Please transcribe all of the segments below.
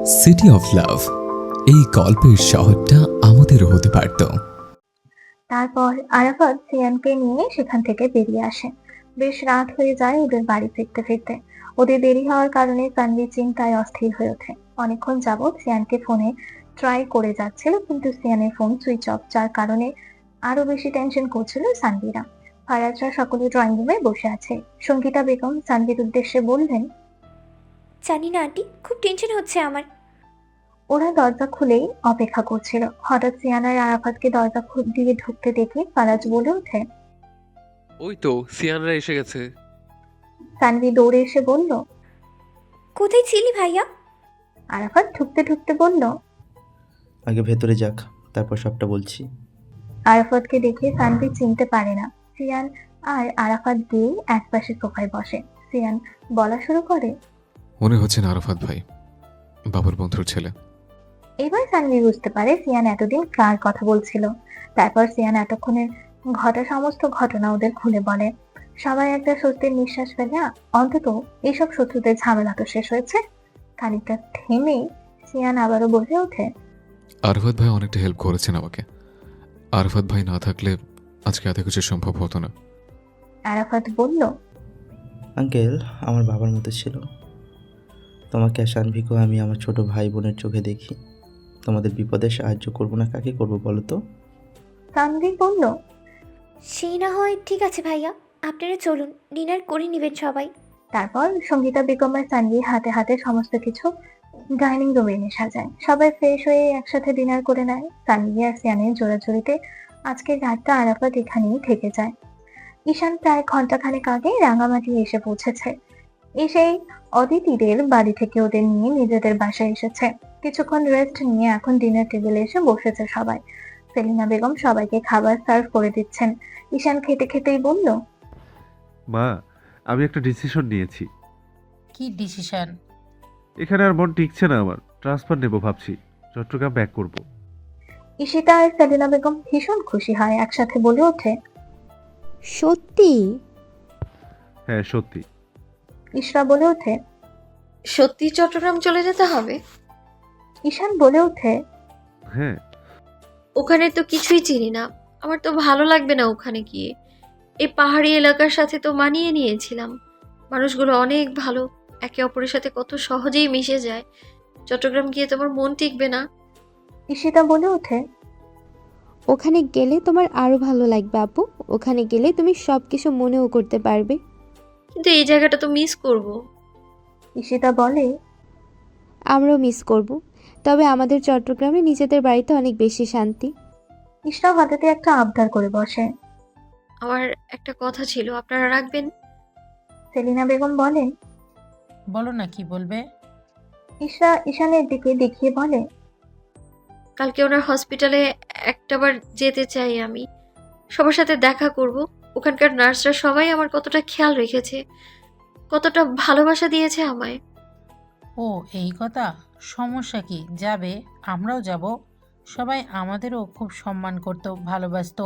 City of love, এই গল্পের শহরটা আমাদেরও হতে পারত। তারপর আরাফাত সিয়ানকে নিয়ে সেখান থেকে বেরিয়ে আসে। বেশ রাত হয়ে যায় ওদের বাড়ি ফিরতে ফিরতে। ওদের দেরি হওয়ার কারণে তানভীর চিন্তায় অস্থির হয়ে ওঠে। অনেকক্ষণ যাবৎ সিয়ানকে ফোনে ট্রাই করে যাচ্ছিল, কিন্তু সিয়ানের ফোন সুইচ অফ, যার কারণে আরো বেশি টেনশন করছিল সানভীরা। ফারাজরা সকলে ড্রয়িং রুমে বসে আছে। সঙ্গীতা বেগম সানভীর উদ্দেশ্যে বললেন, জানি না আন্টি, খুব টেনশন হচ্ছে আমার। ওরা দরজা খুলেই অপেক্ষা করছিল। হঠাৎ সিয়ান আর আরাফাতকে দরজা দিয়ে ঢুকতে দেখে ফারাজ বলে ওঠে। ওই তো সিয়ানরা এসে গেছে। তানভি দৌড়ে এসে বলল। কোথায় ছিলি ভাইয়া? আরাফাত ঢুকতে ঢুকতে বলল। আগে ভেতরে যাক, তারপর সবটা বলছি। আরাফাতকে দেখে তানভি চিনতে পারে না। সিয়ান আর আরাফাত গিয়ে একপাশে সোফায় বসে। সিয়ান বলা শুরু করে। মনে হচ্ছে না আরাফাত ভাই, বাবুর বন্ধুর ছেলে। এবার তানভি বুঝতে পারে সিয়ান এতদিন কার কথা বলছিল। তারপর সিয়ান এতক্ষণের ঘটা সমস্ত ঘটনা ওদের খুলে বলে। সবাই একটা স্বস্তির নিঃশ্বাস ফেলে, অন্তত এইসব শত্রুদের ঝামেলা তো শেষ হয়েছে। খানিকটা থেমে সিয়ান আবারও বলে ওঠে। আরাফাত ভাই অনেকটা হেল্প করেছেন আমাকে। আরাফাত ভাই না থাকলে আজকে এত কিছু সম্ভব হতো না। আরাফাত বলল। আঙ্কেল আমার বাবার মতো ছিল। তোমাকে আর শানভিকেও আমি আমার ছোট ভাই বোনের চোখে দেখি। তোমাদের বিপদে সাহায্য করবো না কাকে করবো বলো তো? তানভি বলল। সেই না হয় ঠিক আছে ভাইয়া, আপনারা চলুন, ডিনার করে নেবেন সবাই। তারপর সঙ্গীতা বেগম আর তানভি হাতে হাতে সমস্ত কিছু ডাইনিং রুমে এনে সাজায়। সবাই ফ্রেশ হয়ে একসাথে ডিনার করে নেয়। তানভি আর সিয়ানের জোড়াজুড়িতে আজকের রাতটা আরাফাত এখানেই থেকে যায়। ঈশান প্রায় ঘন্টাখানেক আগে রাঙামাটি এসে পৌঁছেছে। এসেই অদিতিদের বাড়ি থেকে ওদের নিয়ে নিজেদের বাসায় এসেছে। কিছুক্ষণ রেস্ট নিয়ে এখন ডিনার টেবিলে এসে বসেছে সবাই। সেলিনা বেগম সবাইকে খাবার সার্ভ করে দিচ্ছেন। ঈশান খেতে খেতেই বলল। মা, আমি একটা ডিসিশন নিয়েছি। কি ডিসিশন? এখানে আর মন টিকছে না আমার। ট্রান্সফার নেব ভাবছি। চট্টগ্রাম ব্যাক করব। ঈশিতা আর সেলিনা বেগম ভীষণ খুশি হয়, একসাথে বলে ওঠে। সত্যি? হ্যাঁ সত্যি। ইশরা বলে ওঠে। সত্যি চট্টগ্রাম চলে যেতে হবে? ঈশান বলে ওঠে। হ্যাঁ। ওখানে তো কিছুই চিনি না, আমার তো ভালো লাগবে না ওখানে গিয়ে। এই পাহাড়ি এলাকার সাথে তো মানিয়ে নিয়েছিলাম, মানুষগুলো অনেক ভালো, একে অপরের সাথে কত সহজেই মিশে যায়। চট্টগ্রাম গিয়ে তোমার মন টিকবে না। ঈশিতা বলে ওঠে। ওখানে গেলে তোমার আরো ভালো লাগবে আপু। ওখানে গেলে তুমি সবকিছু মনেও করতে পারবে। কিন্তু এই জায়গাটা তো মিস করব। ঈশিতা বলে। আমরাও মিস করব, তবে আমাদের চট্টগ্রামে নিজেদের বাড়িতে অনেক বেশি শান্তি। ইশরা হঠাৎই একটা আবদার করে বসে। আমার একটা কথা ছিল, আপনারা রাখবেন? সেলিনা বেগম বলেন। বলো না, কি বলবে? ইশরা ঈশানের দিকে দেখিয়ে বলে। কালকে ওনার হসপিটালে একটাবার যেতে চাই আমি, সবার সাথে দেখা করব। ওখানকার নার্সরা সবাই আমার কতটা খেয়াল রেখেছে, কতটা ভালোবাসা দিয়েছে আমায়। ও এই কথা, সমস্যা কি? যাবে, আমরাও যাব। সবাই আমাদেরও খুব সম্মান করতো, ভালোবাসতো।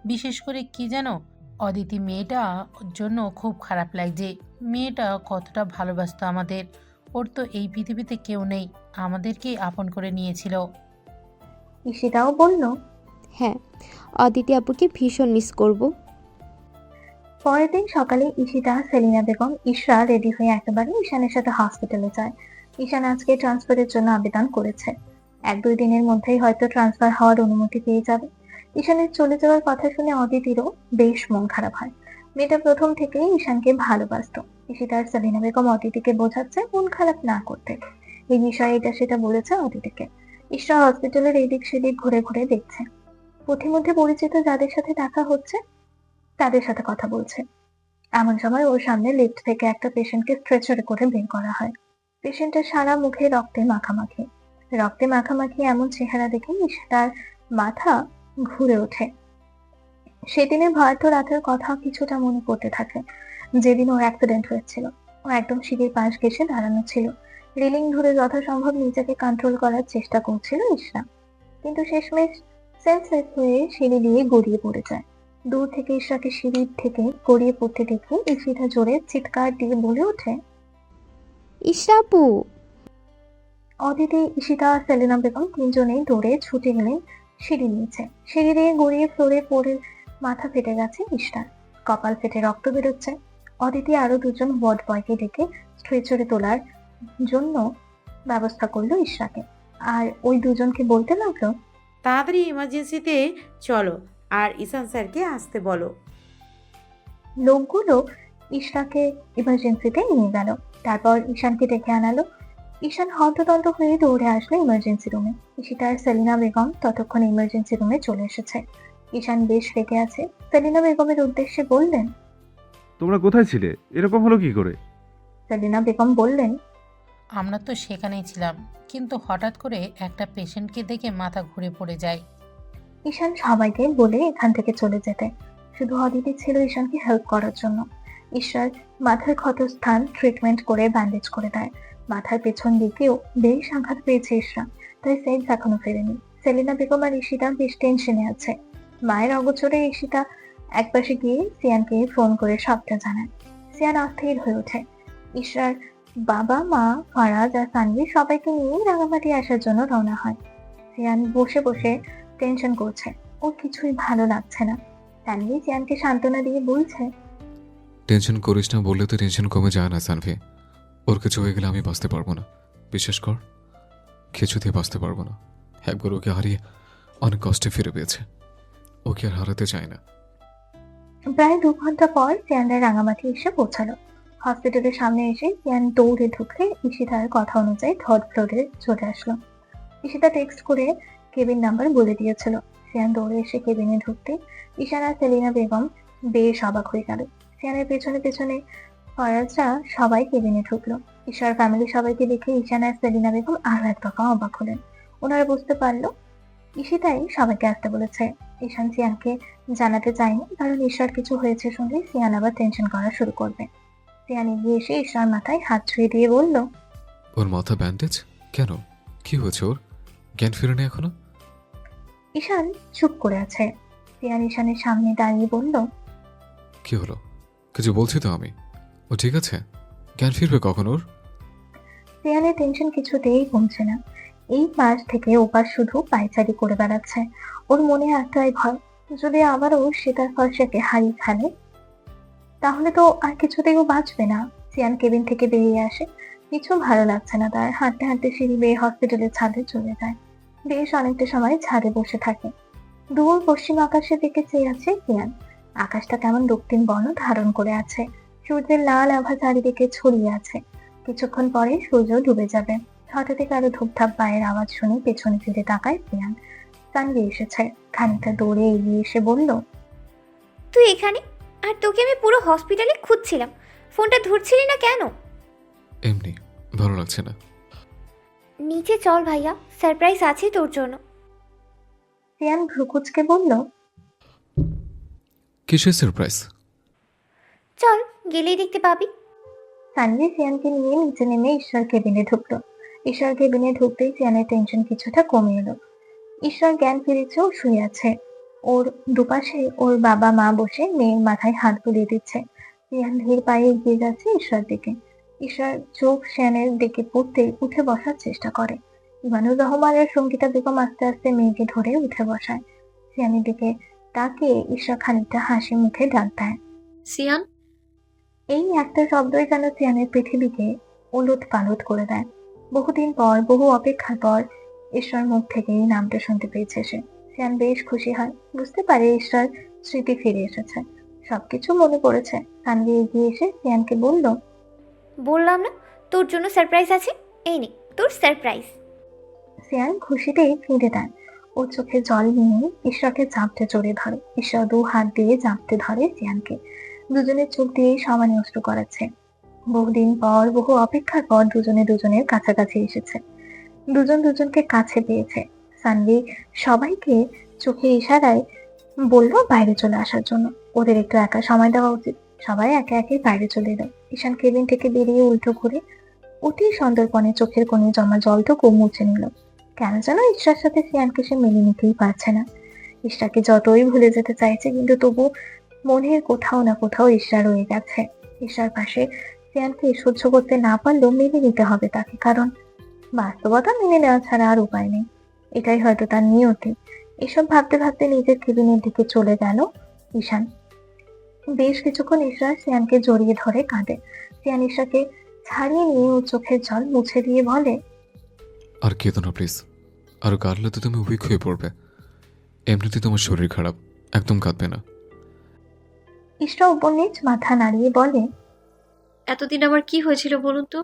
বিশেষ করে কি জানো, অদিতি মেয়েটা জন্য খুব খারাপ লাগছে। মেয়েটা কতটা ভালোবাসতো আমাদের। ওর তো এই পৃথিবীতে কেউ নেই, আমাদেরকেই আপন করে নিয়েছিল। ঈশিতাও বলল। হ্যাঁ, অদিতি আপুকে ভীষণ মিস করব। পরের দিন সকালে ঈশিতা, সেলিনা বেগম, ইশরা রেডি হয়ে একেবারে ঈশানের সাথে হসপিটালে যায়। ঈশান আজকে ট্রান্সফারের জন্য আবেদন করেছে। 1-2 দিনের মধ্যেই হয়তো ট্রান্সফার হওয়ার অনুমতি পেয়ে যাবে। ঈশানের চলে যাওয়ার কথা শুনে অদিতিরও বেশ মন খারাপ হয়। মেয়েটা প্রথম থেকেই ঈশানকে ভালোবাসতো। ঈশিতা আর সেলিনা বেগম অদিতিকে বোঝাচ্ছে মন খারাপ না করতে। এই বিষয়ে এটা সেটা বলেছে অদিতিকে। ইশরা হসপিটালের এদিক সেদিক ঘুরে ঘুরে দেখছে। পথিমধ্যে পরিচিত যাদের সাথে দেখা হচ্ছে তাদের সাথে কথা বলছে। এমন সময় ওর সামনে লিফট থেকে একটা পেশেন্টকে স্ট্রেচারে করে বের করা হয়। পেশেন্টের সারা মুখে রক্তে মাখামাখি। রক্তে মাখামাখি এমন চেহারা দেখে তার মাথা ঘুরে ওঠে। সেদিনের ভয়ার্থ রাতের কথা কিছুটা মনে পড়তে থাকে, যেদিন ওর অ্যাক্সিডেন্ট হয়েছিল। ও একদম সিঁড়ির পাশ ঘেঁষে দাঁড়ানো ছিল। রেলিং ধরে যথাসম্ভব নিজেকে কন্ট্রোল করার চেষ্টা করছিল ইশরা, কিন্তু শেষমেশ সেন্সলেস হয়ে সিঁড়ি দিয়ে গড়িয়ে পড়ে যায়। দূর থেকে ইশরাকে সিঁড়ির থেকে গড়িয়ে পড়তে দেখে ঈশিতা জোরে চিৎকার দিয়ে বলে ওঠে। ইশরা আপু! অদিতি, ঈশিতা আর সেলিনা বেগম তিনজনেই দৌড়ে ছুটে গেলেন সিঁড়ি নিচে। সিঁড়ি দিয়ে গড়িয়ে ফ্লোরে পড়ে মাথা ফেটে গেছে ইশরার, কপাল ফেটে রক্ত বেরোচ্ছে। অদিতি আরো দুজন ওয়ার্ড বয়কে ডেকে স্ট্রেচারে তোলার জন্য ব্যবস্থা করলো ইশরাকে, আর ওই দুজনকে বলতে লাগলো, তাড়াতাড়ি ইমার্জেন্সিতে চলো আর ঈশান স্যারকে আসতে বলো। লোকগুলো ইশরাকে ইমার্জেন্সিতে নিয়ে গেল। তারপর ঈশানকে ডেকে আনালো। ঈশান হন্তদন্ত হয়ে দৌড়ে আসলো ইমার্জেন্সি রুমে। ঈশিতা আর সেলিনা বেগম ততক্ষণ ইমার্জেন্সি রুমে চলে এসেছে। ঈশান বেশ রেগে আছে। সেলিনা বেগমের উদ্দেশ্যে বললেন, তোমরা কোথায় ছিলে? এরকম হলো কি করে? সেলিনা বেগম বললেন, আমরা তো সেখানেই ছিলাম, কিন্তু হঠাৎ করে একটা পেশেন্টকে দেখে মাথা ঘুরে পড়ে যায়। ঈশান সবাইকে বলে এখান থেকে চলে যেতে। শুধু অদিতি ছিল ঈশানকে হেল্প করার জন্য। ঈশ্বর মাথার ক্ষত স্থান ট্রিটমেন্ট করে ব্যান্ডেজ করে দেয়। মাথার পেছন দিকেও বেশ আঘাত পেয়েছে ইশরা, তাই সেন্স এখনো ফেরেনি। সেলিনা বেগম আর ঈশিতা বেশ টেনশনে আছে। মায়ের অগোচরে ঈশিতা একপাশে গিয়ে সিয়ানকে ফোন করে সবটা জানায়। সিয়ান অস্থির হয়ে ওঠে। ইশরার বাবা, মা, ফারাজ আর সানভি সবাইকে নিয়ে রাঙামাটি আসার জন্য রওনা হয়। সিয়ান বসে বসে টেনশন করছে, ওর কিছুই ভালো লাগছে না। সানভি সিয়ানকে সান্ত্বনা দিয়ে বলছে, টেনশন করিস না বললে তো টেনশন কমে যায় না সানভি। ওর কিছু হয়ে গেলে আমি বাঁচতে পারবো না, বিশ্বাস কর, কিছুতেই বাঁচতে পারবো না। একবার ওকে হারিয়ে অনেক কষ্টে ফিরে পেয়েছে, ওকে আর হারাতে চাই না। প্রায় 2 ঘন্টা পর সিয়ানরা রাঙামাটি এসে পৌঁছালো। হসপিটালের সামনে এসে সিয়ান দৌড়ে ঢুকলে ঈশিতার কথা অনুযায়ী 3rd ফ্লোরে চলে আসলো। ঈশিতা টেক্সট করে কেবিন নাম্বার বলে দিয়েছিল। সিয়ান দৌড়ে এসে কেবিনে ঢুকতে ঈশান আর সেলিনা বেগম বেশ অবাক হয়ে গেল। সিয়ানের পেছনে পেছনে ফরাজরা সবাই কেবিনে ঢুকলো। ঈশার ফ্যামিলি সবাইকে দেখে ঈশান আর সেলিনা বেগম আরো এক দফা অবাক হলেন। ওনারা বুঝতে পারলো ঈশিতাই সবাইকে আসতে বলেছে। ঈশান সিয়ানকে জানাতে চায়নি, কারণ ঈশার কিছু হয়েছে শুনলে সিয়ান আবার টেনশন করা শুরু করবে। সিয়ান এগিয়ে এসে ঈশার মাথায় হাত ছুঁয়ে দিয়ে বলল, ওর মাথা ব্যান্ডেজ কেন? কি হয়েছে ওর? জ্ঞান ফিরেনি এখনো? ঈশান চুপ করে আছে। সিয়ান ঈশানের সামনে দাঁড়িয়ে বলল, কি হলো? কিছু বলছি তো আমি। ও ঠিক আছে? জ্ঞান ফিরবে কখন ওর? সিয়ানের টেনশন কিছুতেই কমছে না। এই পাশ থেকে ওপাশ শুধু পায়চারি করে বেড়াচ্ছে। ওর মনে একটাই ভয়, যদি আবারও সে তার ফর্সাকে হারিয়ে ফেলে তাহলে তো আর কিছুতেই ও বাঁচবে না। সিয়ান কেবিন থেকে বেরিয়ে আসে। কিছু ভালো লাগছে না তার। হাঁটতে হাঁটতে সিঁড়ি বেয়ে হসপিটালের ছাদে চলে যায়। বেশ অনেকটা সময় ছাদে বসে থাকে। দূর পশ্চিম আকাশের দিকে চেয়ে আছে সিয়ান। আকাশটা কেমন রক্তিম বর্ণ ধারণ করে আছে। সূর্যের লাল আভা চারিদিকে ছড়িয়ে আছে। কিছুক্ষণ পরে সূর্য ডুবে যাবে। হঠাৎই কারো ধূপধাপ পায়ের আওয়াজ শুনে পেছনে ফিরে তাকায় সিয়ান। সানভি এসেছে। খানিকটা দৌড়ে এগিয়ে এসে বলল, তুই এখানে? আর তোকে আমি পুরো হসপিটালে খুঁজছিলাম, ফোনটা ধরছিলি না কেন? এমনি, ভালো লাগছে না। নিচে চল ভাইয়া, সারপ্রাইজ আছে তোর জন্য। সিয়ান ভ্রুকুচকে বলল, কিসের সারপ্রাইজ? চল, গেলেই দেখতে পাবি। সানভি সিয়ানকে নিয়ে নিচে নেমে ঈশ্বর কেবিনে ঢুকলো। ঈশ্বর কেবিনে ঢুকতেই সিয়ানের টেনশন কিছুটা কমে এলো। ঈশ্বর জ্ঞান ফিরেছে, ও শুয়ে আছে। ওর দুপাশে ওর বাবা মা বসে মেয়ের মাথায় হাত বুলিয়ে দিচ্ছে। সিয়ান ধীর পায়ে এগিয়ে যাচ্ছে ঈশ্বর দিকে। ঈশ্বর চোখ সিয়ানের দিকে পড়তে উঠে বসার চেষ্টা করে। ইমানুর রহমান আর সঙ্গীতা বেগম আস্তে আস্তে মেয়েকে ধরে উঠে বসায়। সিয়ানের দিকে তাকিয়ে ঈশ্বর খানিকটা হাসি মুখে ডাক দেয়। সিয়ান। এই একটা শব্দই যেন সিয়ানের পৃথিবীকে উলট পালট করে দেয়। বহুদিন পর, বহু অপেক্ষার পর ঈশ্বর মুখ থেকে এই নামটা শুনতে পেয়েছে সে। সিয়ান বেশ খুশি হয়। বুঝতে পারে ঈশ্বর স্মৃতি ফিরে এসেছে, সবকিছু মনে পড়েছে। সানভি এগিয়ে এসে সিয়ানকে বলল, বললাম না তোর জন্য সারপ্রাইজ আছে, এই নে তোর সারপ্রাইজ। সিয়ান খুশিতেই ফিরে দেয়। ও চোখে জল নিয়ে ঈশ্বরকে চাপতে জড়িয়ে ধরে। ঈশ্বর 2 হাত দিয়ে চাপতে ধরে সিয়ানকে। দুজনের চোখ দিয়ে সমানে অশ্রু করাচ্ছে। বহুদিন পর, বহু অপেক্ষার পর দুজনে দুজনের কাছাকাছি এসেছে। দুজন দুজনকে কাছে পেয়েছে। সানভি সবাইকে চোখে ইশারায় বলল বাইরে চলে আসার জন্য। ওদের একটু একা সময় দেওয়া উচিত। সবাই একে একে বাইরে চলে এলো। ঈশান কেবিন থেকে বেরিয়ে উল্টো ঘুরে অতি সন্দর্পণে চোখের কোণে জমা জলটুকু মুছে নিল। কেন যেন ঈশ্বর সাথে সিয়ানকে সে মেনে নিতেই পারছে না। ঈশ্বরকে যতই ভুলে যেতে চাইছে, কিন্তু তবু মনের কোথাও না কোথাও ঈশ্বর রয়ে গেছে। ঈশ্বর পাশে সিয়ানকে সহ্য করতে না পারলেও মেনে নিতে হবে তাকে, কারণ বাস্তবতা মেনে নেওয়া ছাড়া আর উপায় নেই। এটাই হয়তো তার নিয়তি। এসব ভাবতে ভাবতে নিজের কেবিনের দিকে চলে গেল ঈশান। বেশ কিছুক্ষণ ঈশা সিয়ানকে জড়িয়ে ধরে কাঁদে। সিয়ান ঈশাকে ছাড়িয়ে নিয়ে ওর চোখের জল মুছে দিয়ে বলে, আর কেঁদো না প্লিজ। আর কাঁদলে তো তুমি উইক হয়ে পড়বে। এমনিতে তোমার শরীর খারাপ, একদম কাঁদবে না। ঈশা উপর নিচ মাথা নাড়িয়ে বলে, এতদিন আমার কি হয়েছিল বলুন তো?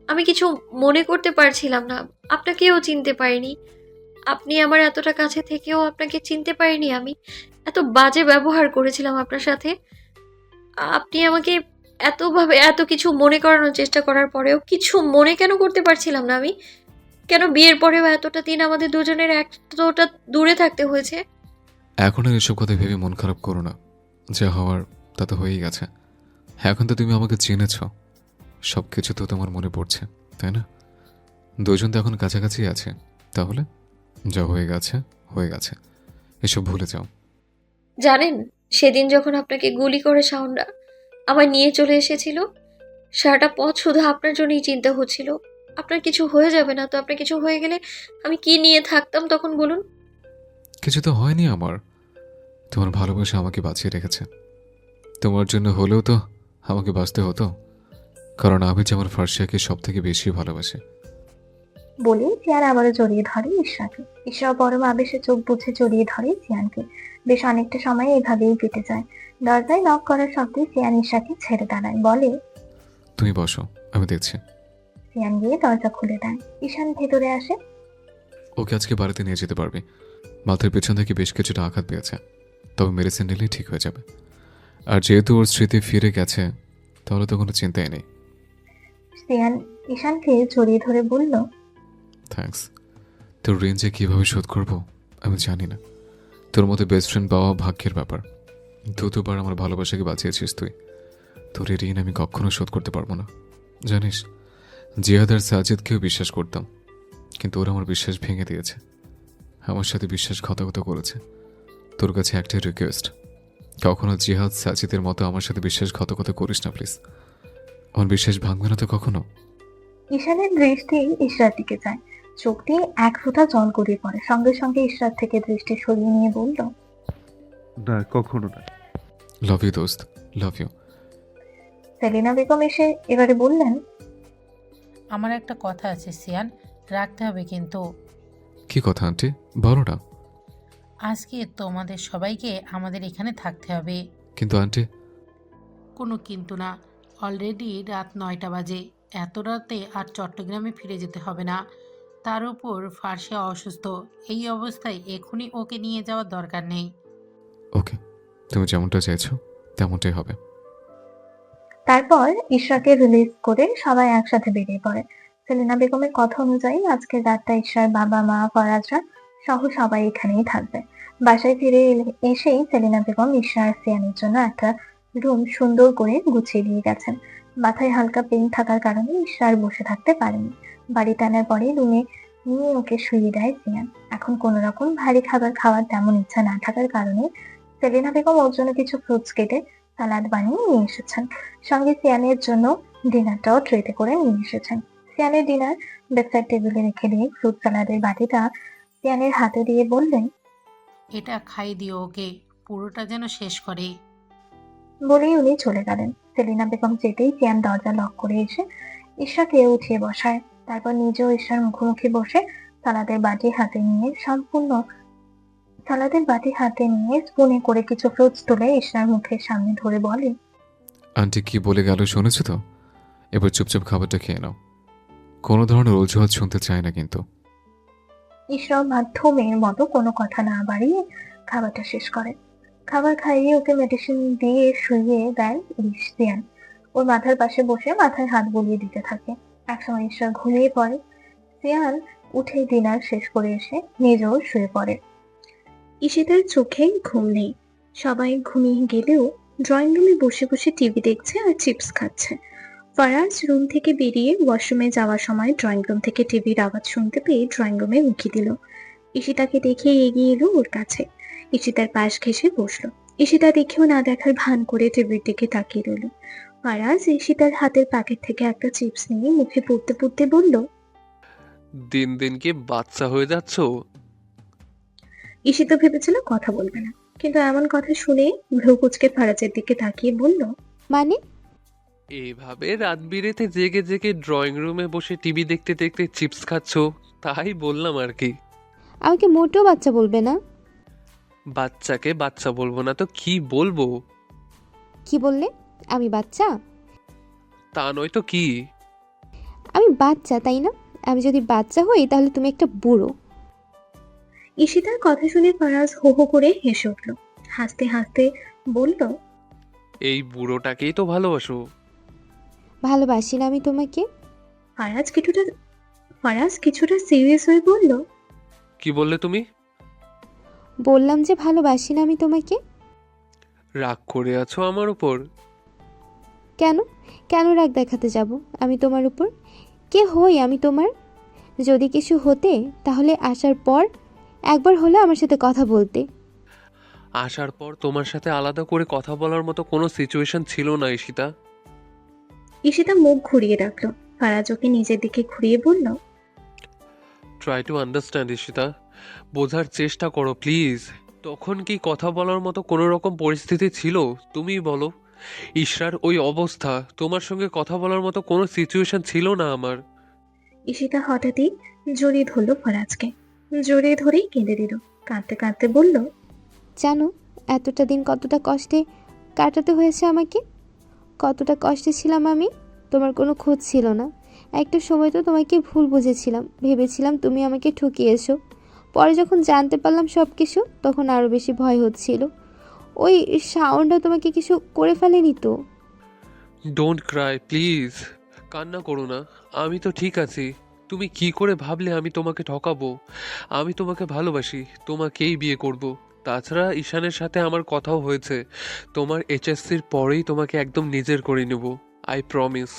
আমি কিছু মনে করতে পারছিলাম না। আপনাকেও চিনতে পারিনি। আপনি আমার এতটা কাছে থেকেও আপনাকে চিনতে পারিনি আমি। এত বাজে ব্যবহার করেছিলাম আপনার সাথে। আপনি আমাকে এতভাবে এত কিছু মনে করানোর চেষ্টা করার পরেও কিছু মনে কেন করতে পারছিলাম না আমি? কেন বিয়ের পরেও এতটা দিন আমাদের দুজনের এতটা দূরে থাকতে হয়েছে? এখন আর এসব কথা ভেবে মন খারাপ করো না। যা হওয়ার তা তো হয়েই গেছে। এখন তো তুমি আমাকে চিনেছ, সব কিছু তো তোমার মনে পড়ছে, তাই না? দুজন তো এখন কাছাকাছি আছে। তাহলে যা হয়ে গেছে হয়ে গেছে, এসব ভুলে যাও। জানেন, সেদিন যখন আপনাকে গুলি করে শাওনরা আমায় নিয়ে চলে এসেছিল, সারাটা পথ শুধু আপনার জন্যই চিন্তা হচ্ছিল। আপনার কিছু হয়ে যাবে না তো? আপনার কিছু হয়ে গেলে আমি কি নিয়ে থাকতাম তখন বলুন? কিছু তো হয়নি আমার। তোমার ভালোবাসা আমাকে বাঁচিয়ে রেখেছে। তোমার জন্য হলেও তো আমাকে বাঁচতে হতো, কারণ আমি যে আমার ফার্সিয়াকে সব থেকে বেশি ভালোবাসি। বলে সিয়ান আবারও জড়িয়ে ধরে ঈশাকে। ঈশা পরম আবেশে চোখ বুজে জড়িয়ে ধরে সিয়ানকে। বেশ অনেকটা সময় এভাবেই কেটে যায়। দরজায় নক করার শব্দে সিয়ান ঈশাকে ছেড়ে দাঁড়ায়, বলে, তুমি বসো, আমি দেখছি। সিয়ান গিয়ে দরজা খুলে দেয়। ঈশান ভেতরে আসে। ওকে আজকে বাড়িতে নিয়ে যেতে পারবি। মাথার পেছন থেকে বেশ কিছুটা আঘাত পেয়েছে, তবে মেডিসিন নিলেই ঠিক হয়ে যাবে। আর যেহেতু ওর স্মৃতি ফিরে গেছে, তাহলে তো কোনো চিন্তাই নেই। সিয়ান ঈশানকে জড়িয়ে ধরে বলল, থ্যাঙ্কস। তোর ঋণ যে কীভাবে শোধ করবো আমি জানি না। তোর মতো বেস্ট ফ্রেন্ড পাওয়া ভাগ্যের ব্যাপার। দুবার আমার ভালোবাসাকে বাঁচিয়েছিস তুই। তোর এই ঋণ আমি কখনো শোধ করতে পারবো না। জানিস, জিহাদ আর সাজিদকেও বিশ্বাস করতাম, কিন্তু ওরা আমার বিশ্বাস ভেঙে দিয়েছে। আমার সাথে বিশ্বাসঘাতকতা করেছে। তোর কাছে একটাই রিকোয়েস্ট, কখনো জিহাদ সাজিদের মতো আমার সাথে বিশ্বাসঘাতকতা করিস না প্লিজ। আমার বিশ্বাস ভাঙবে না তো কখনো। ঈশানের দৃষ্টি ইশরার দিকে যায়। চোখ দিয়ে এক ফোঁটা জল গড়িয়ে পড়ে। সঙ্গে সঙ্গে ইশরার থেকে দৃষ্টি সরিয়ে নিয়ে বলল, না, কখনো না। লাভ ইউ দোস্ত, লাভ ইউ। সেলিনা বেগম এসে এবারে বললেন, আমার একটা কথা আছে সিয়ান, রাখতে হবে কিন্তু। কি কথা আন্টি, বলো না। আজকে তোমাদের সবাইকে আমাদের এখানে থাকতে হবে। কিন্তু আন্টি। কোনো কিন্তু না। অলরেডি রাত 9টা বাজে। এত রাতে আর চট্টগ্রামে ফিরে যেতে হবে না। তার উপর ফার্সিয়া অসুস্থ। এই অবস্থায় এখনই ওকে নিয়ে যাওয়ার দরকার নেই। ওকে, তুমি যেমনটা চাইছো তেমনটাই হবে। তারপর ইশরাকে রিলিজ করে সবাই একসাথে বেরিয়ে পড়ে। সেলিনা বেগমের কথা অনুযায়ী আজকের রাতটা ইশরার বাবা মা ফরাজরা সহ সবাই এখানেই থাকবে। বাসায় ফিরে এসেই সেলিনা বেগম ইশরা আর সিয়ানের জন্য একটা রুম সুন্দর করে গুছিয়ে দিয়ে গেছেন। মাথায় হালকা পেইন থাকার কারণে ইশরা আর বসে থাকতে পারেনি। বাড়ি টানার পরে রুমে নিয়ে ওকে শুইয়ে দেয় সিয়ান। এখন কোনো রকম ভারী খাবার খাওয়ার তেমন ইচ্ছা না থাকার কারণে সেলিনা বেগম ওর জন্য কিছু ফ্রুটস কেটে সালাদ বানিয়ে নিয়ে এসেছেন। সঙ্গে সিয়ানের জন্য ডিনারটাও ট্রেতে করে নিয়ে এসেছেন। সিয়ানের ডিনার বেডসাইড টেবিলে রেখে দিয়ে ফ্রুট সালাদের বাটিটা সিয়ানের হাতে দিয়ে বললেন, এটা খাই দিও ওকে, পুরোটা যেন শেষ করে। বলেই উনি চলে গেলেন। সেলিনা বেগম যেতেই সিয়ান দরজা লক করে এসে ঈশাকে উঠিয়ে বসায়। তারপর নিজেও ঈশার মুখোমুখি বসে সালাদের বাটি হাতে নিয়ে স্পুনে করে কিছু ফ্রুটস তুলে ঈশার মুখের সামনে ধরে বলে, আন্টি কি বলে গেল শুনেছো তো? এবার চুপচাপ খাবারটা খেয়ে নাও। কোনো ধরনের অজুহাত শুনতে চায় না কিন্তু। ঈশা মাধ্যমের মতো কোনো কথা না বাড়িয়ে খাবারটা শেষ করে। খাবার খাইয়ে ওকে মেডিসিন দিয়ে শুইয়ে দেয় সিয়ান। ওর মাথার পাশে বসে মাথায় হাত বুলিয়ে দিতে থাকে। একসময় ঈশা ঘুমিয়ে পড়ে। সিয়ান উঠে ডিনার শেষ করে এসে নিজেও শুয়ে পড়ে। ঈশিতার চোখে ঘুম নেই। সবাই ঘুমিয়ে গেলেও ড্রয়িং রুমে বসে বসে টিভি দেখছে আর চিপস খাচ্ছে। ফারাজ রুম থেকে বেরিয়ে ওয়াশরুমে যাওয়ার সময় ড্রয়িং রুম থেকে টিভির আওয়াজ শুনতে পেয়ে ড্রয়িং রুমে উঁকি দিল। ঈশিতাকে দেখে এগিয়ে এলো ওর কাছে। ঈশিতার পাশ ঘেঁষে বসলো। ঈশিতা দেখেও না দেখার ভান করে টিভির দিকে তাকিয়ে রইল। ফারাজ ঈশিতার হাতের প্যাকেট থেকে একটা চিপস নিয়ে মুখে পুড়তে পুড়তে বলল, দিন দিন কি বাচ্চা হয়ে যাচ্ছ? ঈশিতা ভেবেছিল কথা বলবে না, কিন্তু এমন কথা শুনে ভ্রু কুচকে ফারাজের দিকে তাকিয়ে বলল, মানে? এইভাবে রাত বিরেতে জেগে জেগে ড্রয়িং রুমে বসে টিভি দেখতে দেখতে চিপস খাচ্ছ, তাই বললাম আর কি। আমাকে মোটেও বাচ্চা বলবে না। বাচ্চাকে বাচ্চা বলবো না তো কি বলবো? কি বললে? আমি বাচ্চা? তা নয় তো কি। আমি বাচ্চা তাই না? আমি যদি বাচ্চা হই তাহলে তুমি একটা বুড়ো। ঈশিতার কথা শুনে ফারাজ হো হো করে হেসে উঠল। হাসতে হাসতে বলল, এই বুড়োটাকেই তো ভালোবাসো। ভালোবাসি না আমি তোমাকে? ফারাজ কিছুটা ফারাজ কিছুটা সিরিয়াস হয়ে বলল, কি বললে তুমি? বললাম যে ভালোবাসি না আমি তোমাকে। রাগ করে আছো আমার উপর? কেন? কেন রাগ দেখাতে যাব আমি তোমার উপর? কে হই আমি তোমার? যদি কিছু হতে তাহলে আসার পর একবার হলে আমার সাথে কথা বলতে। আসার পর তোমার সাথে আলাদা করে কথা বলার মতো কোনো সিচুয়েশন ছিল না ঈশিতা। ঈশিতা মুখ ঘুরিয়ে রাখলো। ফারাজ ওকে নিজের দিকে ঘুরিয়ে বলল, ট্রাই টু আন্ডারস্ট্যান্ড ঈশিতা, বোঝার চেষ্টা করো প্লিজ। তখন কি কথা বলার মতো কোনো রকম পরিস্থিতি ছিল? তুমিই বলো। ইশরার ওই অবস্থা, তোমার সঙ্গে কথা বলার মতো কোনো সিচুয়েশন ছিল না আমার। ঈশিতা হঠাৎই জড়িয়ে ধরলো ফারাজকে। জড়িয়ে ধরেই কেঁদে দিল। কাঁদতে কাঁদতে বলল, জানো এতটা দিন কতটা কষ্টে কাটাতে হয়েছে আমাকে? কতটা কষ্টে ছিলাম আমি, তোমার কোনো খোঁজ ছিল না। একটা সময় তো তোমাকে ভুল বুঝেছিলাম, ভেবেছিলাম তুমি আমাকে ঠকিয়েছো। পরে যখন জানতে পারলাম সব কিছু, তখন আরও বেশি ভয় হচ্ছিল। ওই সাউন্ডটা তোমাকে কিছু করে ফেলেনি তো? ডোন্ট ক্রাই প্লিজ, কান্না করো না। আমি তো ঠিক আছি। তুমি কি করে ভাবলে আমি তোমাকে ঠকাবো? আমি তোমাকে ভালোবাসি, তোমাকেই বিয়ে করব। তাছাড়া ঈশানের সাথে আমার কথাও হয়েছে। তোমার এইচএসসির পরেই তোমাকে একদম নিজের করে নেব, আই প্রমিস।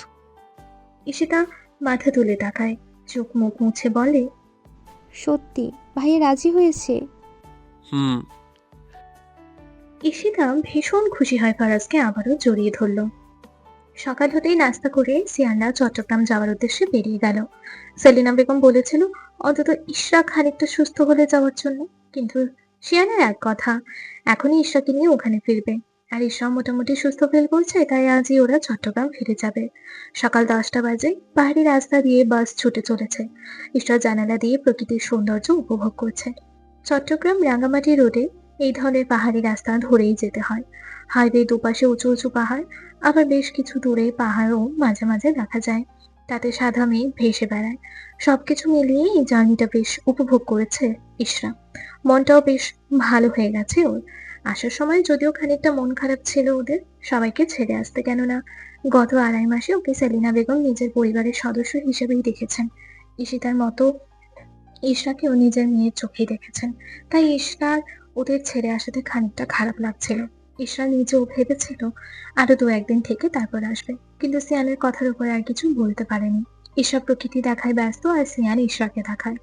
ঈশিতা মাথা তুলে তাকায়, চোখ মুখ মুছে বলে, সত্যি ভাইয়া রাজি হয়েছে? হুম। ঈশিতা ভীষণ খুশি হয় ফারাজকে আবারও জড়িয়ে ধরল। সকাল হতেই নাস্তা করে সিয়ানরা চট্টগ্রাম যাওয়ার উদ্দেশ্যে বেরিয়ে গেল। সেলিনা বেগম বলেছিল অন্তত ইশরা খানিকটা সুস্থ হলে যাওয়ার জন্য, কিন্তু সিয়ানের এক কথা, এখনই ইশরাকে নিয়ে ওখানে ফিরবে। আর ইশরা মোটামুটি সুস্থ ফিল করছে, তাই আজই ওরা চট্টগ্রাম ফিরে যাবে। সকাল 10টা বাজে, পাহাড়ি রাস্তা দিয়ে বাস ছুটে চলেছে। ইশরা জানালা দিয়ে প্রকৃতির সৌন্দর্য উপভোগ করছে। চট্টগ্রাম রাঙ্গামাটি রোডে এই ধরনের পাহাড়ি রাস্তা ধরেই যেতে হয়। হাইওয়ে দুপাশে উঁচু উঁচু পাহাড়, আবার বেশ কিছু দূরে পাহাড়ও মাঝে মাঝে দেখা যায়। তাতে সাদা মেঘ ভেসে বেড়ায়। সবকিছু মিলিয়ে এই জার্নিটা বেশ উপভোগ করেছে ইশরা। মনটাও বেশ ভালো হয়ে গেছে ওর। আসার সময় যদিও খানিকটা মন খারাপ ছিল ওদের, সবাইকে ছেড়ে আসতে, কেননা গত 2.5 মাসে ওকে সেলিনা বেগম নিজের পরিবারের সদস্য হিসেবেই দেখেছেন। ঈশিতার মতো ইশরাকেও নিজের মেয়ের চোখেই দেখেছেন। তাই ইশরার ওদের ছেড়ে আসাতে খানিকটা খারাপ লাগছিল। ইশরা নিজেও ভেবেছিল আরো 2-1 দিন থেকে তারপর আসবে, কিন্তু সিয়ানের কথার উপরে আর কিছু বলতে পারেনি। ইশরা প্রকৃতি দেখায় ব্যস্ত, আর সিয়ান ইশরাকে দেখায়।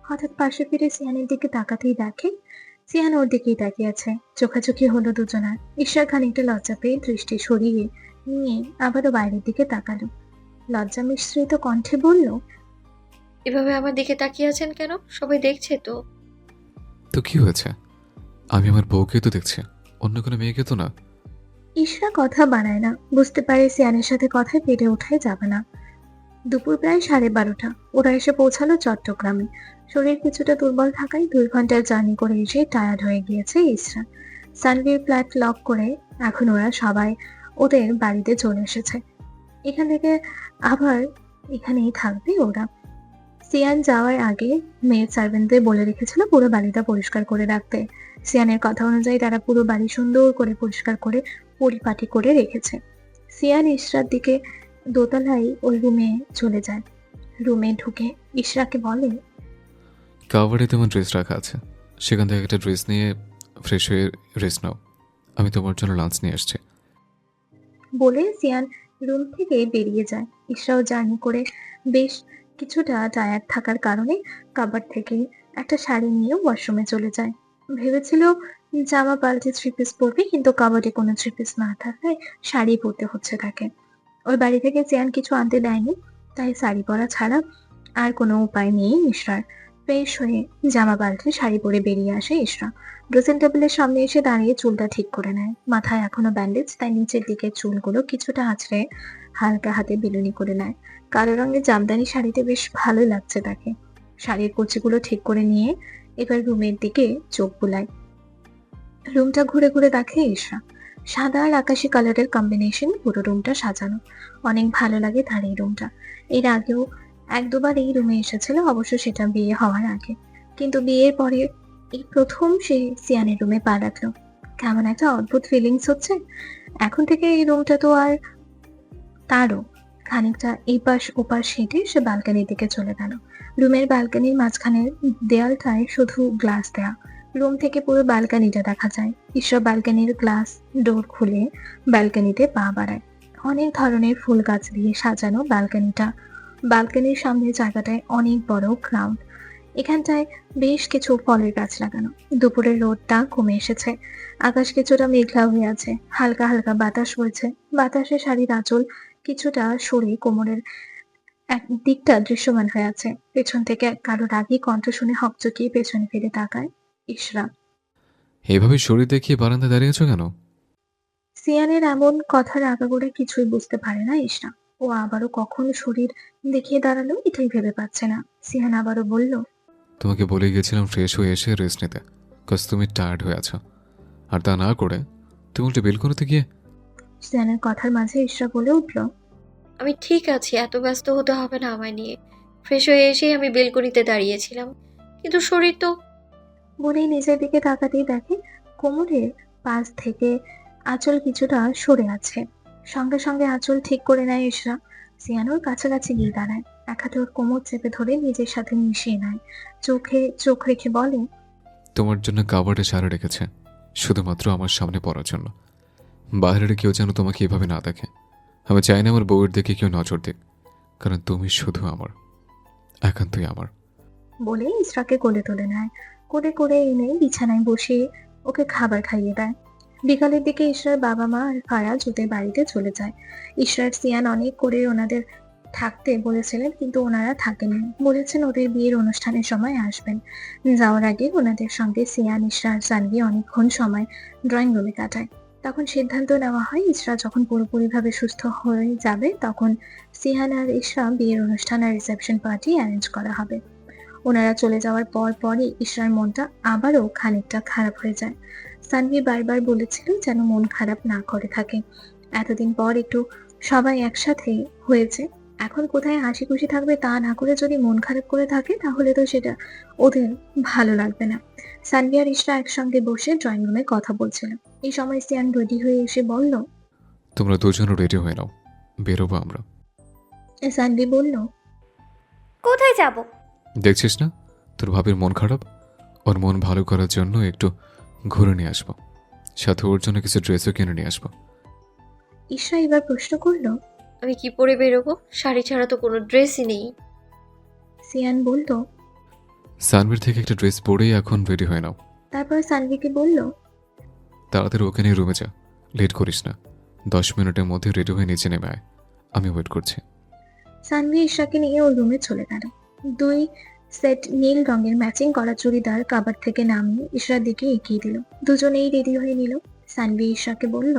হঠাৎ পাশে ফিরে সিয়ানের দিকে তাকাতেই দেখে সিয়ান ওর দিকেই তাকিয়ে আছে। চোখাচোখি হলো দুজনার। ইশরা খানিকটা লজ্জা পেয়ে দৃষ্টি সরিয়ে নিয়ে আবারও বাইরের দিকে তাকালো। লজ্জা মিশ্রিত কণ্ঠে বলল, এভাবে আমার দিকে তাকিয়ে আছেন কেন? সবাই দেখছে তো। তো কি হয়েছে? আমি আমার বউকে তো দেখছি, অন্য কোনো মেয়েকে তো না। ইশরা কথা বাড়ায় না, বুঝতে পারে সিয়ানের সাথে কথায় পেরে ওঠাই যাবে না। দুপুর প্রায় 12:30 ওরা এসে পৌঁছালো চট্টগ্রামে। শরীর কিছুটা দুর্বল থাকায় 2 ঘন্টার জার্নি করে এসে টায়ার্ড হয়ে গিয়েছে ইশরা। সানভির ফ্ল্যাট লক করে এখন ওরা সবাই ওদের বাড়িতে চলে এসেছে। এখান থেকে আবার এখানেই থাকবে ওরা। সিয়ান যাওয়ার আগে মেয়ে সার্ভেন্টদের বলে রেখেছিল পুরো বাড়িটা পরিষ্কার করে রাখতে। সিয়ানের কথা অনুযায়ী তারা পুরো বাড়ি সুন্দর করে পরিষ্কার করে পরিপাটি করে রেখেছে। সিয়ান ইশরার দিকে দোতলায় ওই রুমে চলে যায়। রুমে ঢুকে ইশরাকে বলে, কাভারে তোমার ড্রেস রাখা আছে, সেখান থেকে একটা ড্রেস নিয়ে ফ্রেশ হয়ে রেস্ট নাও। আমি তোমার জন্য লাঞ্চ নিয়ে আসছি। বলে সিয়ান রুম থেকে বেরিয়ে যায়। ইশরাও জার্নি করে বেশ কিছুটা টায়ার্ড থাকার কারণে কাবার্ড থেকে একটা শাড়ি নিয়ে ওয়াশরুমে চলে যায়। ভেবেছিল জামা পাল্টে 3 পিস পরবে, কিন্তু কাবার্ডে কোনো 3 পিস না থাকায় শাড়ি পরতে হচ্ছে তাকে। ওই বাড়ি থেকে সিয়ান কিছু আনতে দেয়নি, তাই শাড়ি পরা ছাড়া আর কোনো উপায় নেই ইশরার। ফ্রেশ হয়ে জামা পাল্টে শাড়ি পরে বেরিয়ে আসে ইশরা। ড্রেসিং টেবিলের সামনে এসে দাঁড়িয়ে চুলটা ঠিক করে নেয়। মাথায় এখনো ব্যান্ডেজ, তাই নিচের দিকের চুলগুলো কিছুটা আঁচড়ে হালকা হাতে বিনুনি করে নেয়। কালো রঙের জামদানি শাড়িতে বেশ ভালো লাগছে তাকে। শাড়ির কুচিগুলো ঠিক করে নিয়ে এবার রুমের দিকে চোখ বুলায়। রুমটা ঘুরে ঘুরে দেখে ইশরা। সাদা আর আকাশি কালারের কম্বিনেশন পুরো রুমটা সাজানো। অনেক ভালো লাগে তার এই রুমটা। এর আগেও এক দুবার এই রুমে এসেছিল, অবশ্য সেটা বিয়ে হওয়ার আগে। কিন্তু বিয়ের পরে এই প্রথম সে সিয়ানের রুমে পা রাখলো। কেমন একটা অদ্ভুত ফিলিংস হচ্ছে। এখন থেকে এই রুমটা তো আর তারও। খানিকটা এপাশ ওপাশ হেঁটে সে ব্যালকনির দিকে চলে গেল। রুমের ব্যালকনির মাঝখানের দেয়ালটায় শুধু গ্লাস দেয়া। রুম থেকে পুরো ব্যালকনিটা দেখা যায়। ঈশ্বর ব্যালকনির গ্লাস ডোর খুলে ব্যালকনিতে পা বাড়ায়। অনেক ধরনের ফুল গাছ দিয়ে সাজানো ব্যালকনিটা। ব্যালকনির সামনের জায়গাটায় অনেক বড় গ্রাউন্ড। এখানটায় বেশ কিছু ফলের গাছ লাগানো। দুপুরের রোদটা কমে এসেছে। আকাশ কিছুটা মেঘলা হয়ে আছে। হালকা হালকা বাতাস বইছে। বাতাসে শাড়ির আঁচল কিছুটা সরে কোমরের এক দিকটা দৃশ্যমান হয়ে আছে। পেছন থেকে কারো রাগী কণ্ঠ শুনে হকচকিয়ে পেছনে ফিরে তাকায় ইশরা। এইভাবে শরীর দেখিয়ে বারান্দা দাঁড়িয়েছো কেন? সিয়ানের এমন কথার আগাগোড়া কিছুই বুঝতে পারে না ইশরা। ও আবারও কখন শরীর দেখিয়ে দাঁড়ালো এটাই ভেবে পাচ্ছে না। সিয়ান আবারও বলল, তোমাকে বলে গিয়েছিলাম ফ্রেশ হয়ে এসে রেস্ট নিতে, কজ তুমি টায়ার্ড হয়ে আছো। আর তা না করে তুমি উল্টে বেল করতে গিয়ে। সিয়ানের কথার মাঝে ইশরা বলে উঠল, আমি ঠিক আছি, এত ব্যস্ত হতে হবে না আমায় নিয়ে। ফ্রেশ হয়ে এসেই আমি বেলকনিতে দাঁড়িয়েছিলাম, কিন্তু শরীর তো। বলেই নিজের দিকে তাকাতেই দেখে কোমরের পাশ থেকে আঁচল কিছুটা সরে আছে। সঙ্গে সঙ্গে আঁচল ঠিক করে নেয় ইশরা। সিয়ান ওর কাছাকাছি গিয়ে দাঁড়ায়। এক হাতে ওর কোমর চেপে ধরে নিজের সাথে মিশিয়ে নেয়। চোখে চোখ রেখে বলে, তোমার জন্য কাবার্ডে সারা রেখেছে, শুধুমাত্র আমার সামনে পড়ার জন্য। বাইরের কেউ যেন তোমাকে এভাবে না দেখে। আমি চাই না আমার বউয়ের দিকে কেউ নজর দিক, কারণ তুমি শুধু আমার, একান্তই আমার। বলে ইশরাকে কোলে তুলে নেয়। কোলে করে এনে বিছানায় বসিয়ে ওকে খাবার খাইয়ে দেয়। বিকালের দিকে ইশরার বাবা মা আর ফারাজ ওদের বাড়িতে চলে যায়। ইশরার সিয়ান অনেক করে ওনাদের থাকতে বলেছিলেন, কিন্তু ওনারা থাকেনি। বলেছেন ওদের বিয়ের অনুষ্ঠানের সময় আসবেন। যাওয়ার আগে ওনাদের সঙ্গে সিয়ান, ইশরা আর সানভি অনেকক্ষণ সময় ড্রয়িং রুমে কাটায়। তখন সিদ্ধান্ত নেওয়া হয় ইশরা যখন পুরোপুরিভাবে সুস্থ হয়ে যাবে তখন সিয়ান আর ইশরা বিয়ের অনুষ্ঠান আর রিসেপশন পার্টি অ্যারেঞ্জ করা হবে। ওনারা চলে যাওয়ার পরই ইশরার মনটা আবারও খানিকটা খারাপ হয়ে যায়। সানভি বারবার বলেছিল যেন মন খারাপ না করে থাকে। এতদিন পর একটু সবাই একসাথে হয়েছে, এখন কোথায় হাসি খুশি থাকবে তা না করে যদি মন খারাপ করে থাকে তাহলে তো সেটা ওদের ভালো লাগবে না। সানভি আর ইশরা একসঙ্গে বসে ড্রয়িং রুমে কথা বলছিল। এই সময় সিয়ান রেডি হয়ে এসে বলল, তোমরা দুজনও রেডি হয়ে নাও, বেরোবো আমরা। সানভি বলল, কোথায় যাব? দেখছিস না তোর ভাবির মন খারাপ, ওর মন ভালো করার জন্য একটু ঘুরে নিয়ে আসবো, সাথে ওর জন্য কিছু ড্রেসও কিনে নিয়ে আসবো। ইশরা এবার প্রশ্ন করলো, আমি কি পরে বেরোবো? শাড়ি ছাড়া তো কোনো ড্রেসই নেই। সিয়ান বলল। সানভির থেকে একটা ড্রেস পরেই এখন রেডি হয়ে নাও। তারপর সানভিকে বলল, তাড়াতাড়ি ওকে নিয়ে রুমে যা, লেট করিস না। 10 মিনিটের মধ্যে রেডি হয়ে নিচে নেমে আয়, আমি ওয়েট করছি। সানভি ইশরাকে নিয়ে ওর রুমে চলে গেল। 2 সেট নীল রঙের ম্যাচিং করা চুড়িদার কাবার থেকে নামিয়ে ইশরার দিকে এগিয়ে দিল। দুজনেই রেডি হয়ে নিল। সানভি ইশরাকে বলল,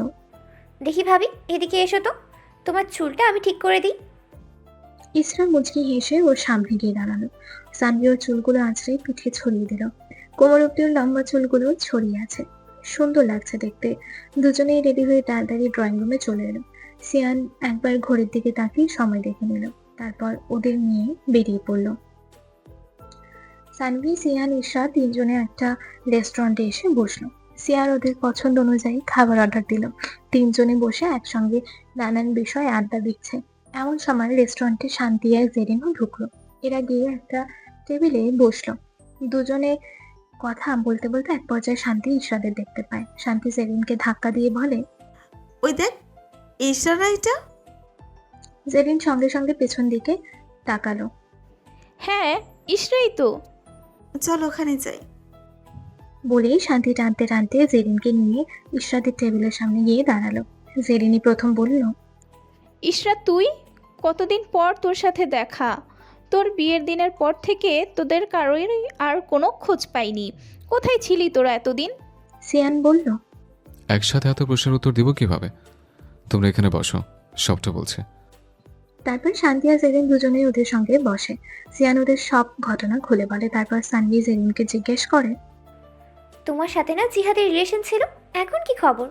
দেখি ভাবি, এদিকে এসো তো, তোমার চুলটা আমি ঠিক করে দিই। ইশরা মুচকি হেসে ওর সামনে গিয়ে দাঁড়ালো। সানভি ওর চুলগুলো আঁচড়ে পিঠে ছড়িয়ে দিল। কোমর অব্দি ওর লম্বা চুলগুলো ছড়িয়ে আছে, সুন্দর লাগছে দেখতে। দুজনেই রেডি হয়ে তাড়াতাড়ি ড্রয়িং রুমে চলে এলো। সিয়ান একবার ঘড়ির দিকে তাকিয়ে সময় দেখে নিল, তারপর ওদের নিয়ে বেরিয়ে পড়লো। সানভি, সিয়ান, ইশরা তিনজনে একটা রেস্টুরেন্টে এসে বসলো। সিয়ার ওদের পছন্দ অনুযায়ী খাবার অর্ডার দিল। তিনজনে বসে একসঙ্গে নানান বিষয়ে আড্ডা দিচ্ছে। এমন সময় রেস্টুরেন্টে শান্তি আর জেরিনও ঢুকলো। এরা গিয়ে একটা টেবিলে বসলো। দুজনে কথা বলতে বলতে এক পর্যায়ে শান্তি ইশরাদের দেখতে পায়। শান্তি জেরিনকে ধাক্কা দিয়ে বলে, ওই দেখ, ইশরা এটা। জেরিন সঙ্গে সঙ্গে পেছন দিকে তাকালো। হ্যাঁ, ইশরাই তো। চল ওখানে যাই। বলেই শান্তি টানতে টানতে জেরিনকে নিয়ে ইশরাদের টেবিলের সামনে গিয়ে দাঁড়ালো। জেরিনই প্রথম বলল, ইশরা তুই? কতদিন পর তোর সাথে দেখা। তোর বিয়ের দিনের পর থেকে তোদের কারোরই আর কোনো খোঁজ পাইনি। কোথায় ছিলি তোরা এতদিন? সিয়ান বলল। একসাথে এত প্রশ্নের উত্তর দিব কিভাবে? তোমরা এখানে বসো, সবটা বলছে। তারপর শান্তি আর জেরিন দুজনেই ওদের সঙ্গে বসে। সিয়ান ওদের সব ঘটনা খুলে বলে। তারপর সানভি জেরিনকে জিজ্ঞেস করে, তোমার সাথে না জিহাদের রিলেশন ছিল, এখন কি খবর?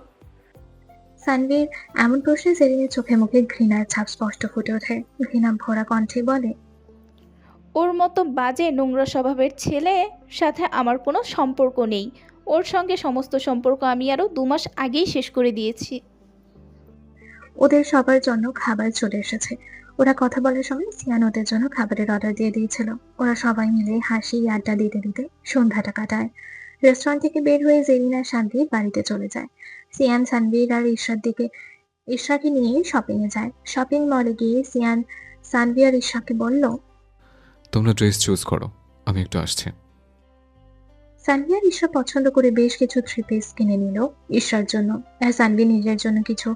সানভির এমন প্রশ্নে জেরিনের চোখে মুখে ঘৃণার ছাপ স্পষ্ট ফুটে ওঠে। ঘৃণা ভরা কণ্ঠে বলে, ওর মতো বাজে নোংরা স্বভাবের ছেলে সাথে আমার কোনো সম্পর্ক নেই। ওর সঙ্গে সমস্ত সম্পর্ক আমি আরও 2 মাস আগেই শেষ করে দিয়েছি। ওদের সবার জন্য খাবার চলে এসেছে। ওরা কথা বলার সময় সিয়ান ওদের জন্য খাবারের অর্ডার দিয়ে দিয়েছিল। ওরা সবাই মিলে হাসি আড্ডা দিতে দিতে সন্ধ্যাটা কাটায়। রেস্টুরেন্ট থেকে বের হয়ে জেরিন আর শান্তি বাড়িতে চলে যায়। সিয়ান সানভীর আর ঈশ্বরকে নিয়ে শপিং এ যায়। শপিং মলে গিয়ে সিয়ান সানভি আর ঈশ্বরকে বলল, তোমরা ড্রেস চুজ করো, আমি একটু আসছি। সানভি আর ঈশ্বর পছন্দ করে বেশ কিছু 3 পিস কিনে নিল ঈশ্বর জন্য, আর সানভি নিজের জন্য কিছু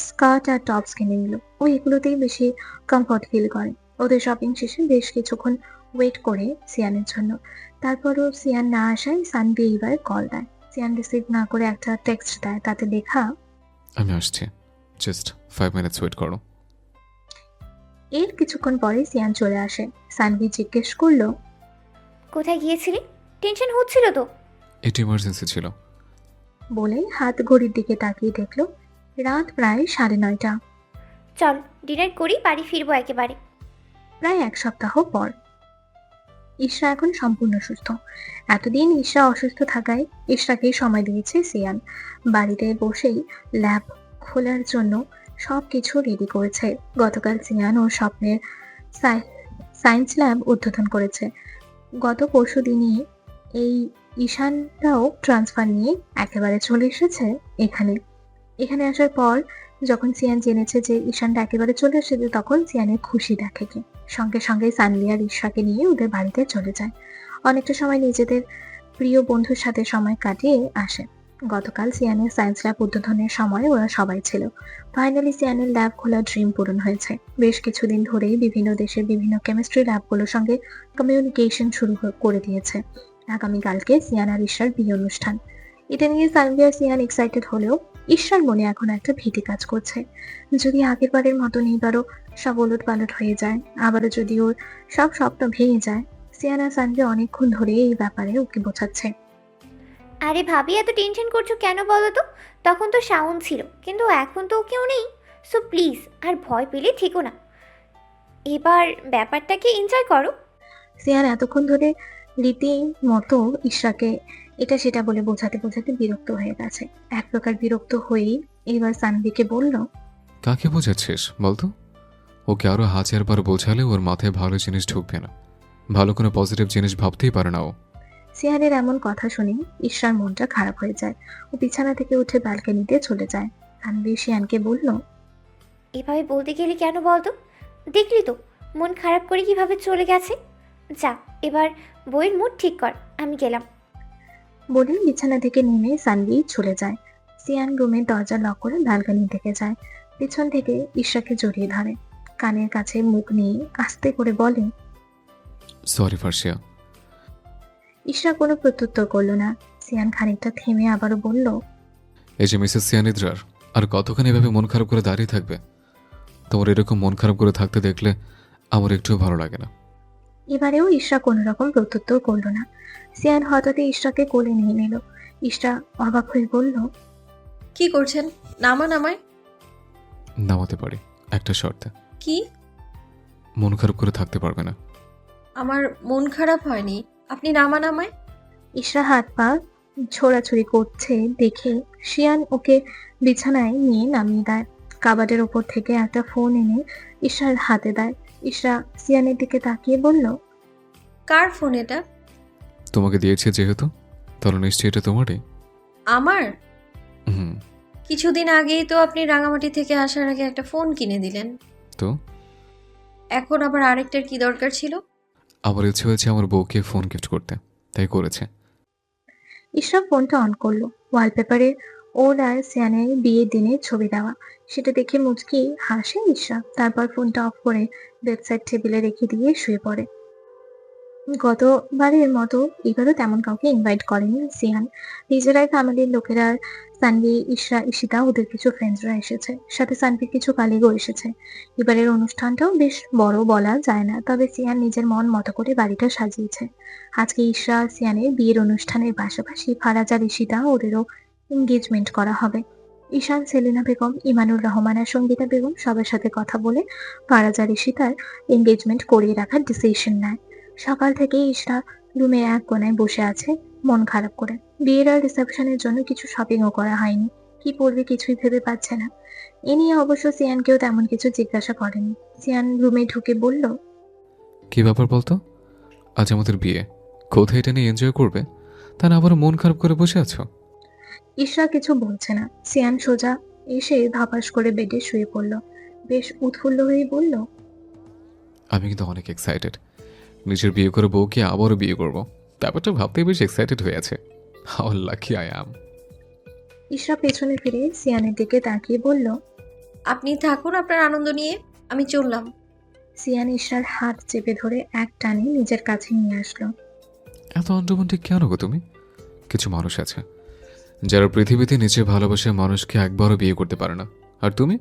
স্কার্ট আর টপস কিনে নিল। ও এগুলোতেই বেশি কমফর্ট ফিল করে। ওদের শপিং শেষে বেশ কিছুক্ষণ ওয়েট করে সিয়ানের জন্য। তারপরও সিয়ান না আসায় সানভি এইবার কল দেয়। সিয়ান রিসিভ না করে একটা টেক্সট দেয়, তাতে লেখা, আমি আসছি, জাস্ট 5 মিনিটস ওয়েট করো। এর কিছুক্ষণ পরে সিয়ান চলে আসে। সানভি জিজ্ঞেস করলো, কোথায় গিয়েছিলি? টেনশন হচ্ছিল তো? এটা ইমার্জেন্সি ছিল। বলে হাত ঘড়ির দিকে তাকিয়ে দেখলো রাত প্রায় 9:30। চল ডিনার করি, বাড়ি ফিরবো একেবারে। প্রায় 1 সপ্তাহ পর। ঈশা এখন সম্পূর্ণ সুস্থ। এতদিন ঈশা অসুস্থ থাকায় ঈশাকে সময় দিয়েছে সিয়ান। বাড়িতে বসেই ল্যাব খোলার জন্য সবকিছু রেডি করেছে। গতকাল সিয়ান ওর স্বপ্নের সায়েন্স ল্যাব উদ্বোধন করেছে। গত পরশু দিনই এই ঈশানটাও ট্রান্সফার নিয়ে একেবারে চলে এসেছে এখানে আসার পর যখন সিয়ান জেনেছে যে ঈশানটা একেবারে চলে এসেছে, তখন সিয়ানের খুশি দেখে কি সঙ্গে সঙ্গে সানভি আর ঈশাকে নিয়ে ওদের বাড়িতে চলে যায়। অনেকটা সময় নিজেদের প্রিয় বন্ধুর সাথে সময় কাটিয়ে আসে। গতকাল সিয়ানের সায়েন্স ল্যাব উদ্বোধনের সময় ওরা সবাই ছিল। ফাইনালি সিয়ানের ল্যাব খোলার ড্রিম পূরণ হয়েছে। বেশ কিছুদিন ধরেই বিভিন্ন দেশের বিভিন্ন কেমিস্ট্রি ল্যাবগুলোর সঙ্গে কমিউনিকেশন শুরু করে দিয়েছে। আগামীকালকে সিয়ান আর ঈশার বিয়ে অনুষ্ঠান। এটা নিয়ে সানভি আর সিয়ান এক্সাইটেড হলেও ঈশার মনে এখন একটা ভীতি কাজ করছে। যদি আগের বারের মতন এবারও সব ওলটপালট হয়ে যায়, আবারও যদি ওর সব স্বপ্ন ভেঙে যায়। সিয়ান আর সানভি অনেকক্ষণ ধরে এই ব্যাপারে ওকে বোঝাচ্ছে। আরে ভাবি, এত টেনশন করছো কেন বলো তো? তখন তো শাওন ছিল, কিন্তু এখন তো কেউ নেই। সো প্লিজ আর ভয় পেলে থেকো না, এবার ব্যাপারটাকে এনজয় করো। সিয়ান এতক্ষণ ধরে রীতিমতো ঈশাকে এটা সেটা বলে বোঝাতে বোঝাতে বিরক্ত হয়ে গেছে। এক প্রকার বিরক্ত হয়েই এবার সানভিকে বলল, কাকে বোঝাচ্ছিস বলতো? ওকে আরো 1000 বার বোঝালে ওর মাথায় ভালো জিনিস ঢুকবে না। ভালো কোনো পজিটিভ জিনিস ভাবতেই পারে না ও। সিয়ানের এমন কথা শুনে ঈশার মনটা খারাপ হয়ে যায়। ও বিছানা থেকে উঠে ব্যালকনিতে চলে যায়। সানভি সিয়ানকে বলল, এভাবে বলতে গেলে কেন বলতো? দেখলি তো মন খারাপ করে কিভাবে চলে গেছে। যা এবার বইয়ের মুড ঠিক কর, আমি গেলাম। বলে বিছানা থেকে নেমে সানভি চলে যায়। সিয়ান রুমের দরজা লক করে ব্যালকনি থেকে যায়। পিছন থেকে ঈশাকে জড়িয়ে ধরে, কানের কাছে মুখ নিয়ে আস্তে করে বলে, সরি ফার্সিয়া। ঈশা কোনো প্রত্যুত্তর করলো না। সিয়ান খানিকটা থেমে আবারও বলল, এই যে মিসেস সিয়ানিদ্রার আর কতক্ষণ এভাবে মন খারাপ করে দাঁড়িয়ে থাকবে? তোমার এরকম মন খারাপ করে থাকতে দেখলে আমার একটুও ভালো লাগে না। এবারেও ঈশা কোনো রকম প্রত্যুত্তর করলো না। সিয়ান হঠাৎই ঈশাকে কোলে নিয়ে নিল। ঈশা অবাক হয়ে বলল, কি করছেন? নামান আমায়। নামাতে পারি, একটা শর্তে। কি? মন খারাপ করে থাকতে পারবে না। আমার মন খারাপ হয়নি, আপনি নামান আমায়। ঈশা হাত পা ছোড়াছুড়ি করছে দেখে সিয়ান ওকে বিছানায় নিয়ে নামিয়ে দেয়। কাবাডের ওপর থেকে একটা ফোন এনে ঈশার হাতে দেয়। ঈশা সিয়ানের দিকে তাকিয়ে বলল, কার ফোন এটা? তোমাকে দিয়েছে যেহেতু, তাহলে নিশ্চয়ই এটা তোমারই। আমার? হুম। কিছুদিন আগেই তো আপনি রাঙামাটি থেকে আসার আগে একটা ফোন কিনে দিলেন। তো এখন আবার আরেকটার কি দরকার ছিল? আমার ইচ্ছে হয়েছে আমার বউকে ফোন গিফট করতে, তাই করেছে। ঈশা ফোনটা অন করলো। ওয়ালপেপারে ওর আর সিয়ানের বিয়ের দিনের ছবি দেওয়া। সেটা দেখে মুচকি হাসে ঈশা, তারপর ফোনটা অফ করে ওয়েবসাইট টেবিলে রেখে দিয়ে শুয়ে পড়ে। গতবারের মতো এবারও তেমন কাউকে ইনভাইট করেনি সিয়ান। নিজেরাই ফ্যামিলির লোকেরা, সানভি, ইশরা, ঈশিতা, ওদের কিছু ফ্রেন্ডসরা এসেছে, সাথে সানভির কিছু কালিগও এসেছে। এবারের অনুষ্ঠানটাও বেশ বড় বলা যায় না, তবে সিয়ান নিজের মন মতো করে বাড়িটা সাজিয়েছে। আজকে ইশরা আর সিয়ানের বিয়ের অনুষ্ঠানের পাশাপাশি ফারাজ আর ঈশিতা ওদেরও এঙ্গেজমেন্ট করা হবে। ঈশান, সেলিনা বেগম, ইমানুর রহমান আর সঙ্গীতা বেগম সবার সাথে কথা বলে ফারাজ আর ঈশিতার এঙ্গেজমেন্ট করিয়ে রাখার ডিসিশন নেয়। সকাল থেকে ইশরা রুমে এক কোণায় বসে আছে মন খারাপ করে। বিয়ের আর রিসেপশনের জন্য কিছু শপিংও করা হয়নি, কি পরবে কিছুই ভেবে পাচ্ছে না। এ নিয়ে অবশ্য সিয়ানকেও তেমন কিছু জিজ্ঞাসা করেনি। সিয়ান রুমে ঢুকে বলল, কি ব্যাপার বলতো? আজ আমাদের বিয়ে, কোথায় এটা নিয়ে এনজয় করবে, তা না আবার মন খারাপ করে বসে আছো? ইশরা কিছু বলছে না। সিয়ান সোজা এসে ধপাস করে বেডে শুয়ে পড়ল। বেশ উৎফুল্ল হয়ে বলল, আমি কিন্তু অনেক এক্সাইটেড। নিজের বিয়ে করে বউকে আবারও বিয়ে করব, ব্যাপারটা ভাবতেই বেশ এক্সাইটেড হয়ে আছে। How lucky I am. Ishra পেছনে ফিরে সিয়ানের দিকে তাকিয়ে বলল, আপনি থাকুন আপনার আনন্দ নিয়ে, আমি চললাম। সিয়ান ইশরার হাত চেপে ধরে এক টানে নিজের কাছে নিয়ে আসলো। এত অন্ডমন্টিক কেন গো তুমি? কিছু মানুষ আছে যারা পৃথিবীতে নিজের ভালোবাসার মানুষকে একবারও বিয়ে করতে পারে না, আর তুমি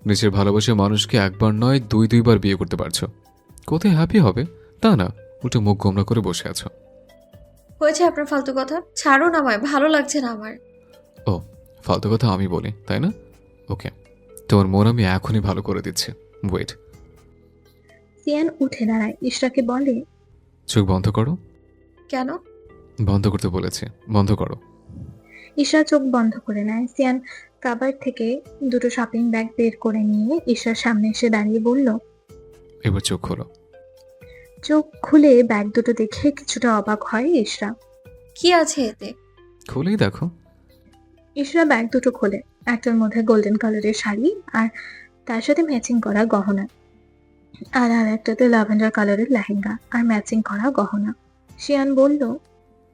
নিজের ভালোবাসার মানুষকে একবার নয় দুইবার বিয়ে করতে পারছো। কোথায় হ্যাপি হবে তা না, উল্টে মুখ গোমরা করে বসে আছো। হয়েছে আপনার ফালতু কথা, ছাড়ুন আমায়, ভালো লাগছে না আমার। ও, ফালতু কথা আমি বলি তাই না? ওকে, তোমার মন আমি এখনই ভালো করে দিচ্ছি, ওয়েট। সিয়ান উঠে দাঁড়ায়, ইশরাকে বলে, চোখ বন্ধ করো। কেন? বন্ধ করতে বলেছি, বন্ধ করো। ইশরা চোখ বন্ধ করে নেয়। সিয়ান কাবার থেকে দুটো শপিং ব্যাগ বের করে নিয়ে ইশরার সামনে এসে দাঁড়িয়ে বলল, এবার চোখ খোলো। চোখ খুলে ব্যাগ দুটো দেখে কিছুটা অবাক হয় ইশরা। কি আছে এতে? খুলেই দেখো। ইশরা ব্যাগ দুটো খোলে। একটার মধ্যে গোল্ডেন কালারের শাড়ি আর তার সাথে ম্যাচিং করা গহনা, আর একটাতে ল্যাভেন্ডার কালারের লেহেঙ্গা আর ম্যাচিং করা গহনা। সিয়ান বলল,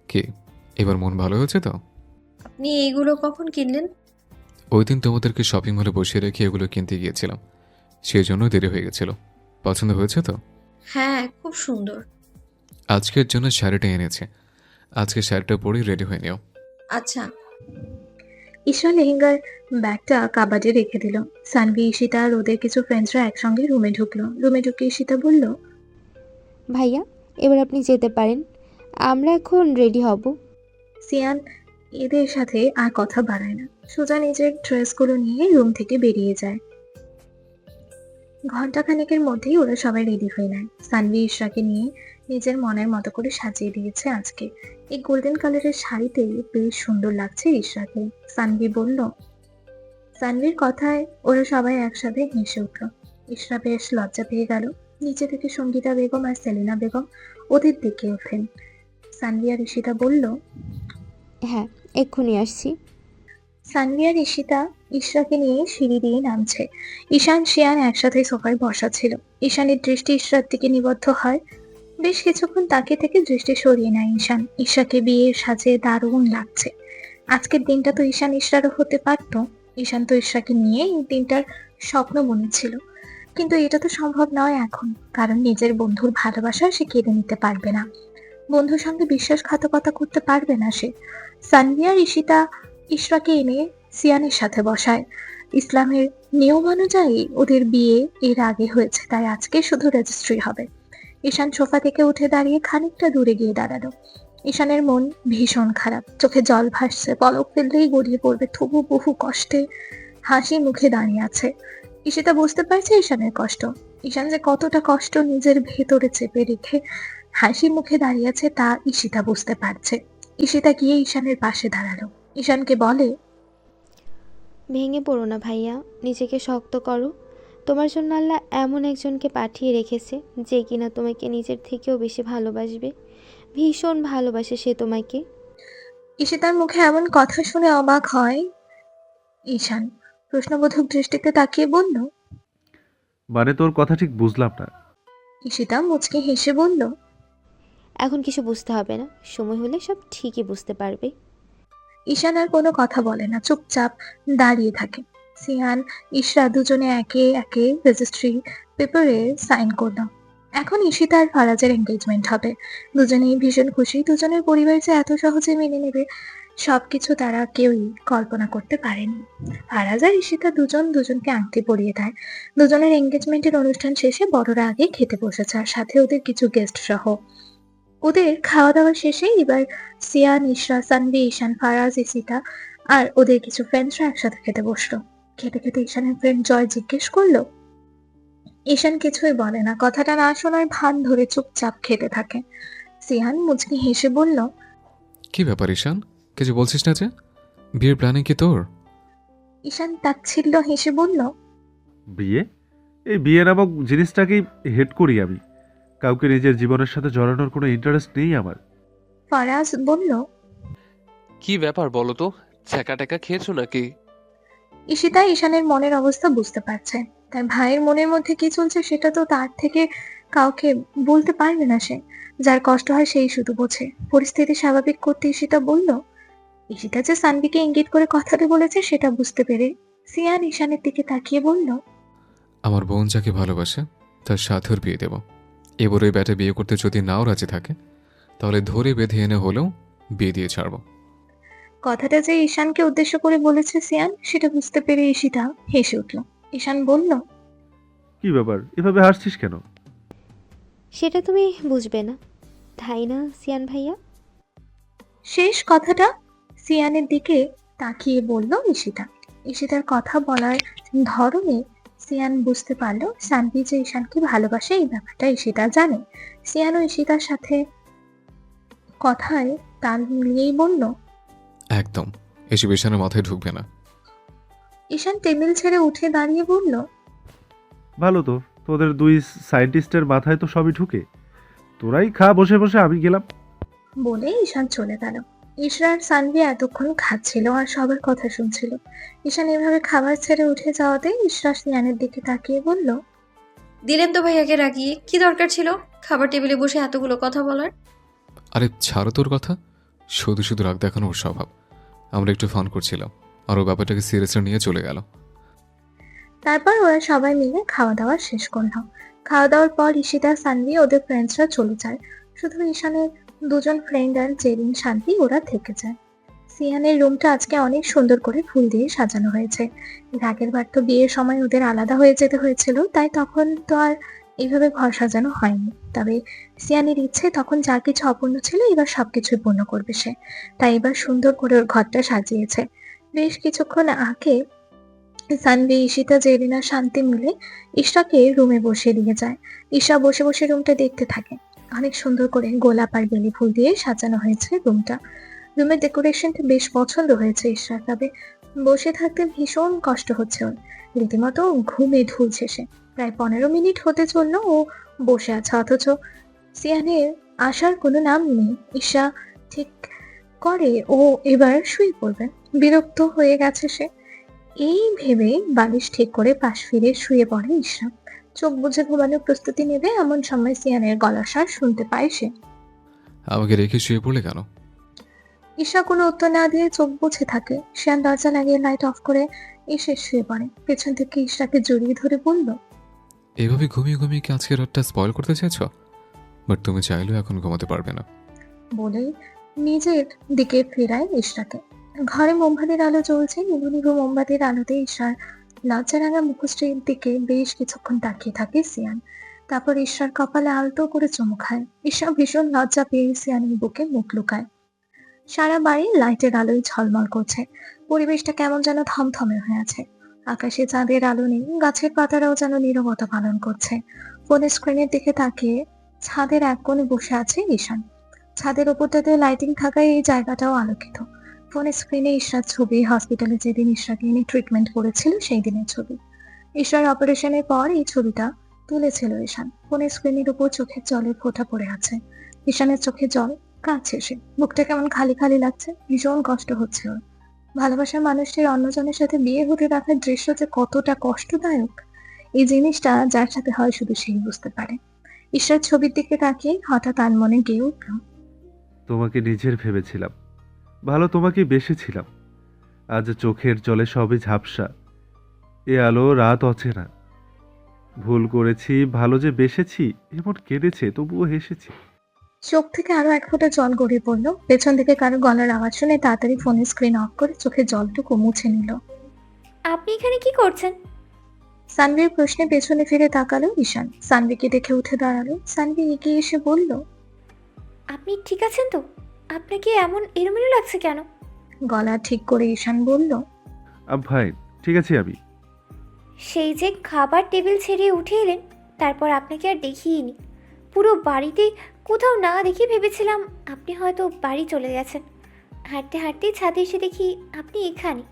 কি এবার মন ভালো হয়েছে তো? আপনি এইগুলো কখন কিনলেন? ওই দিন তোমাদেরকে শপিং মলে বসিয়ে রেখে এগুলো কিনতে গিয়েছিলাম, সেই জন্য দেরি হয়ে গেছিল। পছন্দ হয়েছে তো? হ্যাঁ, খুব সুন্দর। আজকের জন্য শাড়িটা এনেছে, আজকে শাড়িটা পরেই রেডি হয়ে নিও। আচ্ছা। ঈশা লেহেঙ্গার ব্যাগটা কাবাডে রেখে দিল। সানভি, ঈশিতা আর ওদের কিছু ফ্রেন্ডসরা একসঙ্গে রুমে ঢুকলো। রুমে ঢুকে ঈশিতা বলল, ভাইয়া, এবার আপনি যেতে পারেন, আমরা এখন রেডি হব। সিয়ান এদের সাথে আর কথা বাড়ায় না, সোজা নিজের ড্রেসগুলো নিয়ে রুম থেকে বেরিয়ে যায়। ঘন্টাখানেকের মধ্যেই ওরা সবাই রেডি হয়ে নেয়। সানভি ঈশাকে নিয়ে নিজের মনের মতো করে সাজিয়ে দিয়েছে আজকে। এই গোল্ডেন কালারের শাড়িতে বেশ সুন্দর লাগছে ঈশাকে। সানভি বলল। সানভির কথায় ওরা সবাই একসাথে হেসে উঠল। ঈশা বেশ লজ্জা পেয়ে গেল। নিচে থেকে সঙ্গীতা বেগম আর সেলিনা বেগম ওদের দিকে ওঠেন। সানভি আর ঈশিতা বলল, হ্যাঁ, এক্ষুনি আসছি। সানভি আর ঈশিতা ইশরাকে নিয়ে সিঁড়ি দিয়ে নামছে। ঈশান, শিয়ান একসাথে সোফায় বসা ছিল। ঈশানের দৃষ্টি ইশরার দিকে নিবদ্ধ হয়। বেশ কিছুক্ষণ তাকে থেকে দৃষ্টি সরিয়ে নেয় ঈশান। ঈশাকে বিয়ের সাজে দারুণ লাগছে। আজকের দিনটা তো ঈশান ইশরারও হতে পারত। ঈশান তো ইশরাকে নিয়ে এই দিনটার স্বপ্ন বুনেছিল, কিন্তু এটা তো সম্ভব নয় এখন, কারণ নিজের বন্ধুর ভালোবাসা সে কেড়ে নিতে পারবে না। বন্ধুর সঙ্গে বিশ্বাসঘাতকতা করতে পারবে না সে। সানভি আর ঈশিতা ইশরাকে এনে সিয়ানের সাথে বসায়। ইসলামের নিয়ম অনুযায়ী ওদের বিয়ে এর আগে হয়েছে, তাই আজকে শুধু রেজিস্ট্রি হবে। ঈশান সোফা থেকে উঠে দাঁড়িয়ে খানিকটা দূরে গিয়ে দাঁড়ালো। ঈশানের মন ভীষণ খারাপ, চোখে জল ভাসছে, পলক ফেললেই গড়িয়ে পড়বে, তবু বহু কষ্টে হাসি মুখে দাঁড়িয়ে আছে। ঈশিতা বুঝতে পারছে ঈশানের কষ্ট। ঈশান যে কতটা কষ্ট নিজের ভেতরে চেপে রেখে হাসি মুখে দাঁড়িয়ে আছে তা ঈশিতা বুঝতে পারছে। ঈশিতা গিয়ে ঈশানের পাশে দাঁড়ালো। ঈশানকে বলে, ভেঙে পড়ো না ভাইয়া, নিজেকে শক্ত করো। তোমার জন্য আল্লাহ এমন একজনকে পাঠিয়ে রেখেছে যে কিনা তোমাকে নিজের থেকেও বেশি ভালোবাসবে। ভীষণ ভালোবাসে সে তোমাকে। ঈশিতার মুখে এমন কথা শুনে অবাক হয় ঈশান। প্রশ্নবোধক দৃষ্টিতে তাকিয়ে বলল, মানে তোর কথা ঠিক বুঝলাম না। ঈশিতা মুচকে হেসে বলল, এখন কিছু বুঝতে হবে না, সময় হলে সব ঠিকই বুঝতে পারবে। ঈশান আর কোনো কথা বলে না, চুপচাপ দাঁড়িয়ে থাকে। সিয়ান ইশরা দুজনে একে একে রেজিস্ট্রি পেপারে সাইন করলো। এখন ঈশিতা আর ফারাজের এঙ্গেজমেন্ট হবে। দুজনেই ভীষণ খুশি। দুজনের পরিবার যে এত সহজে মেনে নেবে সবকিছু তারা কেউই কল্পনা করতে পারেনি। ফারাজ আর ঈশিতা দুজন দুজনকে আংটি পরিয়ে দেয়। দুজনের এঙ্গেজমেন্টের অনুষ্ঠান শেষে বড়রা আগে খেতে বসেছে, আর সাথে ওদের কিছু গেস্ট সহ। ওদের খাওয়া দাওয়া শেষে এবার সিয়ান, ইশরা, সানভি, ঈশান, ফারাজ, ঈশিতা আর ওদের কিছু ফ্রেন্ডসরা একসাথে খেতে বসলো। খেতে খেতে ঈশানের ফ্রেন্ড জয় জিজ্ঞেস করলো। ঈশান কিছুই বলে না, কথাটা না শোনার ভান ধরে চুপচাপ খেতে থাকে। সিয়ান মুচকি হেসে বলল, কি ব্যাপার ঈশান, কিছু বলছিস না যে? বিয়ের প্ল্যানিং কি তোর? ঈশান তাচ্ছিল্য হেসে বলল, বিয়ে? এই বিয়ে নামক জিনিসটাকেই হেড করি আমি। কাউকে নিজের জীবনের সাথে জড়ানোর কোনো ইন্টারেস্ট নেই আমার। ফারাজ বলল। কি ব্যাপার বলো তো, ছ্যাঁকা ট্যাঁকা খেয়েছো নাকি? ঈশিতা ঈশানের মনের অবস্থা বুঝতে পারছে। তার ভাইয়ের মনের মধ্যে কি চলছে সেটা তো তার থেকে কাউকে বলতে পারবে না সে। যার কষ্ট হয় সেই শুধু বোঝে। পরিস্থিতি স্বাভাবিক করতে ঈশিতা বলল। ঈশিতা যে সানভিকে ইঙ্গিত করে কথাটা বলেছে সেটা বুঝতে পেরে সিয়ান ঈশানের দিকে তাকিয়ে বলল, আমার বোন যাকে ভালোবাসে তার সাথে ওর বিয়ে দেব। এবার ওই ব্যাটা বিয়ে করতে যদি নাও রাজি থাকে তাহলে ধরে বেঁধে এনে হলেও বিয়ে দিয়ে ছাড়বো। কথাটা যে ঈশানকে উদ্দেশ্য করে বলেছে সিয়ান সেটা বুঝতে পেরে ঈশিতা হেসে উঠল। ঈশান বলল, কি ব্যাপার, এভাবে হাসছিস কেন? সেটা তুমি বুঝবে না, তাই না সিয়ান ভাইয়া? শেষ কথাটা সিয়ানের দিকে তাকিয়ে বলল ঈশিতা। ঈশিতার কথা বলার ধরনে সিয়ান বুঝতে পারলো সানভি যে ঈশানকে ভালোবাসে এই ব্যাপারটা ঈশিতা জানে। সিয়ানও ঈশিতার সাথে কথায় তাল মিলিয়েই বলল, একদম, এসব ঈশানের মাথায় ঢুকবে না। ঈশান টেবিল ছেড়ে উঠে দাঁড়িয়ে বলল, ভালো তো, তোদের দুই সায়েন্টিস্টের মাথায় তো সবই ঢুকে। তোরাই খা বসে বসে, আমি গেলাম। বলে ঈশান চলে গেল। ঈশরা আর সানভি এতক্ষণ খাচ্ছিল আর সবার কথা শুনছিল। ঈশান এভাবে খাবার ছেড়ে উঠে যাওয়াতে ঈশরা সিয়ানের দিকে তাকিয়ে বলল, দিলেন তো ভাইয়াকে রাগিয়ে, কি দরকার ছিল খাবার টেবিলে বসে এতগুলো কথা বলার? আরে ছাড়ো তোর কথা, শুধু শুধু রাগ দেখানো ওর স্বভাব। আমরা একটু ফান করছিলাম আর ও ব্যাপারটাকে সিরিয়াসলি নিয়ে চলে গেল। তারপর ওরা সবাই মিলে খাওয়া দাওয়া শেষ করলো। খাওয়া দাওয়ার পর ঈশিতা, সানভি ওদের ফ্রেন্ডসরা চলে যায়। শুধু ঈশানের দুজন ফ্রেন্ড আর জেরিন, শান্তি ওরা থেকে যায়। সিয়ানের রুমটা আজকে অনেক সুন্দর করে ফুল দিয়ে সাজানো হয়েছে। এর আগের বার তো বিয়ের সময় ওদের আলাদা হয়ে যেতে হয়েছিল, তাই তখন তো আর এইভাবে ঘর সাজানো হয়নি। তবে সিয়ানের ইচ্ছে তখন যা কিছু অপূর্ণ ছিল এবার সবকিছুই পূর্ণ করবে সে। তাই এবার সুন্দর করে ওর ঘরটা সাজিয়েছে। বেশ কিছুক্ষণ আগে সানভি, ঈশিতা, জেরিনা, শান্তি মিলে ঈশাকে রুমে বসিয়ে দিয়ে যায়। ঈশা বসে বসে রুমটা দেখতে থাকে। অনেক সুন্দর করে গোলাপ আর বেলি ফুল দিয়ে সাজানো হয়েছে রুমটা। রুমের ডেকোরেশনটা বেশ পছন্দ হয়েছে ঈশার, তবে বসে থাকতে ভীষণ কষ্ট হচ্ছে ওর। রীতিমতো ঘুমে ঢুলছে সে। প্রায় 15 মিনিট হতে চললো ও বসে আছে, অথচ সিয়ানের আসার কোনো নাম নেই। ঈশা ঠিক করে ও এবার শুয়ে পড়বে। বিরক্ত হয়ে গেছে সে। এই ভেবে বালিশ ঠিক করে পাশ ফিরে শুয়ে পড়ে ঈশা। চোখ বুজে ঘুমানোর প্রস্তুতি নেবে এমন সময় সিয়ানের গলার স্বর শুনতে পায় সে। আমাকে রেখে শুয়ে পড়লে কেন? ঈশা কোনো উত্তর না দিয়ে চোখ বুজে থাকে। সিয়ান দরজা লাগিয়ে লাইট অফ করে এসে শুয়ে পড়ে। পেছন থেকে ঈশাকে জড়িয়ে ধরে বলল, এভাবে ঘুমিয়ে ঘুমিয়ে কি আজকের রাতটা স্পয়েল করতে চাইছ? বাট তুমি চাইলেও এখন ঘুমাতে পারবে না। বলেই নিজের দিকে ফেরায় ঈশাকে। ঘরে মোমবাতির আলো জ্বলছে। নিভু নিভু মোমবাতির আলোতে ঈশার লজ্জারাঙা মুখশ্রীর দিকে বেশ কিছুক্ষণ তাকিয়ে থাকে সিয়ান। তারপর ঈশার কপালে আলতো করে চুমু খায়। ঈশা ভীষণ লজ্জা পেয়ে সিয়ানের বুকে মুখ লুকায়। সারা বাড়ি লাইটের আলোয় ঝলমল করছে। পরিবেশটা কেমন যেন থমথমে হয়ে আছে। আকাশে চাঁদের আলো নেই, গাছের পাতারাও যেন নীরবতা পালন করছে। ফোনের স্ক্রিনের দিকে তাকিয়ে ছাদের এক কোণে বসে আছে ঈশান। ছাদের উপরটাতে লাইটিং থাকায় এই জায়গাটাও আলোকিত। ফোনের স্ক্রিনে ঈশার ছবি, হসপিটালে যেদিন ঈশাকে এনে ট্রিটমেন্ট করেছিল সেই দিনের ছবি। ঈশার অপারেশনের পর এই ছবিটা তুলেছিল ঈশান। ফোনের স্ক্রিনের উপর চোখের জলের ফোঁটা পড়ে আছে। ঈশানের চোখে জল, কাঁদছে সে। বুকটা কেমন খালি খালি লাগছে, ভীষণ কষ্ট হচ্ছে ওর। ভালোবাসার মানুষটির অন্যজনের সাথে বিয়ে হতে দেখার দৃশ্য যে কতটা কষ্টদায়ক, এই জিনিসটা যার সাথে হয় শুধু সেই বুঝতে পারে। ঈশার ছবির দিকে তাকিয়ে হঠাৎ আনমনে গেয়ে উঠল, তোমাকে নিজের ভেবেছিলাম, ভালো তোমাকে বেসেছিলাম। আজ চোখের জলে সবে ঝাপসা, এ আলো রাত অচেনা। ভুল করেছি, ভালো যে বেসেছি, এমন কেঁদেছে তবুও হেসেছি। চোখ থেকে আরো এক ফোঁটা জল গড়িয়ে পড়লো। পেছন থেকে কারো গলার আওয়াজ শুনে তাড়াতাড়ি ফোনের স্ক্রিন অফ করে চোখের জলটুকু মুছে নিল। আপনি এখানে কি করছেন? সানভির প্রশ্নে পেছনে ফিরে তাকালো ঈশান। সানভিকে দেখে উঠে দাঁড়ালো। সানভি এগিয়ে এসে বলল, আপনি ঠিক আছেন তো? আপনাকে এমন এলোমেলো লাগছে কেন? গলা ঠিক করে ঈশান বলল, ভাই, ঠিক আছে আমি। সেই যে খাবার টেবিল ছেড়ে উঠে এলেন, তারপর আপনাকে আর দেখিনি। পুরো বাড়িতে কোথাও না দেখে ভেবেছিলাম আপনি হয়তো বাড়ি চলে গেছেন। হাঁটতে হাঁটতে ছাদে এসে দেখি আপনি এখানে।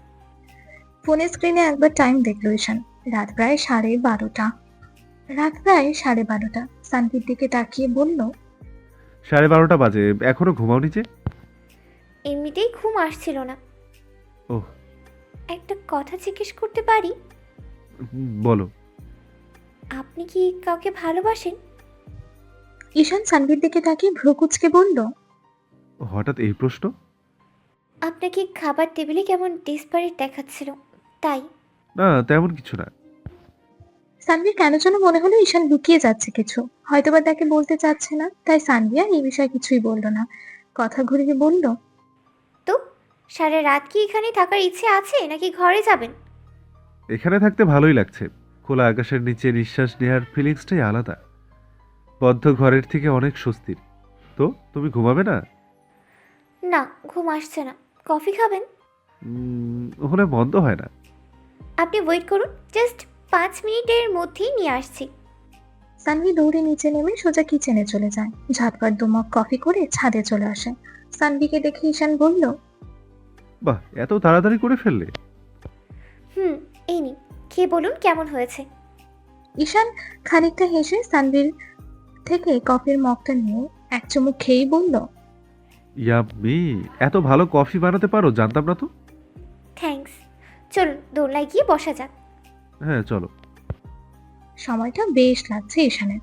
ফোনের স্ক্রিনে একবার টাইম দেখলো ঈশান। রাত প্রায় 12:30। সানভির দিকে তাকিয়ে বলল, 12:30 বাজে, এখনো ঘুমাওনি যে? এমনিতেই ঘুম আসছিল না। ওহ। একটা কথা জিজ্ঞেস করতে পারি? বলো। আপনি কি কাউকে ভালোবাসেন? ঈশান সানভির দিকে তাকিয়ে ভ্রু কুঁচকে বলল, হঠাৎ এই প্রশ্ন? আপনাকে খাবার টেবিলে কেমন ডেসপারেট দেখাচ্ছিল, তাই। না, তেমন কিছু না। সানভির কেন যেন মনে হলো ঈশান লুকিয়ে যাচ্ছে কিছু, হয়তোবা তাকে বলতে চাচ্ছে না। তাই সানভি আর এই বিষয়ে কিছুই বলল না। কথা ঘুরিয়ে বলল, তো সারা রাত কি এখানে থাকার ইচ্ছে আছে নাকি ঘরে যাবেন? এখানে থাকতে ভালোই লাগছে। খোলা আকাশের নিচে নিঃশ্বাস নেওয়ার ফিলিংসটাই আলাদা। বদ্ধ ঘরের থেকে অনেক স্বস্তির। তো তুমি ঘুমাবে না? না, ঘুম আসছে না। কফি খাবেন? হলে মন্দ হয় না। আপনি ওয়েট করুন, জাস্ট 5 মিনিটের মধ্যেই নিয়ে আসছি। সানভি দৌড়ে নিচে নেমে সোজা কিচেনে চলে যায়। ঝটপট দুমক কফি করে ছাদে চলে আসে। সানভিকে দেখে ঈশান বলল, বাহ, এত তাড়াতাড়ি করে ফেললে। এই নিন, খেয়ে বলুন কেমন হয়েছে। ঈশান খানিকটা হেসে সানভির থেকে কফির মগটা নিয়ে এক চুমুক খেয়েই বলল, ইয়াম্মি, এত ভালো কফি বানাতে পারো, জানতাম না তো। থ্যাঙ্কস। চলুন দোলনায় গিয়ে বসা যাক। হ্যাঁ, চলো। সময়টা বেশ লাগছে ঈশানের।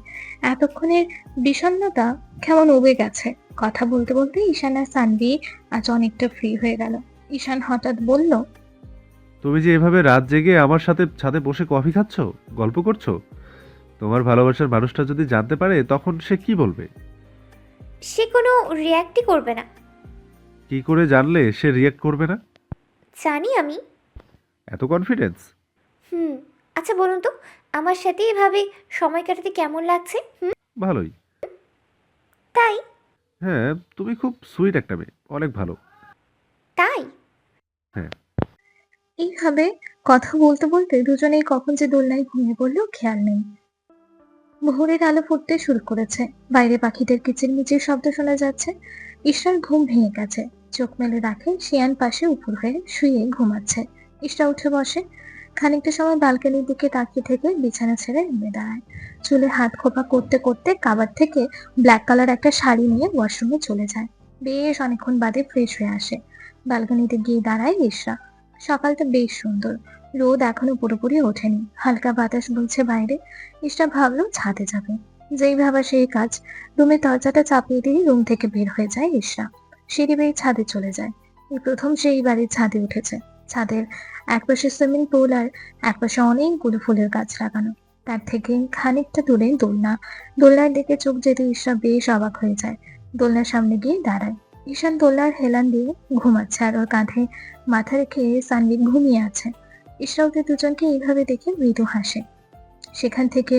এতক্ষণের বিষণ্ণতা কেমন উবে গেছে। কথা বলতে বলতে ঈশান আর সানভি আজ অনেকটা ফ্রি হয়ে গেল। ঈশান হঠাৎ বলল, তুমি যে এভাবে রাত জেগে আমার সাথে ছাদে বসে কফি খাচ্ছ, গল্প করছো, তোমার ভালোবাসার মানুষটা যদি জানতে পারে তখন সে কি বলবে? সে কোনো রিয়্যাক্টই করবে না। কি করে জানলে সে রিয়েক্ট করবে না? জানি আমি। এত কনফিডেন্স? আচ্ছা বলুন তো, আমার সাথে এভাবে সময় কাটাতে কেমন লাগছে? ভালোই। তাই? হ্যাঁ, তুমি খুব সুইট একটা মেয়ে, অনেক ভালো। তাই? হ্যাঁ। এইভাবে কথা বলতে বলতে দুজনেই কখন যে দোলনায় ঘুমিয়ে পড়লো খেয়াল নেই। ভোরের আলো ফুটতে শুরু করেছে। বাইরে পাখিদের কিচিরমিচির শব্দ শোনা যাচ্ছে। ইশরার ঘুম ভেঙে গেছে। চোখ মেলে রাখে শিয়ান পাশে উপর হয়ে শুয়ে ঘুমাচ্ছে। ইশরা উঠে বসে। খানিকটা সময় ব্যালকনির দিকে তাকিয়ে থেকে বিছানা ছেড়ে নেমে দাঁড়ায়। চুলে হাত খোপা করতে করতে কাবার থেকে ব্ল্যাক কালার একটা শাড়ি নিয়ে ওয়াশরুমে চলে যায়। বেশ অনেকক্ষণ বাদে ফ্রেশ হয়ে আসে। ব্যালকনিতে গিয়ে দাঁড়ায় ইশরা। সকালটা বেশ সুন্দর। রোদ এখনো পুরোপুরি ওঠেনি। হালকা বাতাস বইছে বাইরে। ইশরা ভাবলো ছাদে যাবে। যেই ভাবা সেই কাজ। রুমের দরজাটা চাপিয়ে দিয়ে রুম থেকে বের হয়ে যায় ইশরা। সিঁড়ি বেয়ে ছাদে চলে যায়। এই প্রথম সেই বাড়ির ছাদে উঠেছে। ছাদের একপাশে সুইমিং পুল আর একপাশে অনেকগুলো ফুলের গাছ লাগানো। তার থেকে খানিকটা দূরে দোলনা। দোলনার দিকে চোখ যেতে ইশরা বেশ অবাক হয়ে যায়। দোলনার সামনে গিয়ে দাঁড়ায়। ঈশান দোলনার হেলান দিয়ে ঘুমাচ্ছে আর ওর কাঁধে মাথা রেখে সানভি ঘুমিয়ে আছে। ইশরা ওদের দুজনকে এইভাবে দেখে মৃদু হাসে। সেখান থেকে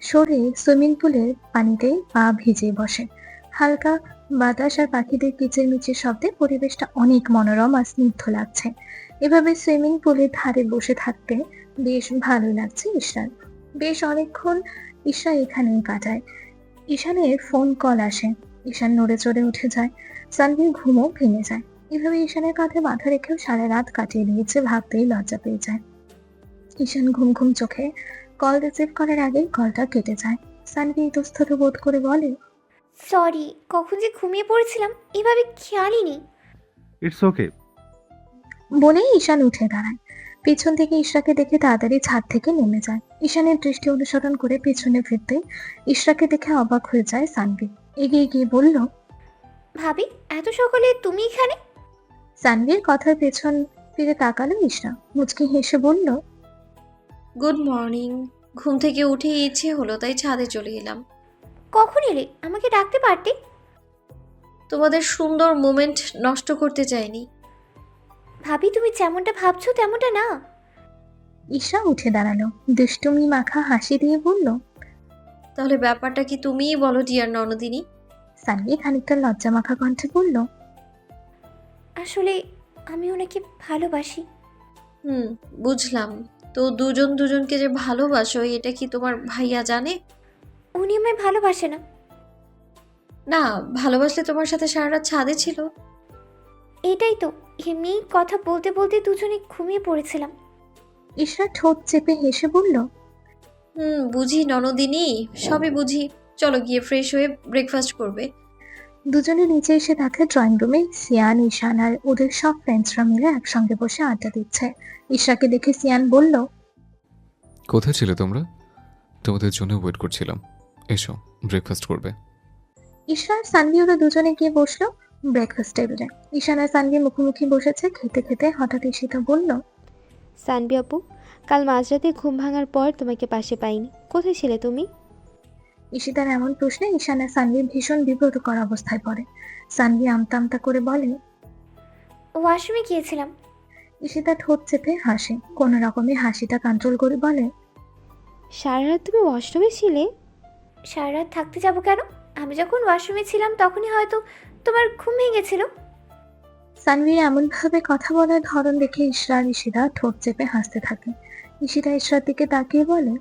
সরে সুইমিং পুলের পানিতে পা ভিজে বসে। হালকা বাতাস আর পাখিদের কিচিরমিচির শব্দে পরিবেশটা অনেক মনোরম আর স্নিগ্ধ লাগছে। এভাবে সুইমিং পুলের ধারে বসে থাকতে বেশ ভালো লাগছে ইশরার। বেশ অনেকক্ষণ ঈশা এখানেই কাটায়। ঈশানের ফোন কল আসে। ঈশান নড়ে চড়ে উঠে যায়। সানভির ঘুমও ভেঙে যায়। এভাবে ঈশানের কাঁধে মাথা রেখেও সারা রাত কাটিয়ে দিয়েছে ভাবতেই লজ্জা পেয়ে যায়। ঈশান ঘুম ঘুম চোখে কল রিসিভ করার আগে কলটা কেটে যায়। সানভি ইতস্তত বোধ করে বলে, সরি, কখন যে ঘুমিয়ে পড়েছিলাম এভাবে খেয়ালই নেই। It's okay. বলেই ঈশান উঠে দাঁড়ায়। পিছন থেকে ইশরাকে দেখে তাড়াতাড়ি ছাদ থেকে নেমে যায়। ঈশানের দৃষ্টি অনুসরণ করে পিছনে ফিরতে ইশরাকে দেখে অবাক হয়ে যায় সানভি। এগিয়ে গিয়ে বলল, ভাবি, এত সকালে তুমি এখানে? সানভির কথার পেছন ফিরে তাকালো ইশরা, মুচকি হেসে বলল, গুড মর্নিং। ঘুম থেকে উঠে ইচ্ছে হলো তাই ছাদে চলে এলাম। কখন এলে? আমাকে ডাকতে পারতে। তোমাদের সুন্দর মোমেন্ট নষ্ট করতে চাইনি। ভাবি, তুমি যেমনটা ভাবছো তেমনটা না। ইশরা উঠে দাঁড়ালো, দুষ্টুমি মাখা হাসি দিয়ে বলল। তাহলে ব্যাপারটা কি তুমিই বলো ডিয়ার ননদিনী। সানভি খানিকটা লজ্জা মাখা কণ্ঠে বলল, আসলে আমি ওনাকে ভালোবাসি। বুঝলাম। তো দুজন দুজনকে যে ভালোবাসো এটা কি তোমার ভাইয়া জানে? উনি আমায় ভালোবাসে না। না, ভালোবাসলে তোমার সাথে সারা রাত ছাদে ছিল। এটাই তো, এমনি কথা বলতে বলতে দুজনে ঘুমিয়ে পড়েছিলাম। ইশরা ঠোঁট চেপে হেসে বলল, বুঝি ননদিনী, সবই বুঝি। চলো গিয়ে ফ্রেশ হয়ে ব্রেকফাস্ট করবে। দুজনে নিচে এসে দেখে ড্রয়িং রুমে সিয়ান, ঈশান আর ওদের সব ফ্রেন্ডসরা মিলে একসঙ্গে বসে আড্ডা দিচ্ছে। ঈশাকে দেখে সিয়ান বলল, কোথায় ছিলে তোমরা? তোমাদের জন্য ওয়েট করছিলাম। এসো, ব্রেকফাস্ট করবে। ঈশা আর সানভি ওরা দুজনে গিয়ে বসলো ব্রেকফাস্ট টেবিলে। ঈশান আর সানভি মুখোমুখি বসেছে। খেতে খেতে হঠাৎ ঈশিতা বলল, সানভি আপু, কাল মাঝরাতে ঘুম ভাঙার পর তোমাকে পাশে পাইনি, কোথায় ছিলে তুমি? ঈশিতার এমন প্রশ্নে ঈশান আর সানভি ভীষণ বিব্রতকর অবস্থায় পড়ে। সানভি আমতা আমতা করে বলে, ওয়াশরুমে গিয়েছিলাম। ঈশিতা ঠোঁট চেপে হাসে, কোনো রকমে হাসিটা কন্ট্রোল করে বলে, সারা রাত তুমি ওয়াশরুমে ছিলে? সারা রাত থাকতে যাব কেন? আমি যখন ওয়াশরুমে ছিলাম তখনই হয়তো তোমার ঘুম ভেঙেছিল। সানভির এমন ভাবে কথা বলার ধরন দেখে ইশরা আর ঈশিতা ঠোঁট চেপে হাসতে থাকে। ঈশিতা ইশরার দিকে তাকিয়ে বলে,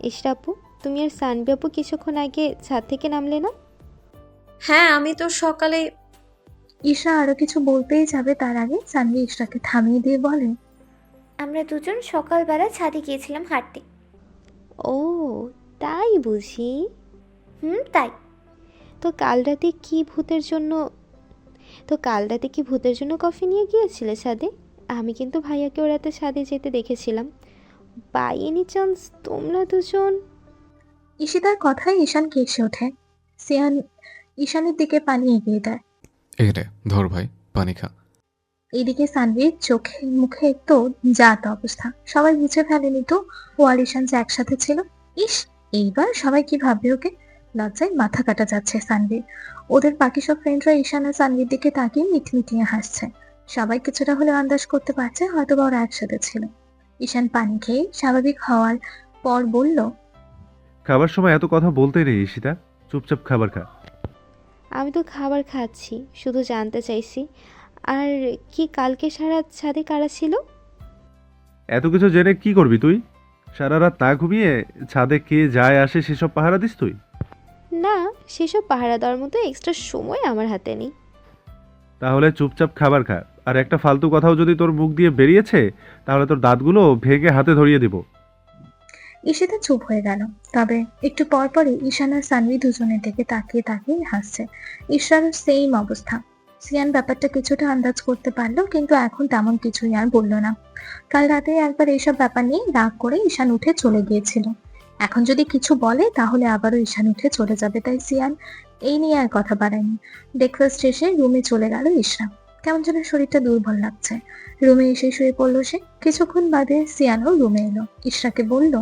ইশরা আপু, তুমি আর সানভি আপু কিছুক্ষণ আগে ছাদ থেকে নামলে না? হ্যাঁ, আমি তো সকালে। ঈশা আরো কিছু বলতেই যাবে তার আগে সানভি ইশরাকে থামিয়ে দিয়ে বলে, আমরা দুজন সকালবেলা ছাদে গিয়েছিলাম হাঁটতে। ও, তাই বুঝি। তাই। তো কাল রাতে কি ভূতের জন্য কফি নিয়ে গিয়েছিলে ছাদে? আমি কিন্তু ভাইয়াকে ওরাতে ছাদে যেতে দেখেছিলাম। বাই এনি চান্স তোমরা দুজন? ঈশিতার কথায় ঈশান কেসে ওঠে। সিয়ান ঈশানের দিকে পানি এগিয়ে দেয়। এই রে, ধর ভাই, পানি খা। এদিকে সানভির চোখে মুখে তো জাত অবস্থা। সবাই বুঝে ফেলেনি তো ও আর ঈশান যে একসাথে ছিল। ইস, এইবার সবাই কি ভাববে ওকে। লজ্জায় মাথা কাটা যাচ্ছে সানভির। ওদের বাকি সব ফ্রেন্ডরা ঈশান আর সানভির দিকে তাকিয়ে মিটমিটিয়ে হাসছে। সবাই কিছুটা হলে আন্দাজ করতে পারছে হয়তো বা ওরা একসাথে ছিল। ঈশান পানি খেয়ে স্বাভাবিক হওয়ার পর বলল, খাবার সময় এত কথা বলতে নেই ঈশিতা, চুপচাপ খাবার খা। আমি তো খাবার খাচ্ছি, শুধু জানতে চাইছি আর কি কালকে সারা রাত ছাদে কারা ছিল? এত কিছু জেনে কি করবি তুই? সারা রাত না ঘুমিয়ে ছাদে কে যায় আসে সেসব পাহারা দিস তুই? না, সেসব পাহারা দেওয়ার মতো এক্সট্রা সময় আমার হাতে নেই। তাহলে চুপচাপ খাবার খা। আর একটা ফালতু কথাও যদি তোর মুখ দিয়ে বেরিয়েছে তাহলে তোর দাঁতগুলো ভেঙে হাতে ধরিয়ে দেব। ঈশিতা চুপ হয়ে গেল। তবে একটু পর পরই ঈশান আর সানভি দুজনের দিকে তাকিয়ে তাকিয়ে হাসছে। ঈশারও সেম অবস্থা। সিয়ান ব্যাপারটা কিছুটা আন্দাজ করতে পারলো, কিন্তু এখন তেমন কিছুই আর বললো না। কাল রাতে একবার এইসব ব্যাপার নিয়ে রাগ করে ঈশান উঠে চলে গিয়েছিল। এখন যদি কিছু বলে তাহলে আবারও ঈশান উঠে চলে যাবে, তাই সিয়ান এই নিয়ে আর কথা বাড়ায়নি। ব্রেকফাস্ট শেষে রুমে চলে গেল ঈশা। কেমন যেন শরীরটা দুর্বল লাগছে। রুমে এসে শুয়ে পড়লো সে। কিছুক্ষণ বাদে সিয়ানও রুমে এলো। ঈশাকে বলল,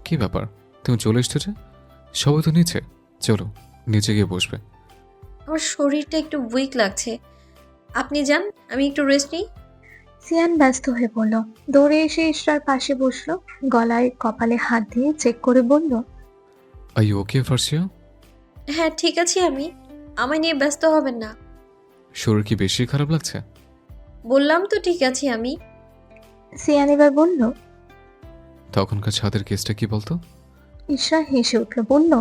কি ব্যাপার, তুমি চলে এসছো যে? সবাই তো নিচে, চলো নিচে গিয়ে বসবে। আমার শরীরটা একটু উইক লাগছে, আপনি যান, আমি একটু রেস্ট নিই। সিয়ান ব্যস্ত হয়ে পড়ল। দৌড়ে এসে ইশরার পাশে বসলো। গলায় কপালে হাত দিয়ে চেক করে বলল, আর ইউ ওকে ফার্সিয়া? হ্যাঁ ঠিক আছি আমি, আমায় নিয়ে ব্যস্ত হবেন না। শরীর কি বেশি খারাপ লাগছে? বললাম তো ঠিক আছি আমি। সিয়ান এবার বলল, তখনকার ছাদের কেসটা কি বলতো? ইশরা হেসে উঠল, বলল,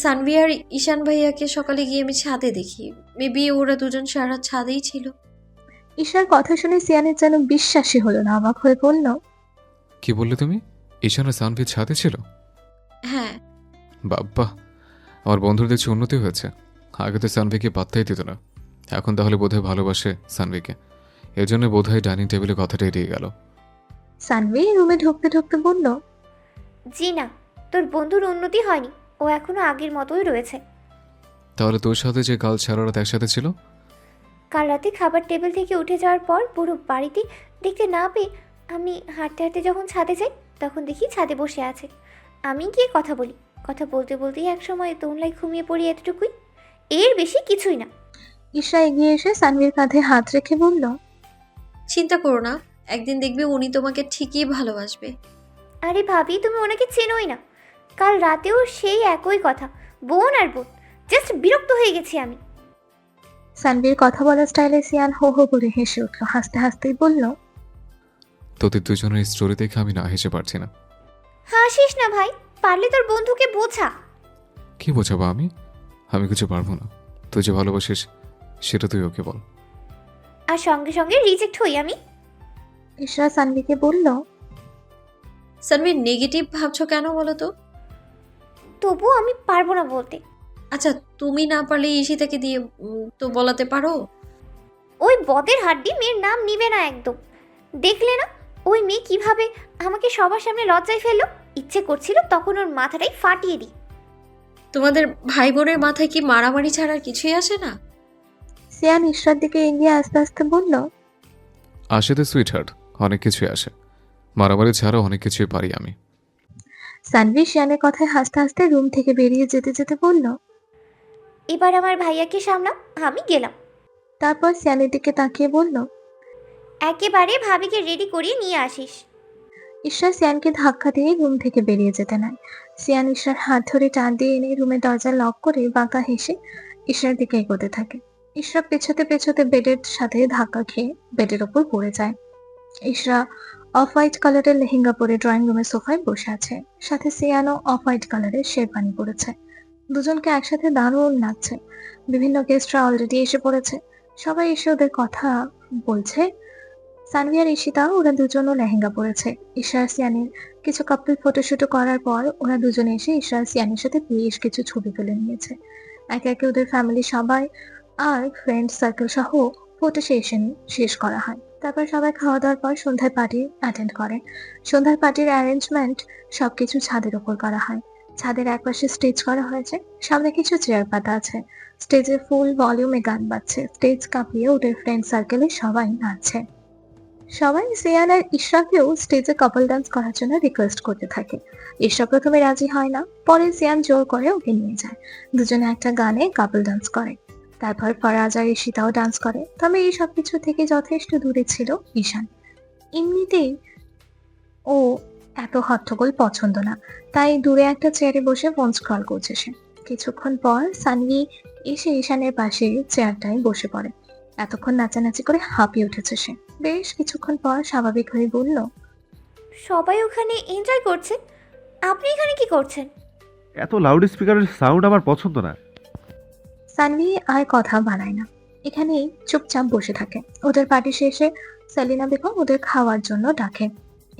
সানভি আর ঈশান ভাইয়াকে সকালে গিয়ে আমি ছাদে দেখি। মেবি ওরা দুজন সারা রাত ছাদেই ছিল। ইশরার কথা শুনে সিয়ানের যেন বিশ্বাসই হলো না। অবাক হয়ে বলল, কি বললে তুমি? ঈশান আর সানভি ছাদে ছিল? হ্যাঁ। বাব্বা, আমার বন্ধুর দেখছি উন্নতি হয়েছে। আগে তো সানভিকে পাত্তাই দিত না, এখন তাহলে বোধহয় ভালোবাসে সানভিকে। এর জন্য বোধহয় ডাইনিং টেবিলে কথাটা এড়িয়ে গেল। সানভি রুমে ঢুকতে ঢুকতে বলল, জি না, তোর বন্ধুর উন্নতি হয়নি, ও এখনো আগের মতোই রয়েছে। তাহলে তোর সাথে যে কাল সারা রাত একসাথে ছিল? কাল রাতে খাবার টেবিল থেকে উঠে যাওয়ার পর পুরো বাড়িতে দেখতে না পেয়ে আমি হাঁটতে হাঁটতে যখন ছাদে যাই তখন দেখি ছাদে বসে আছে। আমি গিয়ে কথা বলি, কথা বলতে বলতেই একসময় দোনলায় ঘুমিয়ে পড়ি, এতটুকুই, এর বেশি কিছুই না। ঈশা এগিয়ে এসে সানভীর কাঁধে হাত রেখে বলল, চিন্তা করো না, একদিন দেখবে উনি তোমাকে ঠিকই ভালোবাসবে। আরে ভাবি, তুমি ওনাকে চেনোই না। কাল রাতেও সেই একই কথা, বোন আর বোন। জাস্ট বিরক্ত হয়ে গেছি আমি। সানভীর কথা বলার স্টাইলে সিয়ান হো হো করে হেসে উঠল। হাসতে হাসতেই বলল, তোদের দুজনের স্টোরি দেখে আমি না হেসে পারছি না। হাসিস না ভাই, পারলে তোর বন্ধুকে বোঝা। কি বোঝাবো আমি? আমি কিছু পারবো না। তুই যে ভালোবাসিস সেটা তুই ওকে বল। আর সঙ্গে সঙ্গে রিজেক্ট হই আমি। ঈশা সানভীকে বলল, সানভি, নেগেটিভ ভাবছো কেন বলো তো? তবুও আমি পারবো না বলতে। আচ্ছা, তুমি না পারলে ঈশিতাকে দিয়ে তো বলাতে পারো। ওই বদের হাড্ডি মেয়ের নাম নিবে না একদম। দেখলে না ওই মেয়ে কিভাবে আমাকে সবার সামনে লজ্জায় ফেললো। ইচ্ছে করছিল তখন ওর মাথাটাই ফাটিয়ে দিই। তোমাদের ভাই বোনের মাথায় কি মারামারি ছাড়া আর কিছুই আসে না? সিয়ান ঈশার দিকে এগিয়ে আস্তে আস্তে বলল, আসে তো সুইট হার্ট, অনেক কিছুই আসে। মারামারি ছাড়া অনেক কিছুই পারি আমি। সানভি সিয়ানের কথায় হাসতে হাসতে রুম থেকে বেরিয়ে যেতে যেতে বলল, এবার আমার ভাইয়াকে সামলাও, আমি গেলাম। তারপর সিয়ানের দিকে তাকিয়ে বলল, একেবারে ভাবিকে রেডি করিয়ে নিয়ে আসিস। ঈশা সিয়ানকে ধাক্কা দিয়ে রুম থেকে বেরিয়ে যেতে নেয়। সিয়ান ঈশার হাত ধরে টান দিয়ে এনে রুমের দরজা লক করে বাঁকা হেসে ঈশার দিকে এগোতে থাকে। ঈশা পেছোতে পেছোতে বেডের সাথে ধাক্কা খেয়ে বেডের ওপর পড়ে যায়। ঈশা অফ হোয়াইট কালারের লেহেঙ্গা পরে ড্রয়িং রুমের সোফায় বসে আছে, সাথে সিয়ানও অফ হোয়াইট কালারের শেরপানি পরেছে। দুজনকে একসাথে দারুণ লাগছে। বিভিন্ন গেস্টরা অলরেডি এসে পড়েছে, সবাই এসে ওদের কথা বলছে। সানভি আর ঈশিতা, ওরা দুজনও লেহেঙ্গা পরেছে। ঈশা আর সিয়ানের কিছু কাপল ফটোশুট করার পর ওরা দুজনে এসে ঈশা আর সিয়ানের সাথে বেশ কিছু ছবি তুলে নিয়েছে। একে একে ওদের ফ্যামিলি সবাই আর ফ্রেন্ড সার্কেল সহ ফটো সেশন শেষ করা হয়। তারপর সবাই খাওয়া দাওয়ার পর সন্ধ্যায় পার্টি অ্যাটেন্ড করে। সন্ধ্যার পার্টির অ্যারেঞ্জমেন্ট সবকিছু ছাদের উপর করা হয়। ছাদের একপাশে স্টেজ করা হয়েছে, সামনে কিছু চেয়ার পাতা আছে। স্টেজে ফুল ভলিউমে গান বাজছে, স্টেজ কাঁপিয়ে ওদের ফ্রেন্ড সার্কেলে সবাই নাচছে। সবাই সিয়ান আর ঈশাকেও স্টেজে কাপল ডান্স করার জন্য রিকোয়েস্ট করতে থাকে। ঈশা প্রথমে রাজি হয় না, পরে সিয়ান জোর করে ওকে নিয়ে যায়। দুজনে একটা গানে কাপল ডান্স করে। তারপর ফরাজ আর ঈশিতাও ডান্স করে। তবে এই সবকিছু থেকে যথেষ্ট দূরে ছিল ঈশান। এমনিতেই ও এত হট্টগোল পছন্দ না, তাই দূরে একটা চেয়ারে বসে ফোন স্ক্রল করছে সে। কিছুক্ষণ পর সানভি এসে ঈশানের পাশে চেয়ারটায় বসে পড়ে। এতক্ষণ নাচানাচি করে হাঁপিয়ে উঠেছে সে। বেশ কিছুক্ষণ পর স্বাভাবিক হয়ে বলল, সবাই ওখানে এনজয় করছে, আপনি এখানে কি করছেন? এত লাউড স্পিকারের সাউন্ড আমার পছন্দ না। সানভি আর কথা বাড়ায় না, এখানেই চুপচাপ বসে থাকে। ওদের পার্টি শেষে সেলিনা বেগম ওদের খাওয়ার জন্য ডাকে।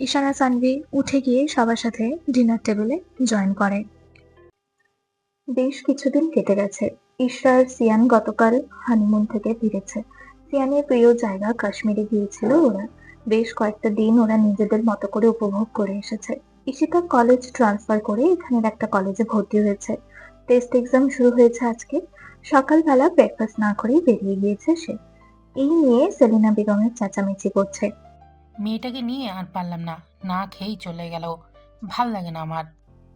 ঈশান আর সানভি উঠে গিয়ে সবার সাথে ডিনার টেবিলে জয়েন করে। বেশ কিছুদিন কেটে গেছে। ঈশা আর সিয়ান গতকাল হানিমুন থেকে ফিরেছে। সিয়ানের প্রিয় জায়গা কাশ্মীরে গিয়েছিল ওরা। বেশ কয়েকটা দিন ওরা নিজেদের মতো করে উপভোগ করে এসেছে। ঈশিতা কলেজ ট্রান্সফার করে এখানের একটা কলেজে ভর্তি হয়েছে। টেস্ট এক্সাম শুরু হয়েছে আজকে। সকালবেলা ব্রেকফাস্ট না করেই বেরিয়ে গিয়েছে সে। এই নিয়ে সেলিনা বেগমের চেঁচামেচি করছে। মেয়েটাকে নিয়ে আর পারলাম না, না খেয়েই চলে গেল, ভাল লাগে না আমার।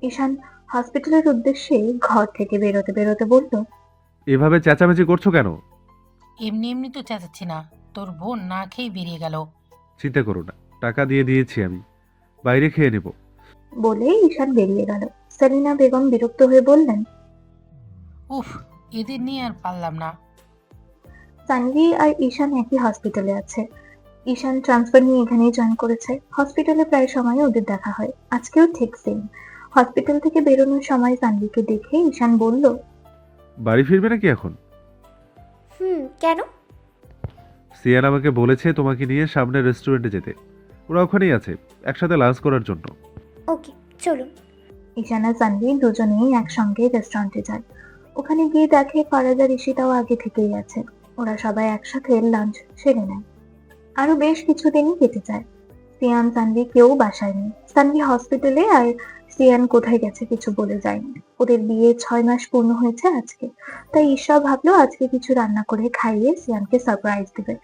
ঈশান হসপিটালের উদ্দেশ্যে ঘর থেকে বেরোতে বেরোতে বলল, এভাবে চেঁচামেচি করছো কেন? এমনি এমনি তো চেঁচাচ্ছি না, তোর বোন না খেয়ে বেরিয়ে গেল। চিন্তা করো না, টাকা দিয়ে দিয়েছি আমি, বাইরে খেয়ে নেব। বলে ঈশান বেরিয়ে গেল। সেলিনা বেগম বিরক্ত হয়ে বললেন, উফ, এদের নিয়ে আর পারলাম না। সানভি আর ঈশান একই হসপিটালে আছে। ঈশান ট্রান্সফার নিয়ে এখানেই জয়েন করেছে। হসপিটালে প্রায় সময় ওদের দেখা হয়, আজকেও ঠিক সেম। হসপিটাল থেকে বেরোনোর সময় সানভিকে দেখে ঈশান বলল, বাড়ি ফিরবে নাকি এখন? কেন? সিয়ান আমাকে বলেছে তোমাকে নিয়ে সামনে রেস্টুরেন্টে যেতে, ওরা ওখানেই আছে, একসাথে লাঞ্চ করার জন্য। ওকে, চলুন। ঈশান আর সানভি দুজনেই একসঙ্গে রেস্টুরেন্টে যায়। ওখানে গিয়ে দেখে ফারাজ আর ঈশিতাও আগে থেকেই আছে। ওরা সবাই একসাথে লাঞ্চ সেরে নেয়। আরো বেশ কিছুদিনই কেটে যায়। সিয়ান সানভি কেউ বাসায় নেই। সানভি হসপিটালে আর সিয়ান কোথায় গেছে কিছু বলে যায়নি। ওদের বিয়ে 6 মাস পূর্ণ হয়েছে আজকে, তাই ঈশা ভাবলো আজকে কিছু রান্না করে খাইয়ে সিয়ানকে সারপ্রাইজ দিবে।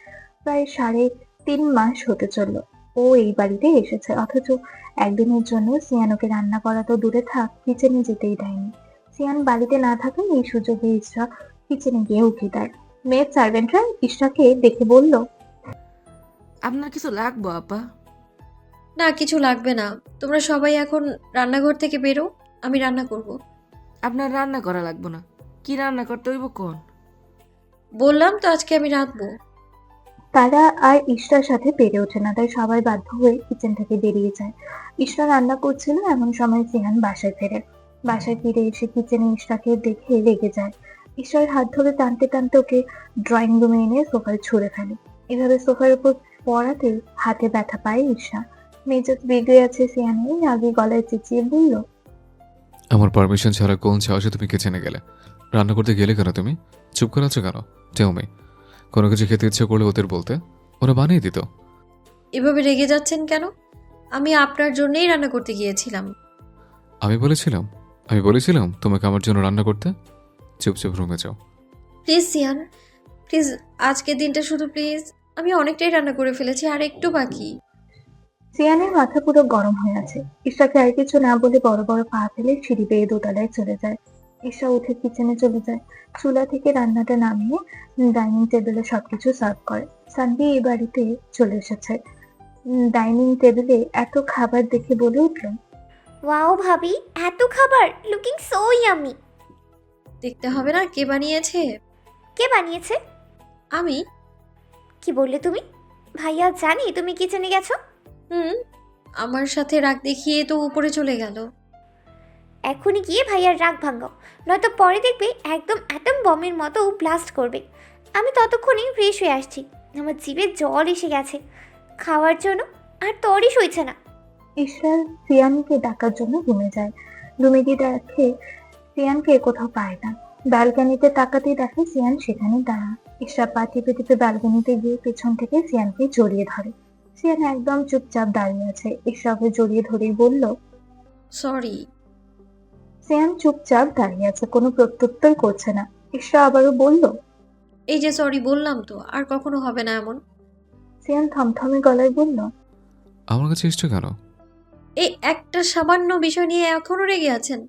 প্রায় 3.5 মাস হতে চললো ও এই বাড়িতে এসেছে, অথচ একদিনের জন্য সিয়ান ওকে রান্না করা তো দূরে থাক, কিচেনে যেতেই দেয়নি। সিয়ান বাড়িতে না থাকায় এই সুযোগে ঈশা কিচেনে গিয়ে উঠে দেয়। মেয়ের সার্ভেন্টরা ঈশাকে দেখে বলল, আপনার কিছু লাগবো আপা? না, কিছু লাগবে না। তোমরা সবাই এখন রান্নাঘর থেকে বেরো, আমি রান্না করব। আপনার রান্না করা লাগবো না। কি রান্না করতে হইব কোন? বললাম তো আজকে আমি রাঁধবো। তারা আর ঈশার সাথে পেরে ওঠে না, তাই সবাই বাধ্য হয়ে কিচেন থেকে বেরিয়ে যায়। ঈশা রান্না করছিল এমন সময় সিয়ান বাসায় ফেরে। বাসায় ফিরে এসে কিচেনে ঈশাকে দেখে রেগে যায়। ঈশার হাত ধরে টানতে টানতে ওকে ড্রয়িং রুমে এনে সোফায় ছুঁড়ে ফেলে। এভাবে সোফার উপর পড়াতে হাতে ব্যথা পায় ঈশা। মেজাজ বিগড়ে আছে সিয়ানের, আগে গলায় চেঁচিয়ে বলল, আমার পারমিশন ছাড়া কোন সাহসে তুমি কিচেনে গেলে? রান্না করতে গেলে কেন তুমি? চুপ করে আছো কেন? টেল কোনো কিছু খেতে ইচ্ছে করলে ওদের বলতে, ওরা বানিয়ে দিত। এভাবে রেগে যাচ্ছেন কেন? আমি আপনার জন্যই রান্না করতে গিয়েছিলাম। আমি বলেছিলাম তোমাকে আমার জন্য রান্না করতে? চুপচাপ রুমে যাও। প্লিজ সিয়ান, প্লিজ আজকের দিনটা শুধু প্লিজ। আমি অনেকটাই রান্না করে ফেলেছি, আর একটু বাকি। সিয়ানের মাথা পুরো গরম হয়ে আছে। ঈশাকে আর কিছু না বলে বড় বড় পা ফেলে সিঁড়ি বেয়ে দোতলায় চলে যায়। ঈশা উঠে কিচেনে চলে যায়। চুলা থেকে রান্নাটা নামিয়ে ডাইনিং টেবিলে সবকিছু সার্ভ করে। সানভি এই বাড়িতে চলে এসেছে। ডাইনিং টেবিলে এত খাবার দেখে বলে উঠল, ওয়াও ভাবি, এত খাবার, লুকিং সো ইয়ামি। দেখতে হবে না কে বানিয়েছে? কে বানিয়েছে? আমি। কি বললে তুমি? ভাইয়া জানি তুমি কিচেনে গেছো। আমার সাথে রাগ দেখিয়ে তো উপরে চলে গেল। এখনই গিয়ে ভাইয়ার রাগ ভাঙাও, নয়তো পরে দেখবে একদম অ্যাটম বমের মতো ব্লাস্ট করবে। আমি ততক্ষণে ফ্রেশ হয়ে আসছি, আমার জিভে জল এসে গেছে খাওয়ার জন্য, আর তরই সইছে না। ঈশা সিয়ানকে ডাকার জন্য রুমে যায়। রুমে গিয়ে দেখে সিয়ানকে কোথাও পায় না। ব্যালকনিতে তাকাতেই দেখে সিয়ান সেখানে দাঁড়া। ঈশা পা টিপে টিপে ব্যালকনিতে গিয়ে পেছন থেকে সিয়ানকে জড়িয়ে ধরে। সিয়ান একদম চুপচাপ দাঁড়িয়ে আছে। ঈশা ওকে জড়িয়ে ধরেই বলল, সরি। সিয়ান চুপচাপ দাঁড়িয়ে আছে, কোনো প্রত্যুত্তর করছে না। ঈশা আবারও বলল, এই যে সরি বললাম তো, আর কখনো হবে না এমন। সিয়ান থমথমে গলায় বলল, আমার কাছে এসছো কেন? এই একটা সামান্য বিষয় নিয়ে এখনো রেগে আছেন?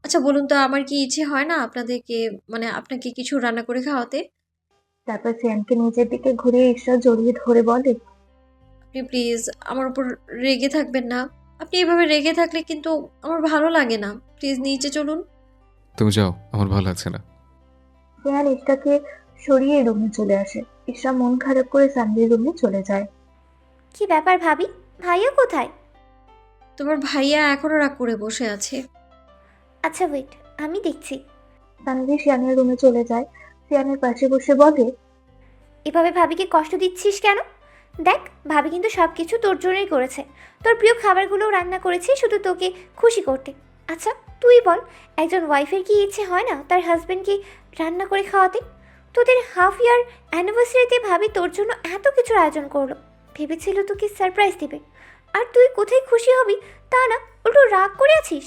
আচ্ছা বলুন তো, আমার কি ইচ্ছে হয় না আপনাদেরকে, মানে আপনাকে কিছু রান্না করে খাওয়াতে? তারপর সিয়ানকে নিজের দিকে ঘুরিয়ে ঈশা জড়িয়ে ধরে বলে, আপনি প্লিজ আমার উপর রেগে থাকবেন না। আপনি এভাবে রেগে থাকলে কিন্তু আমার ভালো লাগে না। প্লিজ নিচে চলুন। তুমি যাও, আমার ভালো লাগছে না। সিয়ান ঈশাকে সরিয়ে রুমে চলে আসে। ঈশা মন খারাপ করে সানভির রুমে চলে যায়। কি ব্যাপার ভাবি, ভাইয়া কোথায়? তোমার ভাইয়া এখনো রাগ করে বসে আছে। আচ্ছা ওয়েট, আমি দেখছি। সানভি সিয়ানের রুমে চলে যায়। সিয়ানের পাশে বসে বলে, এভাবে ভাবিকে কষ্ট দিচ্ছিস কেন? দেখ, ভাবি কিন্তু সব কিছু তোর জন্যই করেছে। তোর প্রিয় খাবারগুলোও রান্না করেছে শুধু তোকে খুশি করতে। আচ্ছা তুই বল, একজন ওয়াইফের কি ইচ্ছে হয় না তার হাজব্যান্ডকে রান্না করে খাওয়াতে? তোদের হাফ ইয়ার অ্যানিভার্সারিতে ভাবি তোর জন্য এত কিছুর আয়োজন করলো, ভেবেছিল তোকে সারপ্রাইজ দেবে। আর তুই কোথায় খুশি হবি তা না, উল্টো রাগ করে আছিস।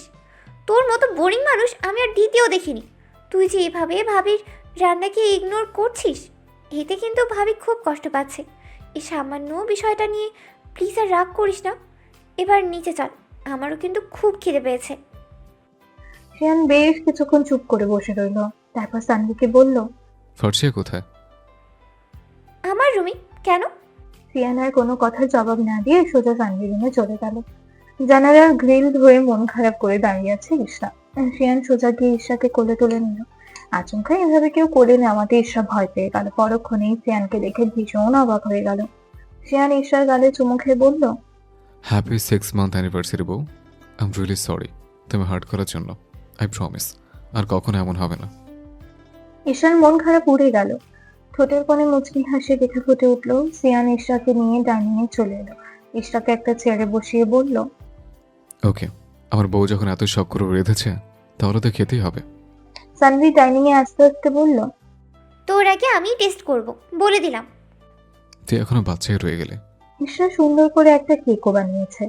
তোর মতো বোরিং মানুষ আমি আর দ্বিতীয় দেখিনি। তুই যে এভাবে ভাবির রান্নাকে ইগনোর করছিস, এতে কিন্তু ভাবি খুব কষ্ট পাচ্ছে। এই সামান্য বিষয়টা নিয়ে প্লিজ আর রাগ করিস না। এবার নিচে চল, আমারও কিন্তু খুব খিদে পেয়েছে। সিয়ান বেশ কিছুক্ষণ চুপ করে বসে রইল। তারপর সানভিকে বলল, ফার্সিয়া কোথায়? আমার রুমে। কেন? সিয়ান আর কোনো কথার জবাব না দিয়ে সোজা সানভির রুমে চলে গেল। জানালার গ্রিল ধরে মন খারাপ করে দাঁড়িয়ে আছে ঈশা। সিয়ান সোজা গিয়ে ঈশাকে কোলে তুলে নিল। আচমকা এভাবে কেউ কোলে নেওয়াতে ঈশা ভয় পেয়ে গেল। পরক্ষণেই সিয়ানকে দেখে ভীষণ অবাক হয়ে গেল। সিয়ান ঈশার গালে চুমু খেয়ে বলল, হ্যাপি 6 মান্থ অ্যানিভার্সারি বউ। আই এম রিয়েলি সরি তুমি হার্ট করার জন্য। আই প্রমিস আর কখনো এমন হবে না। ঈশার মন খারাপ উড়ে গেল। ঠোঁটের কোণে মুচকি হাসি দেখে ফুটে উঠল। সিয়ান ঈশাকে নিয়ে ডাইনিং এ চলে এলো। ঈশাকে একটা চেয়ারে বসিয়ে বলল, ওকে, আমার বউ যখন এত শখ করে রেঁধেছে তাহলে তো খেতেই হবে। সানভি ডাইনিং এ আস্তে আস্তে বলল, তোর আগে আমি টেস্ট করব, বলে দিলাম। তুই এখনো বাচ্চাই রয়ে গেলে। ঈশা সুন্দর করে একটা কেকও বানিয়েছে।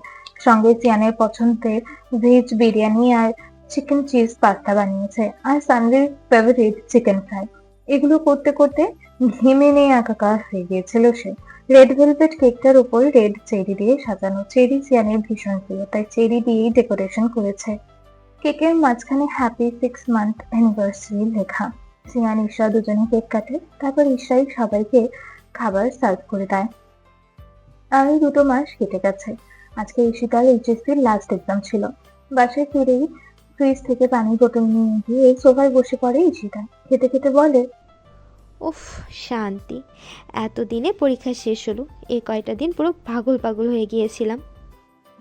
সঙ্গে সিয়ানের পছন্দের ভেজ বিরিয়ানি আর চিকেন চিজ পাস্তা বানিয়েছে, আর সানভির ফেভারিট চিকেন ফ্রাই। এগুলো করতে করতে ঘেমে নিয়ে একাকার হয়ে গিয়েছিল সে। রেড ভেলভেট কেকটার উপর রেড চেরি দিয়ে সাজানো। চেরি সিয়ানের ভীষণ প্রিয়, তাই চেরি দিয়েই ডেকোরেশন করেছে। কেকের মাঝখানে হ্যাপি 6 মান্থ অ্যানিভার্সারি লেখা। সিয়ান ঈশা দুজনে কেক কাটে, তারপর ঈশাই সবাইকে খাবার সার্ভ করে দেয়। আর 2 মাস কেটে গেছে। আজকে ঈশিতার এইচএসসির লাস্ট এক্সাম ছিল। বাসায় ফিরেই ফ্রিজ থেকে পানির বোতল নিয়ে গিয়ে সোফায় বসে পড়ে ঈশিতা। খেতে খেতে বলে, উফ, শান্তি। এতদিনে পরীক্ষা শেষ হলো। এই কয়টা দিন পুরো পাগল পাগল হয়ে গিয়েছিলাম।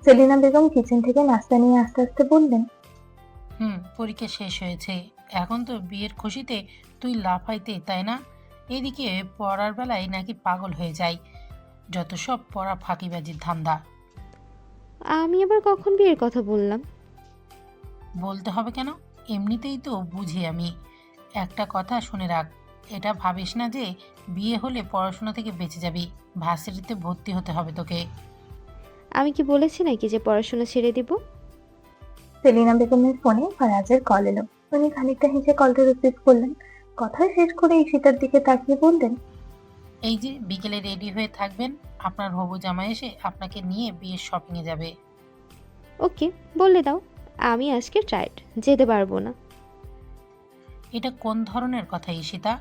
সেলিনা বেগম কিচেন থেকে নাস্তা নিয়ে আস্তে আস্তে বললেন, পরীক্ষা শেষ হয়েছে, এখন তো বিয়ের খুশিতে তুই লাফাইতে, তাই না? এদিকে পড়ার বেলায় নাকি পাগল হয়ে যায়। যত সব পড়া ফাঁকিবাজির ধান্দা। আমি আবার কখন বিয়ের কথা বললাম? বলতে হবে কেন? এমনিতেই তো বুঝি আমি। একটা কথা শুনে রাখ, এটা ভাবিস না যে বিয়ে হলে পড়াশোনা থেকে বেঁচে যাবি। ভার্সিটিতে ভর্তি হতে হবে তোকে। আমি কি বলেছি নাকি যে পড়াশোনা ছেড়ে দিব? সেলিনা বেগমের ফোনে ফারাজের কল এলো। উনি খানিকটা হেসে কলটা রিসিভ করলেন। কথা শেষ করে ঈশিতার দিকে তাকিয়ে বললেন, এই যে বিকেলে রেডি হয়ে থাকবেন, আপনার হবু জামাই এসে আপনাকে নিয়ে বিয়ের শপিংয়ে যাবে। ওকে, বলে দাও। আমি আজকে টায়ার্ড, যেতে পারবো না। এটা কোন ধরনের কথা ঈশিতা?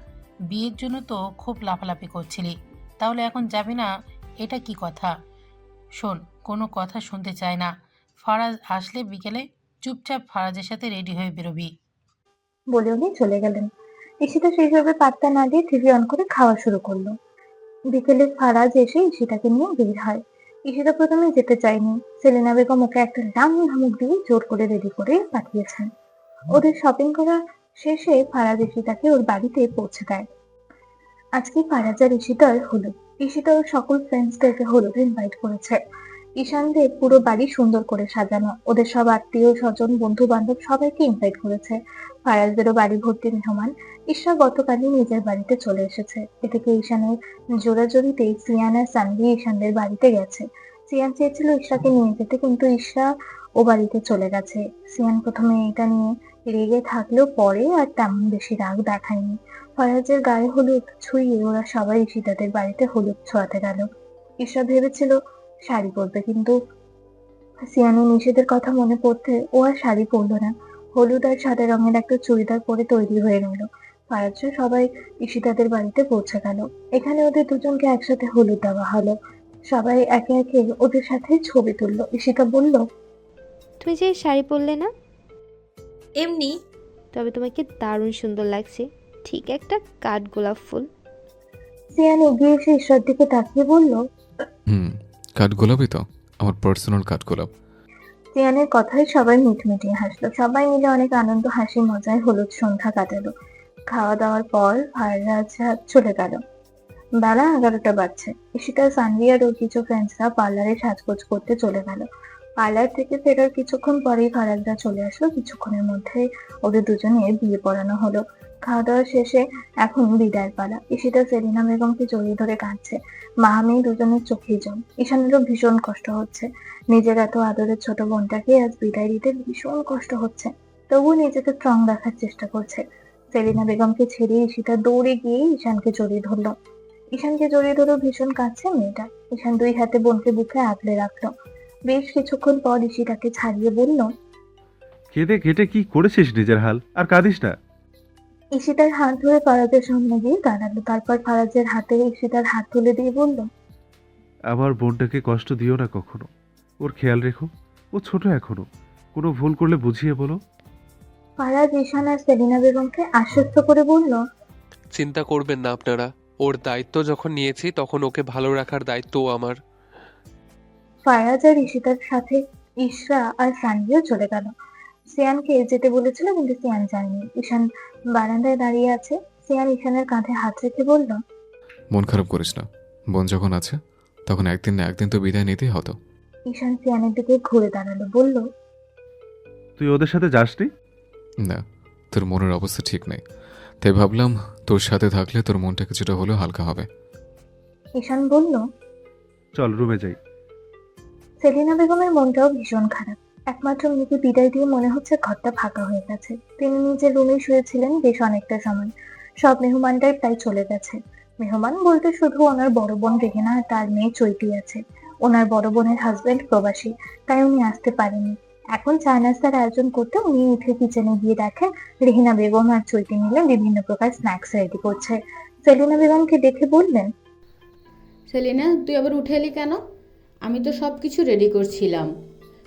বিয়ের জন্য তো খুব লাফালাফি করছিলি, তাহলে এখন যাবি না? এটা কি কথা? শোন, কোনো কথা শুনতে চাই না। ফারাজ আসলে বিকেলে চুপচাপ ফারাজের সাথে রেডি হয়ে বেরোবি। বলে উনি চলে গেলেন। ঈশিতা সেইভাবে পাত্তা না দিয়ে টিভি অন করে খাওয়া শুরু করলো। বিকেলে ফারাজ এসে ঈশিতাকে নিয়ে বের হয়। ঈশিতা প্রথমে যেতে চায়নি। সেলিনা বেগম ওকে একটা রাম ধমক দিয়ে জোর করে রেডি করে পাঠিয়েছেন। ওদের শপিং করা শেষে ফারাজ ঈশিতাকে ওর বাড়িতে পৌঁছে দেয়। আজকে ফারাজ আর ঈশিতার হলুদ। ঈশিতা ওর সকল ফ্রেন্ডসদেরকে হলুদে ইনভাইট করেছে। ঈশানদের পুরো বাড়ি সুন্দর করে সাজানো। ওদের সব আত্মীয় স্বজন বন্ধু বান্ধব সবাইকে ইনভাইট করেছে। ফারাজদেরও বাড়ি ভর্তি মেহমান। ঈশা গতকালই নিজের বাড়িতে চলে এসেছে। এদিকে ঈশানের জোরাজোরিতে সিয়ান আর সানভি ঈশানদের বাড়িতে গেছে। সিয়ান চেয়েছিল ঈশাকে নিয়ে যেতে, কিন্তু ঈশা ও বাড়িতে চলে গেছে। সিয়ান প্রথমে এটা নিয়ে রেগে থাকলেও পরে আর তেমন বেশি রাগ দেখায়নি। ফারাজের গায়ে হলুদ ছুঁয়ে ওরা সবাই ঈশিতাদের বাড়িতে হলুদ ছোঁয়াতে গেল। ঈশা ভেবেছিল শাড়ি পরবে, কিন্তু সিয়ানের নিষেধের কথা মনে পড়তে ও আর শাড়ি পরলো না। হলুদ আর সাদা রঙের একটা চুড়িদার পরে তৈরি হয়ে নিল। ফারাজরা সবাই ঈশিতাদের বাড়িতে পৌঁছে গেল। এখানে ওদের দুজনকে একসাথে হলুদ দেওয়া হলো। সবাই একে একে ওদের সাথে ছবি তুললো। ঈশিতা বলল, তুমি যে শাড়ি পরলে না, এমনি। তবে তোমাকে দারুণ সুন্দর লাগছে, ঠিক একটা কাঠগোলাপ ফুল। সিয়ান এগিয়ে এসে ঈশ্বর দিকে তাকিয়ে বলল, কাঠগোলাপই তো, আমার পার্সোনাল কাঠগোলাপ। সিয়ানের কথায় সবাই মিটমিটিয়ে হাসলো। সবাই মিলে অনেক আনন্দ হাসি মজায় হলুদ সন্ধ্যা কাটালো। খাওয়া দাওয়ার পর ফারাজ চলে গেল। বেলা 11টা বাজছে। ঈশিতা, সানভি আর ওর কিছু ফ্রেন্ডসরা পার্লারে সাজগোজ করতে চলে গেল। পার্লার থেকে ফেরার কিছুক্ষণ পরেই ফারাজরা চলে আসলো। কিছুক্ষণের মধ্যে ওদের দুজনের বিয়ে পড়ানো হলো। খাওয়া দাওয়া শেষে এখন বিদায়ের পালা। ঈশিতা সেলিনা বেগমকে জড়িয়ে ধরে কাঁদছে। মা মেয়ে দুজনের চোখেই জল। ঈশানেরও ভীষণ কষ্ট হচ্ছে। নিজের এত আদরের ছোট বোনটাকে আজ বিদায় দিতে ভীষণ কষ্ট হচ্ছে। তবুও নিজেকে স্ট্রং রাখার চেষ্টা করছে। সেলিনা বেগমকে ছেড়ে ঈশিতা দৌড়ে গিয়ে ঈশানকে জড়িয়ে ধরলো। ঈশানকে জড়িয়ে ধরে ভীষণ কাঁদছে মেয়েটা। ঈশান 2 হাতে বোনকে বুকে আগলে রাখলো। বেশ কিছুক্ষণ পর ঈশিতাকে ছাড়িয়ে বলল, কেঁদে কেটে কি করেছিস নিজের হাল, আর কাঁদিস না। ঈশিতার হাত ধরে ফারাজের সামনে গিয়ে দাঁড়ালো। তারপর ফারাজের হাতে ঈশিতার হাত তুলে দিয়ে বলল, আমার বোনটাকে কষ্ট দিও না কখনো, ওর খেয়াল রেখো, ও ছোট এখনো, কোনো ভুল করলে বুঝিয়ে বলো। ফারাজ ঈশান আর সেলিনা বেগমকে আশ্বস্ত করে বলল, চিন্তা করবেন না আপনারা, ওর দায়িত্ব যখন নিয়েছি তখন ওকে ভালো রাখার দায়িত্বও আমার। ফারাজ আর ঈশিতার সাথে ইশরা আর সানভিও চলে গেল। সিয়ানকে যেতে বলেছিল, কিন্তু সিয়ান যায়নি। ঈশান বারান্দায় দাঁড়িয়ে আছে। সিয়ান ঈশানের কাঁধে হাত রেখে বলল, মন খারাপ করিস না, বোন যখন আছে তখন একদিন না একদিন তো বিদায় নিতেই হতো। ঈশান সিয়ানের দিকে ঘুরে দাঁড়ালো, বলল, তুই ওদের সাথে যাসনি? না, তোর মনের অবস্থা ঠিক নেই, তাই ভাবলাম তোর সাথে থাকলে তোর মনটা কিছুটা হলেও হালকা হবে। ঈশান বলল, চল রুমে যাই। সেলিনা বেগমের মনটাও ভীষণ খারাপ। একমাত্র মেয়েকে বিদায় দিয়ে মনে হচ্ছে ঘরটা ফাঁকা হয়ে গেছে। তিনি নিজের রুমে শুয়েছিলেন বেশ অনেকটা সময়। সব মেহমানরাই প্রায় চলে গেছে। মেহমান বলতে শুধু ওনার বড় বোন রেহেনা আর তার মেয়ে চৈতি আছে। ওনার বড় বোনের হাজবেন্ড প্রবাসী, তাই উনি আসতে পারেনি। এখন চা নাস্তার আয়োজন করতে উনি উঠে কিচেনে গিয়ে দেখেন রেহেনা বেগম আর চৈতি মিলে বিভিন্ন প্রকার স্ন্যাক্স রেডি করছে। সেলিনা বেগমকে দেখে বললেন, সেলিনা, তুই আবার উঠে এলি কেন? আমি তো সব কিছু রেডি করছিলাম।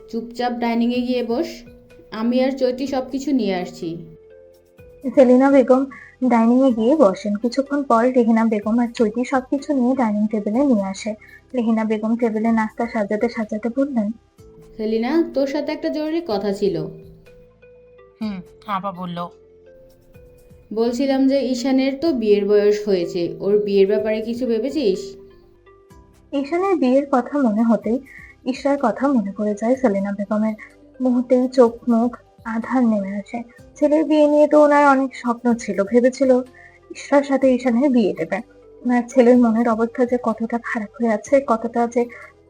চুপচাপ ডাইনিংয়ে গিয়ে বস, আমি আর চৈতি সব কিছু নিয়ে আসছি। সেলিনা বেগম ডাইনিং এ গিয়ে বসেন। কিছুক্ষণ পর রেহেনা বেগম আর চৈতি সবকিছু নিয়ে ডাইনিং টেবিলে নিয়ে আসে। রেহেনা বেগম টেবিলে নাস্তা সাজাতে সাজাতে বললেন, সেলিনা, তোর সাথে একটা জরুরি কথা ছিল। আপা বলল। বলছিলাম যে ঈশানের তো বিয়ের বয়স হয়েছে, ওর বিয়ের ব্যাপারে কিছু ভেবেছিস? ঈশানের বিয়ের কথা মনে হতেই ঈশার কথা মনে পড়ে যায় সেলিনা বেগমের। মুহূর্তেই চোখ মুখ আধার নেমে আসে। ছেলের বিয়ে নিয়ে তো ওনার অনেক স্বপ্ন ছিল, ভেবেছিল ঈশার সাথে ঈশানের বিয়ে দেবে। ওনার ছেলের মনের অবস্থা যে কতটা খারাপ হয়ে আছে, কতটা যে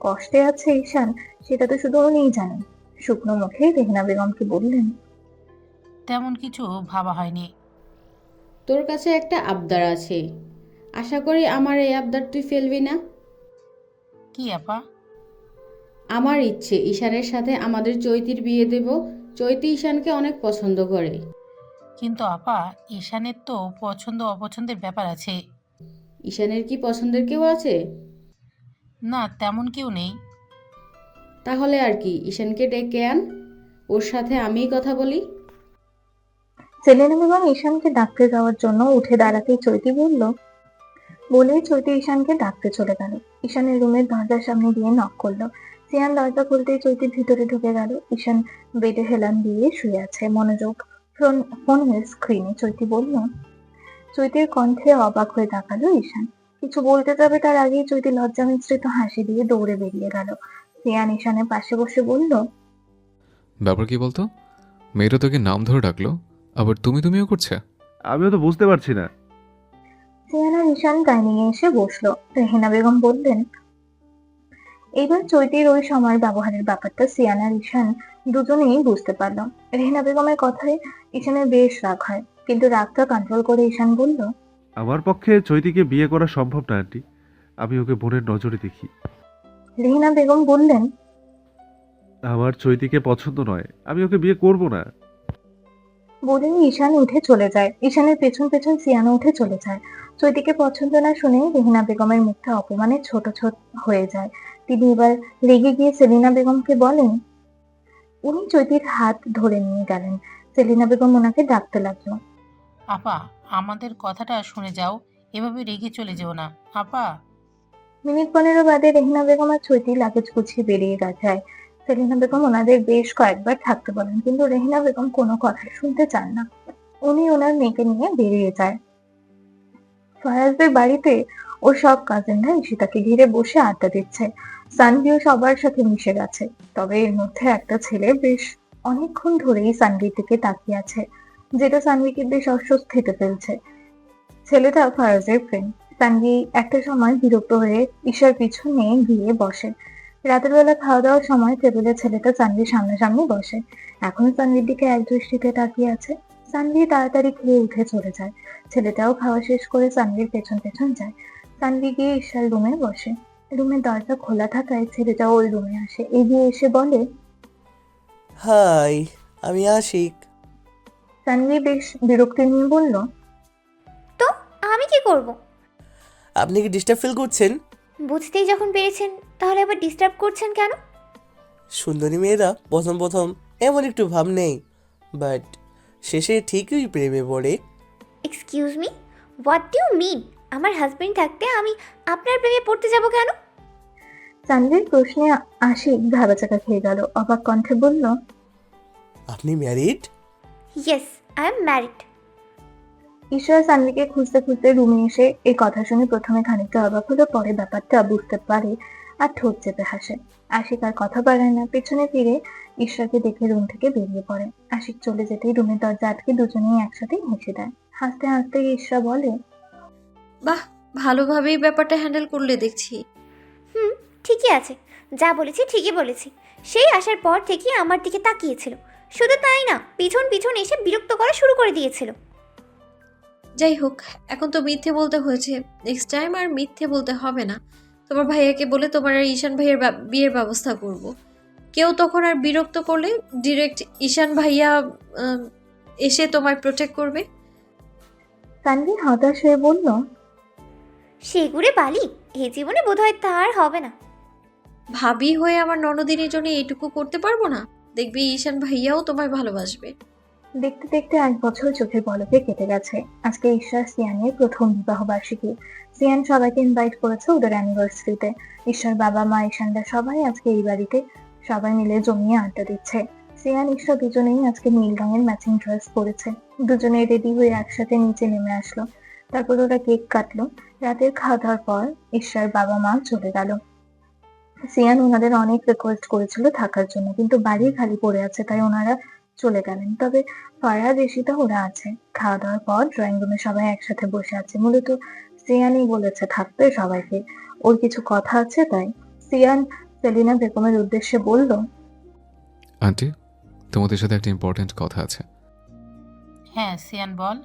কষ্টে আছে ঈশান, সেটা তো শুধু উনিই জানেন। শুকনো মুখে রেহেনা বেগমকে বললেন, তেমন কিছু ভাবা হয়নি। তোর কাছে একটা আবদার আছে, আশা করি আমার এই আবদার তুই ফেলবি না। কি আপা? আমার ইচ্ছে ঈশানের সাথে আমাদের চৈতির বিয়ে দেব। চৈতি ঈশানকে অনেক পছন্দ করে। কিন্তু আপা, ঈশানের তো পছন্দ অপছন্দের ব্যাপার আছে। ঈশানের কি পছন্দের কেউ আছে? না, তেমন কেউ নেই। তাহলে আর কি, ঈশানকে ডেকে আন, ওর সাথে আমিই কথা বলি। সেলিনা বেগম ঈশানকে ডাকতে যাওয়ার জন্য উঠে দাঁড়াতেই চৈতি বলেই চৈতি ঈশানকে ডাকতে চলে গেল। ঈশানের রুমের দরজার সামনে দিয়ে নক করলো। সিয়ান দরজা খুলতেই চৈতি ভিতরে ঢুকে গেল। ঈশান বেডে হেলান দিয়ে শুয়ে আছে, মনোযোগ ফোনের স্ক্রিনে। চৈতি বলল, চৈতির কণ্ঠে অবাক হয়ে তাকালো ঈশান। কিছু বলতে যাবে তার আগেই চৈতি লজ্জা মিশ্রিত হাসি দিয়ে দৌড়ে বেরিয়ে গেল। সিয়ান ঈশানের পাশে বসে বলল, ব্যাপার কি বলতো? মেয়েটা তোকে নাম ধরে ডাকলো, আবার তুমিও করছে। আমিও তো বুঝতে পারছি না। সিয়ান আর ঈশান ডাইনিং এ এসে বসলো। রেহেনা বেগম বললেন, এইবার চৈতির ওই সময়ের ব্যবহারের ব্যাপারটা সিয়ান আর ঈশান দুজনেই বুঝতে পারলো। রেহেনা বেগমের কথায় ঈশানের বেশ রাগ হয়, কিন্তু রাগটা কন্ট্রোল করে ঈশান বলল, আমার পক্ষে চৈতিকে বিয়ে করা সম্ভব না আন্টি, আমি ওকে বোনের নজরে দেখি। রেহেনা বেগম বললেন, আমার চৈতিকে পছন্দ নয়, আমি ওকে বিয়ে করব না। বলেই ঈশান উঠে চলে যায়। ঈশানের পেছন পেছন সিয়ানও উঠে চলে যায়। চৈতিকে পছন্দ না শুনে রেহেনা বেগমের মুখটা অপমানে ছোট ছোট হয়ে যায়। তিনি এবার রেগে গিয়ে সেলিনা বেগমকে বলেন, উনি চৈতির হাত ধরে নিয়ে গেলেন। সেলিনা বেগম ওনাকে ডাকতে লাগলো, আপা, আমাদের কথাটা শুনে যাও, এভাবে রেগে চলে যেও না আপা। মিনিট 15 বাদে রেহেনা বেগম আর চৈতি লাগেজ গুছিয়ে বেরিয়ে যায়। সেলিনা বেগম ওনাদের বেশ কয়েকবার থাকতে বলেন, কিন্তু রেহেনা বেগম কোনো কথা শুনতে চান না। উনি ওনার মেয়েকে নিয়ে বেরিয়ে যায়। ফরাজদের বাড়িতে ওর সব কাজিনরা ঈশিতাকে ঘিরে বসে আড্ডা দিচ্ছে। সানভিও সবার সাথে মিশে গেছে। তবে এর মধ্যে একটা ছেলে বেশ অনেকক্ষণ ধরেই সানভির দিকে তাকিয়ে আছে, যেটা সানভিকে বেশ অস্বস্তিতে ফেলছে। ছেলেটা ফরাজের ফ্রেন্ড। সানভি একটা সময় বিরক্ত হয়ে ঈশার পিছনে গিয়ে বসে। রাতের বেলা খাওয়া দাওয়ার সময় টেবিলে ছেলেটা সানভির সামনাসামনি বসে। এখন সানভির দিকে এক দৃষ্টিতে তাকিয়ে আছে। সানভি তাড়াতাড়ি খেয়ে উঠে চলে যায়। ছেলেটাও খাওয়া শেষ করে সানভির পেছন পেছন যায়। সানভি গিয়ে ঈশার রুমে বসে। রুমের দরজা খোলা থাকায় ছেলেটাও ওই রুমে আসে। এগিয়ে এসে বলে, হাই, আমি আশিক। সানভি বেশ বিরক্তি নিয়ে বলল, তো আমি কি করব? আপনি কি ডিস্টার্ব ফিল করছেন? বুঝতেই যখন পেরেছেন, তাহলে আবার ডিস্টার্ব করছেন কেন? সুন্দরী মেয়েরা প্রথম প্রথম এমন একটু ভাব নেই, বাট শেষে ঠিকই প্রেমে পড়ে। Excuse me, what do you mean? আমার হাজবেন্ড থাকতে আমি আপনার প্রেমে পড়তে যাব কেন? সানভির প্রশ্নে আশিক ভাবাচাকা খেয়ে গেল। অবাক কণ্ঠে বলল, আপনি married? Yes, I am married. ঈশ্বর সানভিকে খুঁজতে খুঁজতে রুমে এসে এই কথা শুনে প্রথমে খানিকটা অবাক হলো, পরে ব্যাপারটা বুঝতে পারে আর ঠোঁট চেপে হাসে। আশিক আর কথা বাড়ায় না, পেছনে ফিরে ঈশ্বরকে দেখে রুম থেকে বেরিয়ে পড়ে। আশিক চলে যেতেই রুমের দরজা আটকে দুজনেই একসাথে হেসে দেয়। হাসতে হাসতে ঈশ্বর বলে, বাহ, ভালোভাবেই ব্যাপারটা হ্যান্ডেল করলে দেখছি। ঠিকই আছে, যা বলেছি ঠিকই বলেছি। সেই আসার পর থেকে আমার দিকে তাকিয়েছিল, শুধু তাই না পিছন পিছন এসে বিরক্ত করা শুরু করে দিয়েছিল। যাই হোক, এখন তো মিথ্যে বলতে হয়েছে, নেক্সট টাইম আর মিথ্যে বলতে হবে না। তোমার ভাইয়াকে বলে তোমার আর ঈশান ভাইয়ের বিয়ের ব্যবস্থা করব। কেউ তখন আর বিরক্ত করলে ডিরেক্ট ঈশান ভাইয়া আহ, এসে তোমায় প্রোটেক্ট করবে। তানভি হতাশ হয়ে বলল, সেগুড়ে বালি, এই জীবনে বোধহয় তার হবে না। ভাবি হয়ে আমার ননদিনীর জন্য এইটুকু করতে পারবো না? দেখবি ঈশান ভাইয়াও তোমায় ভালোবাসবে। দেখতে দেখতে 1 বছর চোখের পলকে কেটে গেছে। আজকে ঈশ্বর সিয়ানের প্রথম বিবাহ বার্ষিকী। সিয়ান সবাইকে ইনভাইট করেছে ওদের অ্যানিভার্সারিতে। ঈশ্বর বাবা মা ঈশানরা সবাই আজকে এই বাড়িতে, সবাই মিলে জমিয়ে আড্ডা দিচ্ছে। সিয়ান ঈশ্বর দুজনেই আজকে নীল রঙের ম্যাচিং ড্রেস পরেছে। দুজনে রেডি হয়ে একসাথে নিচে নেমে আসলো। তারপর ওরা কেক কাটলো। রাতের খাওয়া দাওয়ার পর ঈশ্বর বাবা মা চলে গেল। সিয়ান ওনাদের অনেক রিকোয়েস্ট করেছিল থাকার জন্য, কিন্তু বাড়ি খালি পড়ে আছে, তাই ওনারা চলে গেলেন। তবে ফারাজ ঈশিতা ওরা আছে। খাওয়া দাওয়ার পর ড্রয়িং রুমে সবাই একসাথে বসে আছে। মূলত সিয়ানই বলেছে থাকতে সবাইকে, ওর কিছু কথা আছে তাই। সিয়ান সেলিনা বেগমের উদ্দেশ্যে বলল, আন্টি, তোমাদের সাথে একটা ইম্পর্ট্যান্ট কথা আছে। হ্যাঁ সিয়ান বল।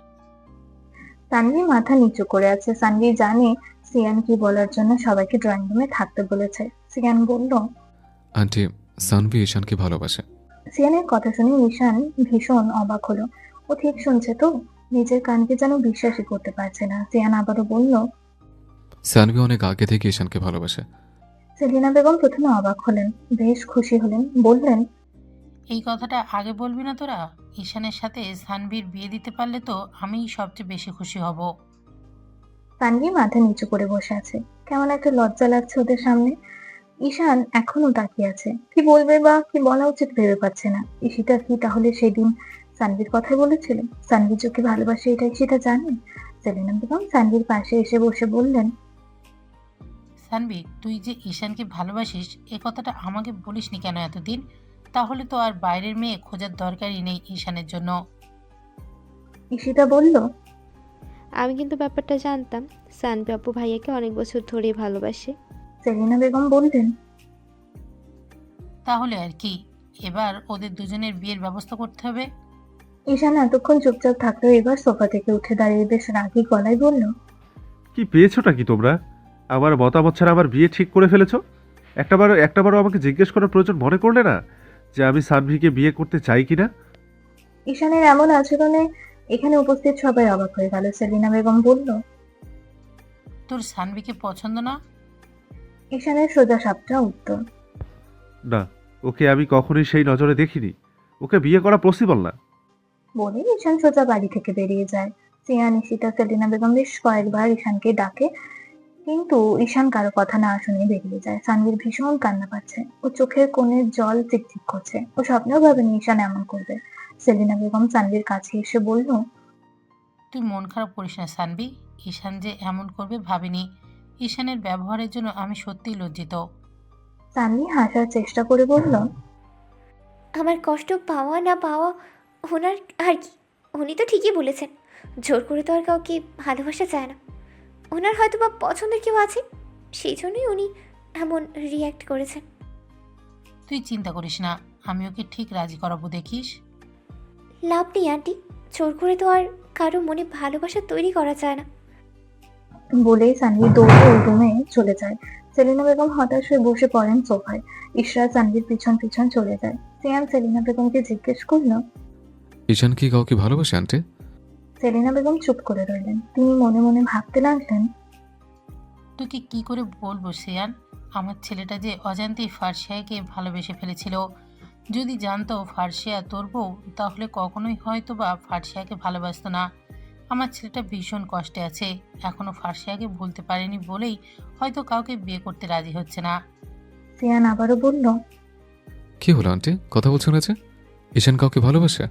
তানভি মাথা নিচু করে আছে। সানভি জানে সিয়ান কি বলার জন্য সবাইকে ড্রয়িং রুমে থাকতে বলেছে। সিয়ান বলল, আন্টি, সানভি ঈশানকে ভালোবাসে। সিয়ানের কথা শুনে ঈশান ভীষণ অবাক হলো। ও ঠিক শুনছে তো? নিজের কানকে যেন বিশ্বাসই করতে পারছে না। সিয়ান আবারও বলল, সানভি অনেক আগে থেকে ঈশানকে ভালোবাসে। সেলিনা বেগম প্রথমে অবাক হলেন, বেশ খুশি হলেন, বললেন, এই কথাটা আগে বলবি না তোরা? ঈশানের সাথে সানভীর বিয়ে দিতে পারলে তো আমিই সবচেয়ে বেশি খুশি হব। তানভি মাথা নিচু করে বসে আছে। কেমন একটা লজ্জা লাগছে ওদের সামনে। ঈশান এখনো তাকিয়ে আছে। কি বলবে বা কি বলা উচিত ভেবে পাচ্ছে না। ঈশিতা কি তাহলে সেদিন সানভির কথাই বলেছিল? সানভি চোখে ভালোবাসে এটা ঈশিতা জানে? সেলিনা বেগম সানভির পাশে এসে বসে বললেন, সানভি, তুই যে ঈশানকে ভালোবাসিস এ কথাটা আমাকে বলিসনি কেন এতদিন? তাহলে তো আর বাইরের মেয়ে খোঁজার দরকারই নেই ঈশানের জন্য। ঈশিতা বলল, আমি কিন্তু ব্যাপারটা জানতাম। সানভি আপু ভাইয়াকে অনেক বছর ধরেই ভালোবাসে। সেলিনা বেগম বললেন, তাহলে আর কি, এবার ওদের দুজনের বিয়ের ব্যবস্থা করতে হবে। ঈশান এতক্ষণ চুপচাপ থাকলেও এবার সোফা থেকে উঠে দাঁড়িয়ে বেশ রাগী গলায় বলল, কি পেয়েছোটা কি তোমরা? আমার মতামত ছাড়া আমার বিয়ে ঠিক করে ফেলেছো? একটাবারও আমাকে জিজ্ঞেস করার প্রয়োজন মনে করলে না যে আমি সানভিকে বিয়ে করতে চাই কিনা? ঈশানের এমন আচরণে এখানে উপস্থিত সবাই অবাক হয়ে গেল। সেলিনা বেগম বলল, তোর সানভিকে পছন্দ না? ঈশানের সোজা সাপটা উত্তর। না, ওকে আমি কখনোই সেই নজরে দেখিনি। ওকে বিয়ে করা পসিবল না। বলে ঈশান সোজা বাড়ি থেকে বেরিয়ে যায়। সিয়ান, ঈশিতা, সেলিনা বেগম বেশ কয়েকবার ঈশানকে ডাকে, কিন্তু ঈশান কারো কথা না শুনে বেরিয়ে যায়। সানভীর ভীষণ কান্না পাচ্ছে। ও চোখের কোণের জল চিকচিক করছে। ও স্বপ্নেও ভাবেনি ঈশান এমন করবে। সেলিনা বেগম সানভীর কাছে এসে বলল, তুই মন খারাপ করিস না সানভি, ঈশান যে এমন করবে ভাবিনি। ঈশানের ব্যবহারের জন্য আমি সত্যিই লজ্জিত। সানভি হাসার চেষ্টা করে বলল, আমার কষ্ট পাওয়া না পাওয়া ওনার আর কি, উনি তো ঠিকই বলেছেন, জোর করে তো আর কাউকে ভালোবাসা চায় না। ওনার হয়তো বা পছন্দের কেউ আছে, সেই জন্যই উনি এমন রিয়্যাক্ট করেছেন। তুই চিন্তা করিস না, আমি ওকে ঠিক রাজি করাবো দেখিস। লাভ নেই আন্টি, জোর করে তো আর কারো মনে ভালোবাসা তৈরি করা যায় না। বলেই সানভি দৌড়ে ওই রুমে চলে যায়। সেলিনা বেগম হতাশ হয়ে বসে পড়েন সোফায়। ইশরা সানভির পিছন পিছন চলে যায়। সিয়ান সেলিনা বেগমকে জিজ্ঞেস করল, ঈশান কি কাউকে ভালোবাসে আন্টি? সেলিনা বেগম চুপ করে রইলেন। তিনি মনে মনে ভাবতে লাগলেন, তোকে কি করে বলবো সিয়ান, আমার ছেলেটা যে অজান্তেই ফার্সিয়াকে ভালোবেসে ফেলেছিল। যদি জানতো ফার্সিয়া তোর বউ, তাহলে কখনোই হয়তো বা ফার্সিয়াকে ভালোবাসতো না। আমার ছেলেটা ভীষণ কষ্টে আছে, এখনো ফার্সিয়াকে ভুলতে পারেনি বলেই হয়তো কাউকে বিয়ে করতে রাজি হচ্ছে না। সিয়ান আবারও বলল, কি হলো আন্টি, কথা বলছো না যে? ঈশান কাউকে ভালোবাসে?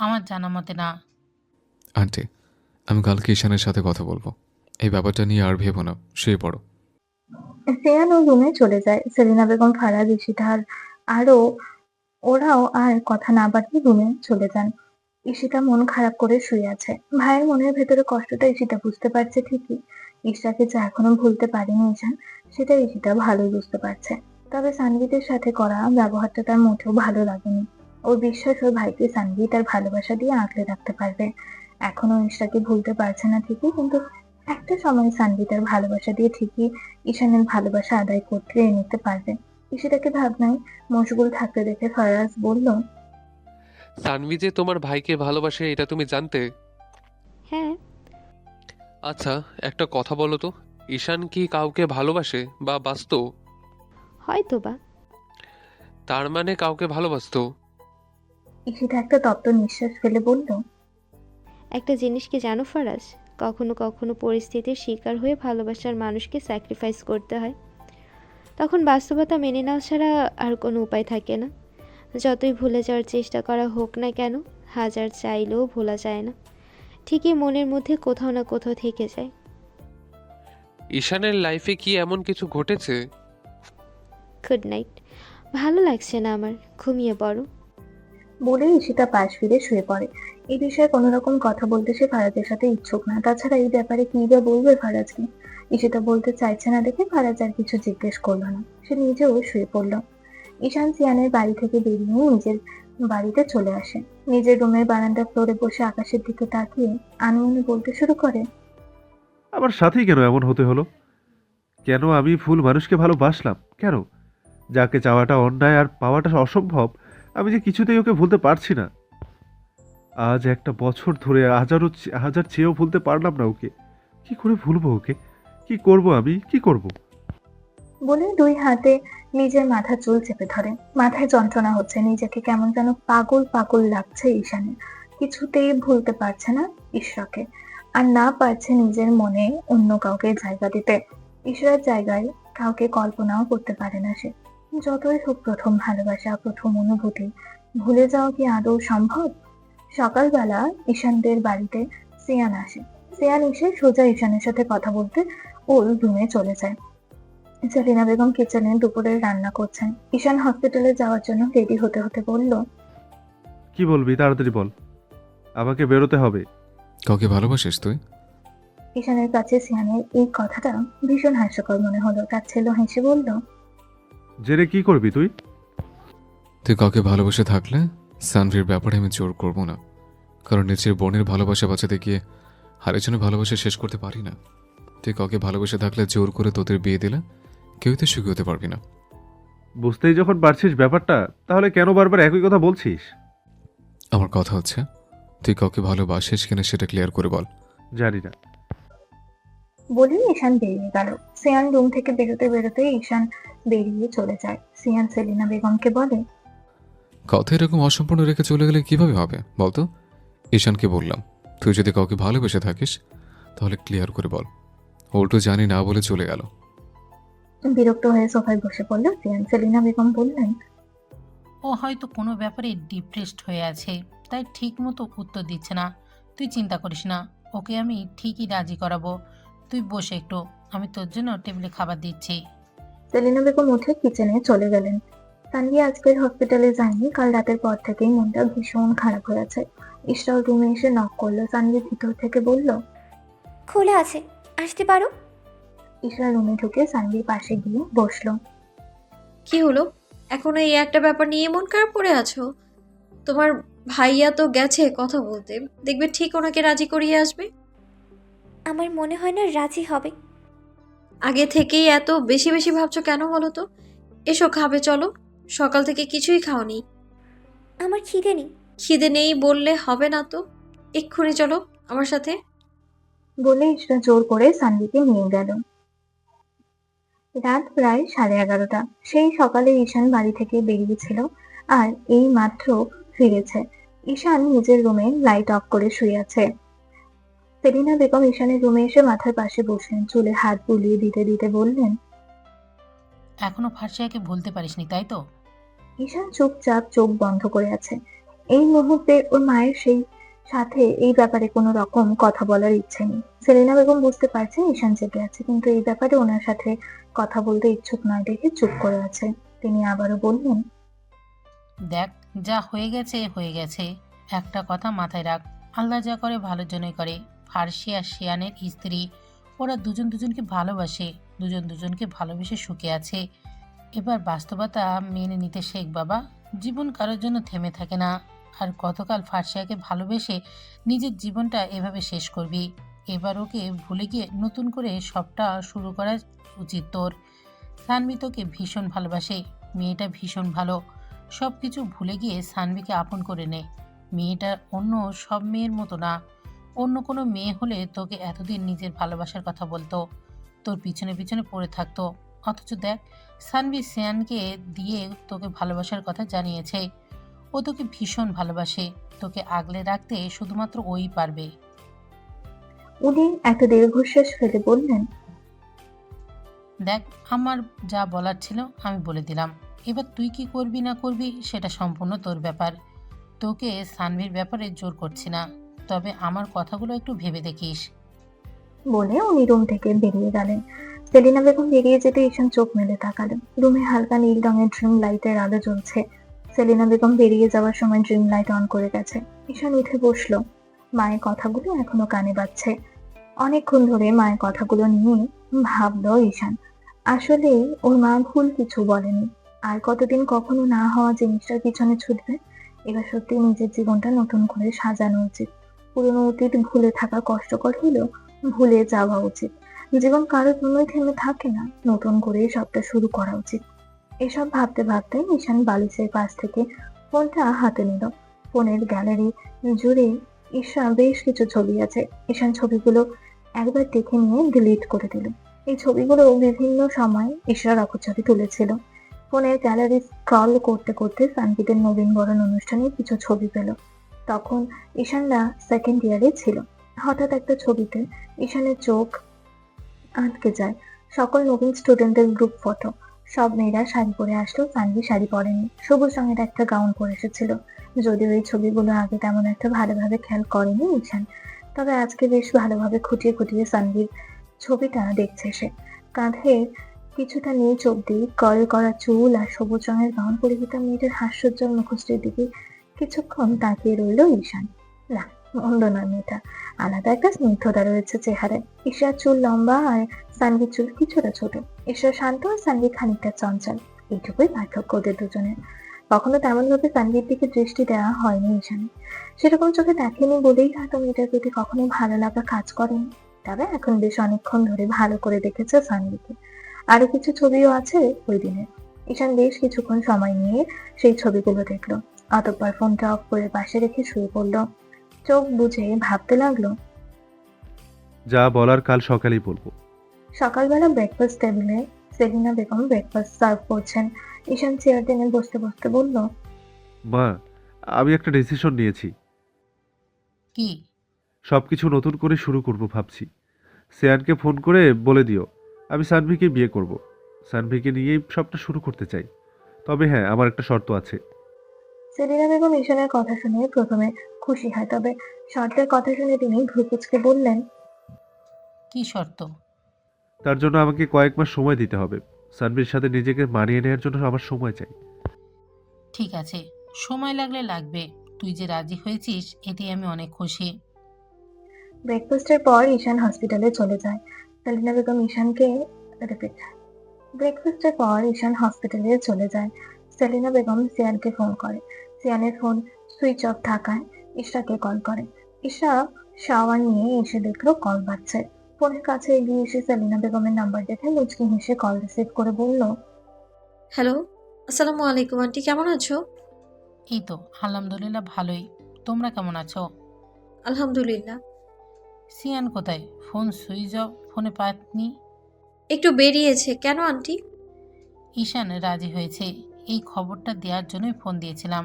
আমার জানা মতে না। আন্টি, আমি কালকে ঈশানের সাথে কথা বলবো। এই ব্যাপারটা নিয়ে আর ভেবো না, শুয়ে পড়ো। সিয়ান ও রুমে চলে যায়। সেলিনা বেগম, ফারাজ, ঈশিতা আরো ওরাও আর কথা না বাড়িয়ে রুমে চলে যান। ঈশিতা মন খারাপ করে শুয়ে আছে। ভাইয়ের মনের ভেতরে কষ্টটা ঈশিতা বুঝতে পারছে ঠিকই, ঈশাকে যে এখনো ভুলতে পারেনি ঈশান, সেটা ঈশিতা ভালোই বুঝতে পারছে। তবে সানভীদের সাথে করা ব্যবহারটা তার মোটেও ভালো লাগেনি। ওর বিশ্বাস ওর ভাইকে সানভী তার ভালোবাসা দিয়ে আগলে রাখতে পারবে। এখনো ঈশাকে ভুলতে পারছে না ঠিকই, কিন্তু একটা সময় সানভী তার ভালোবাসা দিয়ে ঠিকই ঈশানের ভালোবাসা আদায় করতে নিতে পারবে। ঈশিতাকে ভাবনায় মশগুল থাকতে দেখে ফরাজ বলল, সানভি যে তোমার ভাইকে ভালোবাসে এটা তুমি জানতে? হ্যাঁ। আচ্ছা, একটা কথা বলো তো, ঈশান কি কাউকে ভালোবাসে বা বাসতো? হয়তো বা। তার মানে কাউকে ভালোবাসতো? ঈশিতা একটা তপ্ত নিঃশ্বাস ফেলে বলল, একটা জিনিস কি জানো ফরাজ, কখনো কখনো পরিস্থিতির শিকার হয়ে ভালোবাসার মানুষকে স্যাক্রিফাইস করতে হয়। তখন বাস্তবতা মেনে নেওয়া ছাড়া আর কোনো উপায় থাকে না। যতই ভুলে যাওয়ার চেষ্টা করা হোক না কেন, হাজার চাইলেও ভোলা যায় না, ঠিকই মনের মধ্যে কোথাও না কোথাও থেকে যায়। ঈশানের লাইফে কি এমন কিছু ঘটেছে? গুড নাইট, ভালো লাগছে না আমার, ঘুমিয়ে পড়ো। বলে ঈশিতা পাশ ফিরে শুয়ে পড়ে। এই বিষয়ে কোনো রকম কথা বলতে সে ফারাজের সাথে ইচ্ছুক না। তাছাড়া এই ব্যাপারে কি বা বলবে ফারাজকে? ঈশিতা বলতে চাইছে না দেখে ফারাজ আর কিছু জিজ্ঞেস করলো না। সে নিজেও শুয়ে পড়লো। ঈশান সিয়ানের বাড়ি থেকে বেরিয়ে নিজের বাড়িতে চলে আসে। নিজের রুমের বারান্দা ফ্লোরে বসে আকাশের দিকে তাকিয়ে আনমনে বলতে শুরু করে, আমার সাথেই কেন এমন হতে হলো? কেন আমি ভুল মানুষকে ভালোবাসলাম? কেন যাকে চাওয়াটা অন্যায় আর পাওয়াটা অসম্ভব, আমি যে কিছুতেই ওকে ভুলতে পারছি না। আজ একটা বছর ধরে হাজার চেয়েও ভুলতে পারলাম না ওকে। কি করে ভুলবো ওকে? কি করব আমি, কি করব? বলে দুই হাতে নিজের মাথা চুল চেপে ধরে। মাথায় যন্ত্রণা হচ্ছে, নিজেকে কেমন যেন পাগল পাগল লাগছে ঈশানের। কিছুতেই ভুলতে পারছে না ঈশ্বরকে, আর না পারছে নিজের মনে অন্য কাউকে জায়গা দিতে। ঈশ্বরের জায়গায় কাউকে কল্পনাও করতে পারে না সে। যতই হোক প্রথম ভালোবাসা, প্রথম অনুভূতি ভুলে যাওয়া কি আদৌ সম্ভব? সকালবেলা ঈশানদের বাড়িতে সিয়ান আসে। সিয়ান এসে সোজা ঈশানের সাথে কথা বলতে ওর রুমে চলে যায়। সেলিনা বেগম কিচেনে দুপুরের রান্না করছেন। ঈশান হসপিটালে যাওয়ার জন্য রেডি হতে হতে বলল, কি বলবি তাড়াতাড়ি বল, আমাকে বেরোতে হবে। কাউকে ভালোবাসিস তুই? ঈশানের কাছে সিয়ানের এই কথাটা ভীষণ হাস্যকর মনে হলো। তার ছেলে হেসে বলল, জেনে কি করবি তুই? তুই কাউকে ভালোবাসে থাকলে সানভির ব্যাপারে আমি জোর করব না, কারণ নিজের বোনের ভালোবাসা বাঁচাতে গিয়ে আরেকজনের ভালোবাসা শেষ করতে পারি না। তুই কাউকে ভালোবাসে থাকলে জোর করে তোদের বিয়ে দিলে কেউই তো সুখী হতে পারবি না। বুঝতেই যখন পারছিস ব্যাপারটা, তাহলে কেন বারবার একই কথা বলছিস? আমার কথা হচ্ছে, তুই কাউকে ভালোবাসিস কিনা সেটা ক্লিয়ার করে বল। জানি না। বলে ঈশান বেরিয়ে গেল। সিয়ান রুম থেকে বেরোতে বেরোতে ঈশান বেরিয়ে চলে যায়। সিয়ান সেলিনা বেগমকে বলে, কথা এরকম অসম্পূর্ণ রেখে চলে গেলে কিভাবে হবে বলতো? ঈশানকে বললাম, তুই যদি কাউকে ভালোবেসে থাকিস তাহলে ক্লিয়ার করে বল। উল্টো জানি না বলে চলে গেল। বিরক্ত হয়ে সোফায় বসে পড়ল সিয়ান। সেলিনা বেগম বললেন, ও হয়তো কোনো ব্যাপারে ডিপ্রেসড হয়ে আছে, তাই ঠিক মতো উত্তর দিচ্ছে না। তুই চিন্তা করিস না, ওকে আমি ঠিকই রাজি করাবো। তুই বসে একটু, আমি তোর জন্য টেবিলে খাবার দিচ্ছি। সেলিনা বেগম উঠে কিচেনে চলে গেলেন। সানভি আজকের হসপিটালে যায়নি। কাল রাতের পর থেকেই মনটা ভীষণ খারাপ হয়ে আছে। ইশরাও রুমে এসে নক করলো। সানভি ভিতর থেকে বলল, খোলা আছে, আসতে পারো। ইশরা রুমে ঢুকে সানভির পাশে গিয়ে বসলো। কি হলো? এখনো এই একটা ব্যাপার নিয়ে মন খারাপ করে আছো? তোমার ভাইয়া তো গেছে কথা বলতে, দেখবে ঠিক ওনাকে রাজি করিয়ে আসবে। আমার মনে হয় না রাজি হবে। আগে থেকেই এত বেশি বেশি ভাবছো কেন বলো তো? এসো খাবে, চলো। সকাল থেকে কিছুই খাওনি। আমার খিদে নেই। খিদে নেই বললে হবে না তো, এক্ষুনি চলো আমার সাথে। বলে ইশরা জোর করে সানভিকে নিয়ে গেল। রাত প্রায় 11:30। সেই সকালে ঈশান বাড়ি থেকে বেরিয়েছিল আর এই মাত্র ফিরেছে। ঈশান নিজের রুমে লাইট অফ করে শুয়ে আছে। সেলিনা বেগম ঈশানের রুমে এসে মাথার পাশে বসলেন। চুলে হাত বুলিয়ে দিতে দিতে বললেন, এখনো ফার্সিয়াকে ভুলতে পারিসনি তাই তো? ঈশান চুপচাপ চোখ বন্ধ করে আছে। এই মুহূর্তে ওর মায়ের সেই সাথে এই ব্যাপারে কোনো রকম কথা বলার ইচ্ছে নেই। সেলিনা বেগম বুঝতে পারছে ঈশান জেগে আছে, কিন্তু এই ব্যাপারে ওনার সাথে কথা বলতে ইচ্ছুক নয় দেখে চুপ করে আছে। তিনি আবারও বললেন, দেখ, যা হয়ে গেছে হয়ে গেছে। একটা কথা মাথায় রাখ, আল্লাহ যা করে ভালোর জন্যই করে। ফার্সিয়া শিয়ানের স্ত্রী, ওরা দুজন দুজনকে ভালোবাসে, দুজন দুজনকে ভালোবেসে সুখে আছে। এবার বাস্তবতা মেনে নিতে শেখ বাবা। জীবন কারোর জন্য থেমে থাকে না। আর গতকাল ফার্সিয়াকে ভালোবেসে নিজের জীবনটা এভাবে শেষ করবি? এবার ওকে ভুলে গিয়ে নতুন করে সবটা শুরু করা উচিত তোর। সানভি তোকে ভীষণ ভালোবাসে, মেয়েটা ভীষণ ভালো। সব কিছু ভুলে গিয়ে সানভিকে আপন করে নে। মেয়েটা অন্য সব মেয়ের মতো না। অন্য কোনো মেয়ে হলে তোকে এতদিন নিজের ভালোবাসার কথা বলতো, তোর পিছনে পিছনে পড়ে থাকতো। অথচ দেখ, সানভি সিয়ানকে দিয়ে তোকে ভালোবাসার কথা জানিয়েছে। ও তোকে ভীষণ ভালোবাসে, তোকে আগলে রাখতে শুধুমাত্র ওই পারবে। উনি একটা দীর্ঘশ্বাস ফেলে বললেন, দেখ, আমার যা বলার ছিল আমি বলে দিলাম। এবার তুই কি করবি না করবি সেটা সম্পূর্ণ তোর ব্যাপার। তোকে সানভির ব্যাপারে জোর করছি না, তবে আমার কথাগুলো একটু ভেবে দেখিস। বলে উনি রুম থেকে বেরিয়ে গেলেন। সেলিনা বেগম বেরিয়ে যেতে ঈশান চোখ মেলে তাকালেন। রুমে হালকা নীল রঙের ড্রিম লাইটের আলো জ্বলছে। সেলিনা বেগম বেরিয়ে যাওয়ার সময় ড্রিম লাইট অন করে গেছে। ঈশান উঠে বসলো। মায়ের কথাগুলো এখনো কানে বাজছে। অনেকক্ষণ ধরে মায়ের কথাগুলো নিয়ে ভাবলো ঈশান। আসলে ওর মা ভুল কিছু বলেনি। আর কতদিন কখনো না হওয়া জিনিসটার পিছনে ছুটবে? এবার সত্যি নিজের জীবনটা নতুন করে সাজানো উচিত। পুরনো অতীত ভুলে থাকা কষ্টকর হলেও ভুলে যাওয়া উচিত। জীবন কারোর জন্যই থেমে থাকে না, নতুন করে সবটা শুরু করা উচিত। এসব ভাবতে ভাবতে ঈশান বালিশের পাশ থেকে ফোনটা হাতে নিল। ফোনের গ্যালারি জুড়ে ঈশান বেশ কিছু ছবি আছে। ঈশান ছবিগুলো একবার দেখে নিয়ে ডিলিট করে দিল। এই ছবিগুলো বিভিন্ন সময় ঈশার অপছবি তুলেছিল। ফোনের গ্যালারি স্ক্রল করতে করতে সানভিদের নবীন বরণ অনুষ্ঠানের কিছু ছবি পেল। তখন ঈশানরা সেকেন্ড ইয়ারে ছিল। হঠাৎ একটা ছবিতে ঈশানের চোখ আটকে যায়। সকল নবীন স্টুডেন্টদের গ্রুপ ফটো। সব মেয়েরা শাড়ি পরে আসলেও সানভি শাড়ি পরেনি, সবুজ রঙের একটা গাউন পরে এসেছিল। যদিও এই ছবিগুলো আগে তেমন একটা ভালোভাবে খেয়াল করেনি ঈশান, তবে আজকে বেশ ভালোভাবে খুঁটিয়ে খুঁটিয়ে সানভির ছবিটা দেখছে সে। কাঁধে কিছুটা নিয়ে অব্দি কার্ল করা চুল আর সবুজ রঙের গাউন পরিহিত মেয়েটার হাস্যোজ্জ্বল মুখশ্রীর দিকে কিছুক্ষণ তাকিয়ে রইল ঈশান। না, মন্দ নয় মেয়েটা, আলাদা একটা স্নিগ্ধতা রয়েছে চেহারায়। ঈশার চুল লম্বা আর সানভির চুল কিছুটা ছোট। ঈশা শান্ত আর সানভি খানিকটা চঞ্চল, এইটুকুই পার্থক্য ওদের দুজনের। কখনো তেমন ভাবে সানভির দিকে দৃষ্টি দেওয়া হয়নি ঈশানের। সেরকম চোখে দেখেনি বলেই হয়তো মেয়েটার প্রতি কখনো ভালো লাগা কাজ করেনি। তবে এখন বেশ অনেকক্ষণ ধরে ভালো করে দেখেছে সানভিকে। আরো কিছু ছবিও আছে ওই দিনের। ঈশান বেশ কিছুক্ষণ সময় নিয়ে সেই ছবিগুলো দেখলো। অতঃপর ফোনটা অফ করে পাশে রেখে শুয়ে পড়লো। চোখ বুজে ভাবতে লাগলো। যা বলার কাল সকালেই বলবো। সকালবেলা ব্রেকফাস্ট টেবিলে সেলিনা বেগম ব্রেকফাস্ট সার্ভ করছেন। ঈশান চেয়ার টেনে বসতে বসতে বলল, মা, আমি একটা ডিসিশন নিয়েছি। কি? সবকিছু নতুন করে শুরু করব ভাবছি। সিয়ানকে ফোন করে বলে দিও আমি সানভিকে বিয়ে করব। সানভিকে নিয়েই সবটা শুরু করতে চাই। তবে হ্যাঁ, আমার একটা শর্ত আছে। সেলিনা বেগম ঈশানের কথা শুনে প্রথমে খুশি হয়, তবে শর্তের কথা শুনে তিনি ভ্রুকুচকে বললেন, কি শর্ত? তার জন্য আমাকে কয়েক মাস সময় দিতে হবে। সানভির সাথে নিজেকে মানিয়ে নেওয়ার জন্য আমার সময় চাই। ঠিক আছে, সময় লাগলে লাগবে। তুই যে রাজি হয়েছিস এতে আমি অনেক খুশি। ব্রেকফাস্টের পর ঈশান হসপিটালে চলে যায়। সেলিনা বেগম ঈশানকে ব্রেকফাস্টের পর ঈশান হসপিটালে চলে যায়। সেলিনা বেগম সিয়ানকে ফোন করে। সিয়ানের ফোন সুইচ অফ থাকায় ঈশাকে কল করে। ঈশা শাওয়ার নিয়ে এসে দেখলো কল বাজছে। ফোনের কাছে এগিয়ে এসে সেলিনা বেগমের নাম্বার দেখে মুচকি হেসে কল রিসিভ করে বলল, হ্যালো, আসসালামু আলাইকুম আন্টি, কেমন আছো? এই তো আলহামদুলিল্লাহ ভালোই। তোমরা কেমন আছো? আলহামদুলিল্লাহ। সিয়ান কোথায়? ফোন সুইচ অফ, ফোনে পাতনি। একটু বেরিয়েছে। কেন আন্টি? ঈশান রাজি হয়েছে, এই খবরটা দেওয়ার জন্যই ফোন দিয়েছিলাম।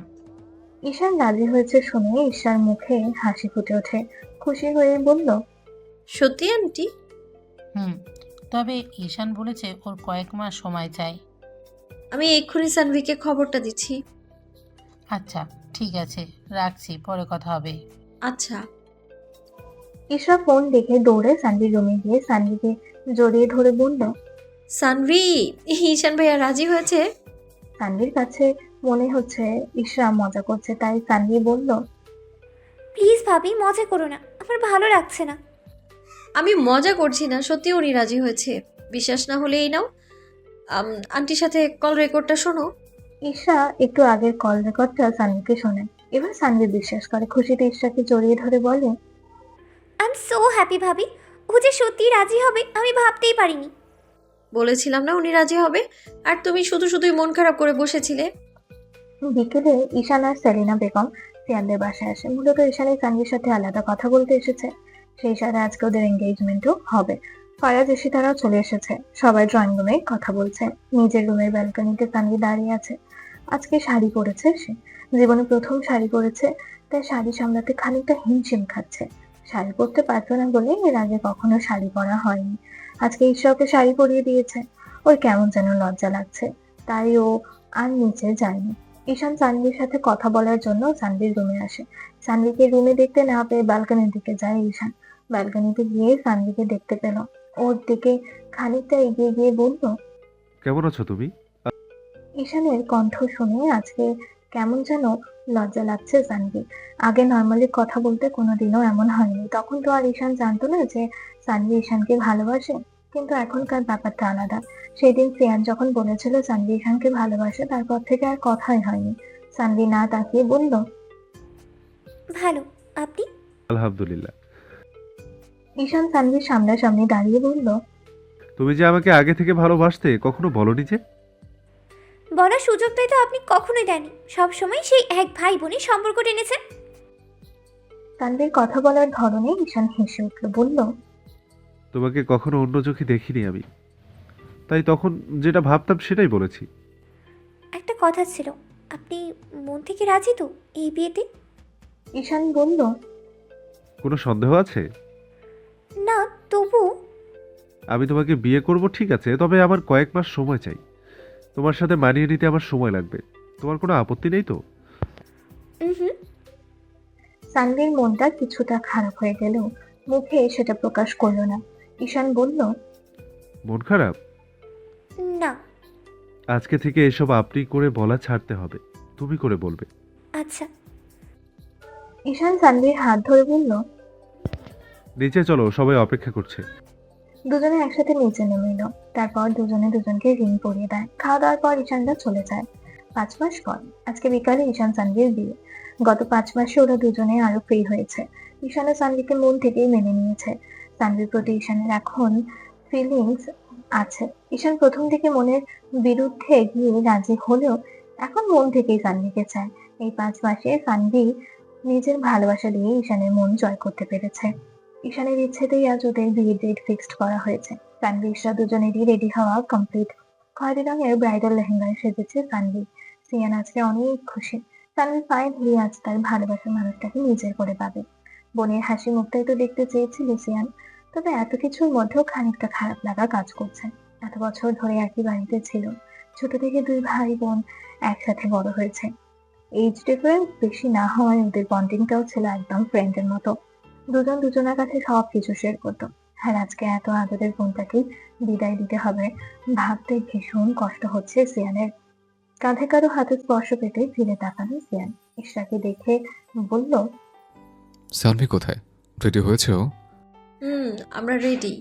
ঈশান রাজি হয়েছে শুনে ঈশার মুখে হাসি ফুটে ওঠে। খুশি হয়ে বলল, সত্যি আন্টি? হুম, তবে ঈশান বলেছে ওর কয়েক মাস সময় চাই। আমি এক্ষুনি সানভিকে খবরটা দিচ্ছি। আচ্ছা ঠিক আছে, রাখছি, পরে কথা হবে। আচ্ছা। ঈশা ফোন দেখে দৌড়ে সানভির রুমে গিয়ে সানভিকে জড়িয়ে ধরে বলল, সানভি, ঈশান ভাইয়া রাজি হয়েছে। সানভির কাছে মনে হচ্ছে ঈশা মজা করছে, তাই সানভি বলল, প্লিজ ভাবি, মজা করো না, আমার ভালো লাগছে না। আমি মজা করছি না, সত্যি উনি রাজি হয়েছে। বিশ্বাস না হলে এই নাও, আন্টির সাথে কল রেকর্ডটা শোনো। ঈশা একটু আগের কল রেকর্ডটা সানভিকে শোনায়। এবার সানভি বিশ্বাস করে, খুশিতে ঈশাকে জড়িয়ে ধরে বলে, আই এম সো হ্যাপি ভাবি, ও যে সত্যি রাজি হবে আমি ভাবতেই পারিনি। বলেছিলাম না উনি রাজি হবে, আর তুমি শুধু শুধুই মন খারাপ করে বসেছিলে। বিকেলে ঈশান আর সেলিনা বেগম সিয়ানদের বাসায় আসে। মূলত ঈশান এই সানভির সাথে আলাদা কথা বলতে এসেছে, সেই সাথে আজকে ওদের এঙ্গেজমেন্টও হবে। ফারাজ এসে তারাও চলে এসেছে। সবাই ড্রয়িং রুমে কথা বলছে। নিজের রুমের ব্যালকনিতে সানভি দাঁড়িয়ে আছে। আজকে শাড়ি পরেছে সে, জীবনে প্রথম শাড়ি পরেছে, তাই শাড়ি সামলাতে খানিকটা হিমশিম খাচ্ছে। শাড়ি পরতে পারতো না বলে এর আগে কখনো শাড়ি পরা হয়নি। আজকে ঈশ্বরকে শাড়ি পরিয়ে দিয়েছে। ওর কেমন যেন লজ্জা লাগছে, তাই ও আর নিচে যায়নি। ঈশান সানভির সাথে কথা বলার জন্য সানভির রুমে আসে। সানভিকে রুমে দেখতে না পেয়ে ব্যালকনির দিকে যায় ঈশান। ব্যালকনিতে গিয়ে সানভিকে দেখতে পেল। ওর দিকে খানিকটা এগিয়ে গিয়ে বলল, কেমন আছো তুমি? ঈশানের কণ্ঠ শুনে আজকে কেমন যেন লজ্জা লাগছে সানভি। আগে নর্মালি কথা বলতে কোনোদিনও এমন হয়নি। তখন তো আর ঈশান জানতো না যে সানভি ঈশানকে ভালোবাসে, কিন্তু এখনকার ব্যাপারটা আলাদা। সেদিন সিয়ান যখন বলেছিল সানভি ঈশানকে ভালোবাসে, তারপর থেকে আর কথাই হয়নি। সানভি না তাকিয়ে বলল, ভালো, আপনি? আলহামদুলিল্লাহ। ঈশান সানভির সামনাসামনি দাঁড়িয়ে বলল, তুমি যে আমাকে আগে থেকে ভালোবাসতে কখনো বলনি যে। বলার সুযোগটাই তো আপনি কখনোই দেননি, সবসময় সেই এক ভাই বোনের সম্পর্ক টেনেছেন। সানভির কথা বলার ধরনে ঈশান হেসে উঠল, বলল, তোমাকে কখনো অন্য চোখে দেখিনি আমি, তাই তখন যেটা ভাবতাম সেটাই বলেছি। একটা কথা ছিল, আপনি মন থেকে রাজি তো এই বিয়েতে? ঈশান বলল, কোনো সন্দেহ আছে? না, তবু। আমি তোমাকে বিয়ে করব ঠিক আছে, তবে আমার কয়েক মাস সময় চাই। তোমার সাথে মানিয়ে নিতে আমার সময় লাগবে। তোমার কোনো আপত্তি নেই তো? হুম। সানভির মনটা কিছুটা খারাপ হয়ে গেলেও মুখে সেটা প্রকাশ করলো না। ঈশান বলল, মন খারাপ? না। আজকে থেকে এসব আপনি করে বলা ছাড়তে হবে, তুমি করে বলবে। আচ্ছা। ঈশান সানভির হাত ধরে বলল, নিচে চলো, সবাই অপেক্ষা করছে। দুজনে একসাথে নিচে নেমে এলো। তারপর দুজনে দুজনকে রিং পরিয়ে দেয়। খাওয়া দাওয়ার পর ঈশানরা চলে যায়। 5 মাস পর আজকে বিকালে ঈশান সানভির বিয়ে। গত 5 মাসে ওরা দুজনে আরো ফ্রি হয়েছে। ঈশান সানভিকে মন থেকেই মেনে নিয়েছে। সানভির প্রতি ঈশানের এখন ফিলিংস আছে। ঈশান প্রথম দিকে মনের বিরুদ্ধে গিয়ে রাজি হলেও এখন মন থেকেই সানভিকে চায়। এই 5 মাসে সানভি নিজের ভালোবাসা দিয়ে ঈশানের মন জয় করতে পেরেছে। ঈশানের ইচ্ছেতেই আজ ওদের বিয়ের ডেট ফিক্সড করা হয়েছে। সানভি ঈশা দুজনেরই রেডি হওয়া কমপ্লিট। খয়েরি রঙের ব্রাইডাল লেহেঙ্গায় সেজেছে সানভি। সিয়ান আজকে অনেক খুশি। সানভি ফাইনালি আজ তার ভালোবাসার মানুষটাকে নিজের করে পাবে। বোনের হাসি মুখটাই তো দেখতে চেয়েছিল সিয়ান, তবে এত কিছুর মধ্যেও খানিকটা খারাপ লাগা কাজ করছে। এত বছর ধরে একই বাড়িতে ছিল, ছোট থেকে 2 ভাই বোন একসাথে বড় হয়েছে। এজ ডিফারেন্স বেশি না হওয়ায় ওদের বন্ডিংটাও ছিল একদম ফ্রেন্ডের মতো। দুজন দুজনের কাছে সবকিছু শেয়ার করতো। আর আজকে এত আদরের বোনটাকেই বিদায় দিতে হবে ভাবতে ভীষণ কষ্ট হচ্ছে সিয়ানের। কাঁধে কারো হাতে স্পর্শ পেতে ফিরে তাকালো সিয়ান। ঈশাকে দেখে বলল, সানভি কোথায়? রেডি হয়েছে ও? আমরা রেডি।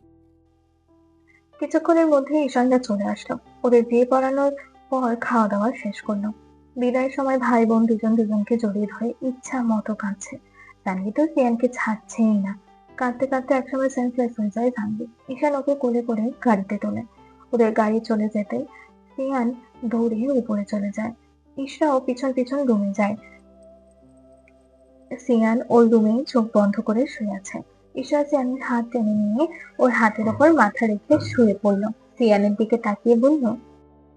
কিছুক্ষণের মধ্যে ঈশানরা চলে আসলো। ওদের বিয়ে পড়ানোর পর খাওয়া দাওয়া শেষ করলো। বিদায়ের সময় ভাই বোন দুজন দুজনকে জড়িয়ে ধরে ইচ্ছা মতো কাঁদছে। সানভি তো সিয়ানকে ছাড়ছেই না। কাঁদতে কাঁদতে একসময় সেন্সলেস হয়ে যায় সানভি। ঈশান ওকে কোলে করে গাড়িতে তোলে। ওদের গাড়ি চলে যেতে সিয়ান দৌড়ে উপরে চলে যায়। ঈশাও পিছন পিছন রুমে যায়। সিয়ান ওর রুমে চোখ বন্ধ করে শুয়ে আছে। ঈশা সিয়ানের হাত টেনে নিয়ে ওর হাতের ওপর মাথা রেখে শুয়ে পড়ল। সিয়ানের দিকে তাকিয়ে বলল,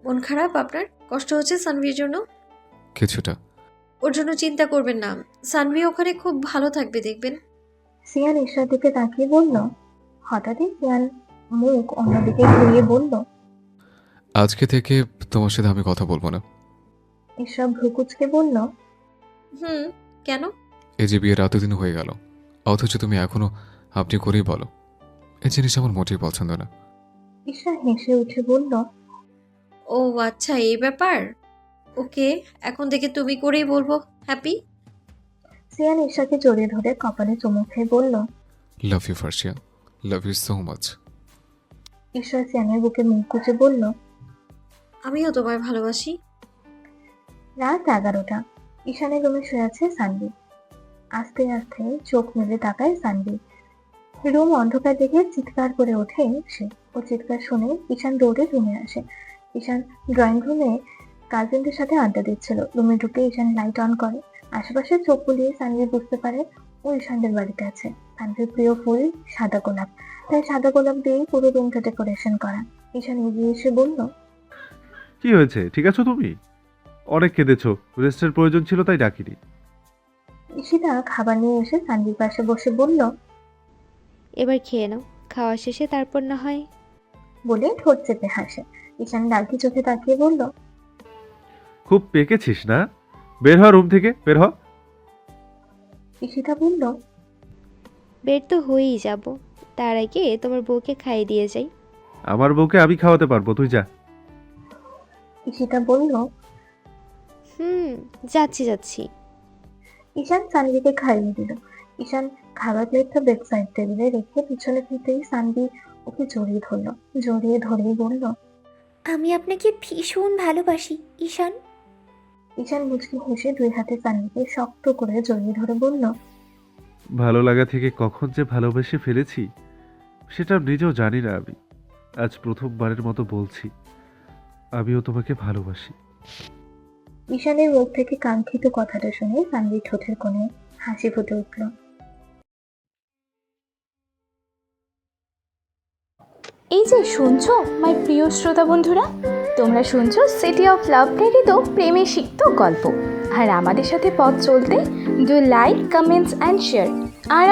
মন খারাপ আপনার? কষ্ট হচ্ছে সানভির জন্য? কিছুটা। ওর জন্য চিন্তা করবেন না, সানভি ওখানে খুব ভালো থাকবে দেখবেন। সিয়ান ঈশার দিকে তাকিয়ে বলল। হঠাৎই সিয়ান মুখ অন্যদিকে ঘুরিয়ে বলল, আজকে থেকে তোমার সাথে আমি কথা বলবো না। ঈশা ভ্রুকুচকে বলল, কেন? এই যে বিয়ের এতদিন হয়ে গেল, অথচ তুমি এখনো আপনি করেই বলো। এই জিনিস আমার মোটেই পছন্দ না। ঈশা হেসে উঠে বলল, ও আচ্ছা, এই ব্যাপার। ওকে, এখন থেকে তুমি করেই বলবো। হ্যাপি? সিয়ান ঈশাকে জড়িয়ে ধরে কপালে চুমু খেয়ে বলল, লাভ ইউ ফার্সিয়া, লাভ ইউ সো মাচ। ঈশ্বর সানির বুকে মুখ গুজে বলল। আমিও তোমায় ভালোবাসি। রাত 11টা। ঈশানের রুমে শুয়ে আছে সানভি। আস্তে আস্তে চোখ মেলে তাকায় সানভি। রুম অন্ধকার দেখে চিৎকার করে ওঠে সে। ও চিৎকার শুনে ঈশান দৌড়ে রুমে আসে। ঈশান ড্রয়িং রুমে কাজিনদের সাথে আড্ডা দিচ্ছিল। রুমে ঢুকে ঈশান লাইট অন করে। আশেপাশে চোখ বুলিয়ে সানভি বুঝতে পারে ও ঈশানদের বাড়িতে আছে। সানভির প্রিয় ফুল সাদা গোলাপ, তাই সাদা গোলাপ দিয়েই পুরো রুমটা ডেকোরেশন করা। ঈশান এগিয়ে এসে বলল, কি হয়েছে, ঠিক আছো তুমি? অনেক কেঁদেছো, রেস্টের প্রয়োজন ছিল তাই ডাকিনি। ঈশিতা খাবার নিয়ে এসে সানভির পাশে বসে বলল, এবার খেয়ে নাও, খাওয়া শেষে তারপর না হয়। বলে ঠোঁট চেপে হাসে। ঈশান ডালকি চোখে তাকিয়ে বলল, খুব পেকেছিস না? বের হ রুম থেকে, বের হ। ঈশিতা বলল, বের তো হয়েই যাব, তার আগে তোমার বউকে খাইয়ে দিয়ে যাই। আমার বউকে আমি খাওয়াতে পারবো, তুই যা। ঈশিতা বলল, যাচ্ছি যাচ্ছি। ঈশান সানভিকে খাইয়ে দিল। ঈশান খাবার প্লেটটা বেড সাইড টেবিলে রেখে পিছনে ফিরতেই সানভি ওকে জড়িয়ে ধরলো। জড়িয়ে ধরেই বলল, আমি আপনাকে ভীষণ ভালোবাসি ঈশান। ঈশান মুচকি হেসে 2 হাতে সানভিকে শক্ত করে জড়িয়ে ধরে বলল, ভালো লাগা থেকে কখন যে ভালোবেসে ফেলেছি সেটা নিজেও জানি না আমি। আজ প্রথমবারের মতো বলছি, আমিও তোমাকে ভালোবাসি। ঈশানের মুখ থেকে কাঙ্ক্ষিত কথাটা শুনে সানভির ঠোঁটের কোণে হাসি ফুটে উঠল। এই যে শুনছো মাই প্রিয় শ্রোতা বন্ধুরা, তোমরা শুনছো সিটি অফ লাভ প্রেরিত প্রেমে সিক্ত গল্প। আর আমাদের সাথে পথ চলতে do like, comments and share. আর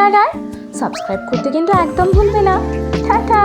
সাবস্ক্রাইব করতে কিন্তু একদম ভুলবে না। টাটা।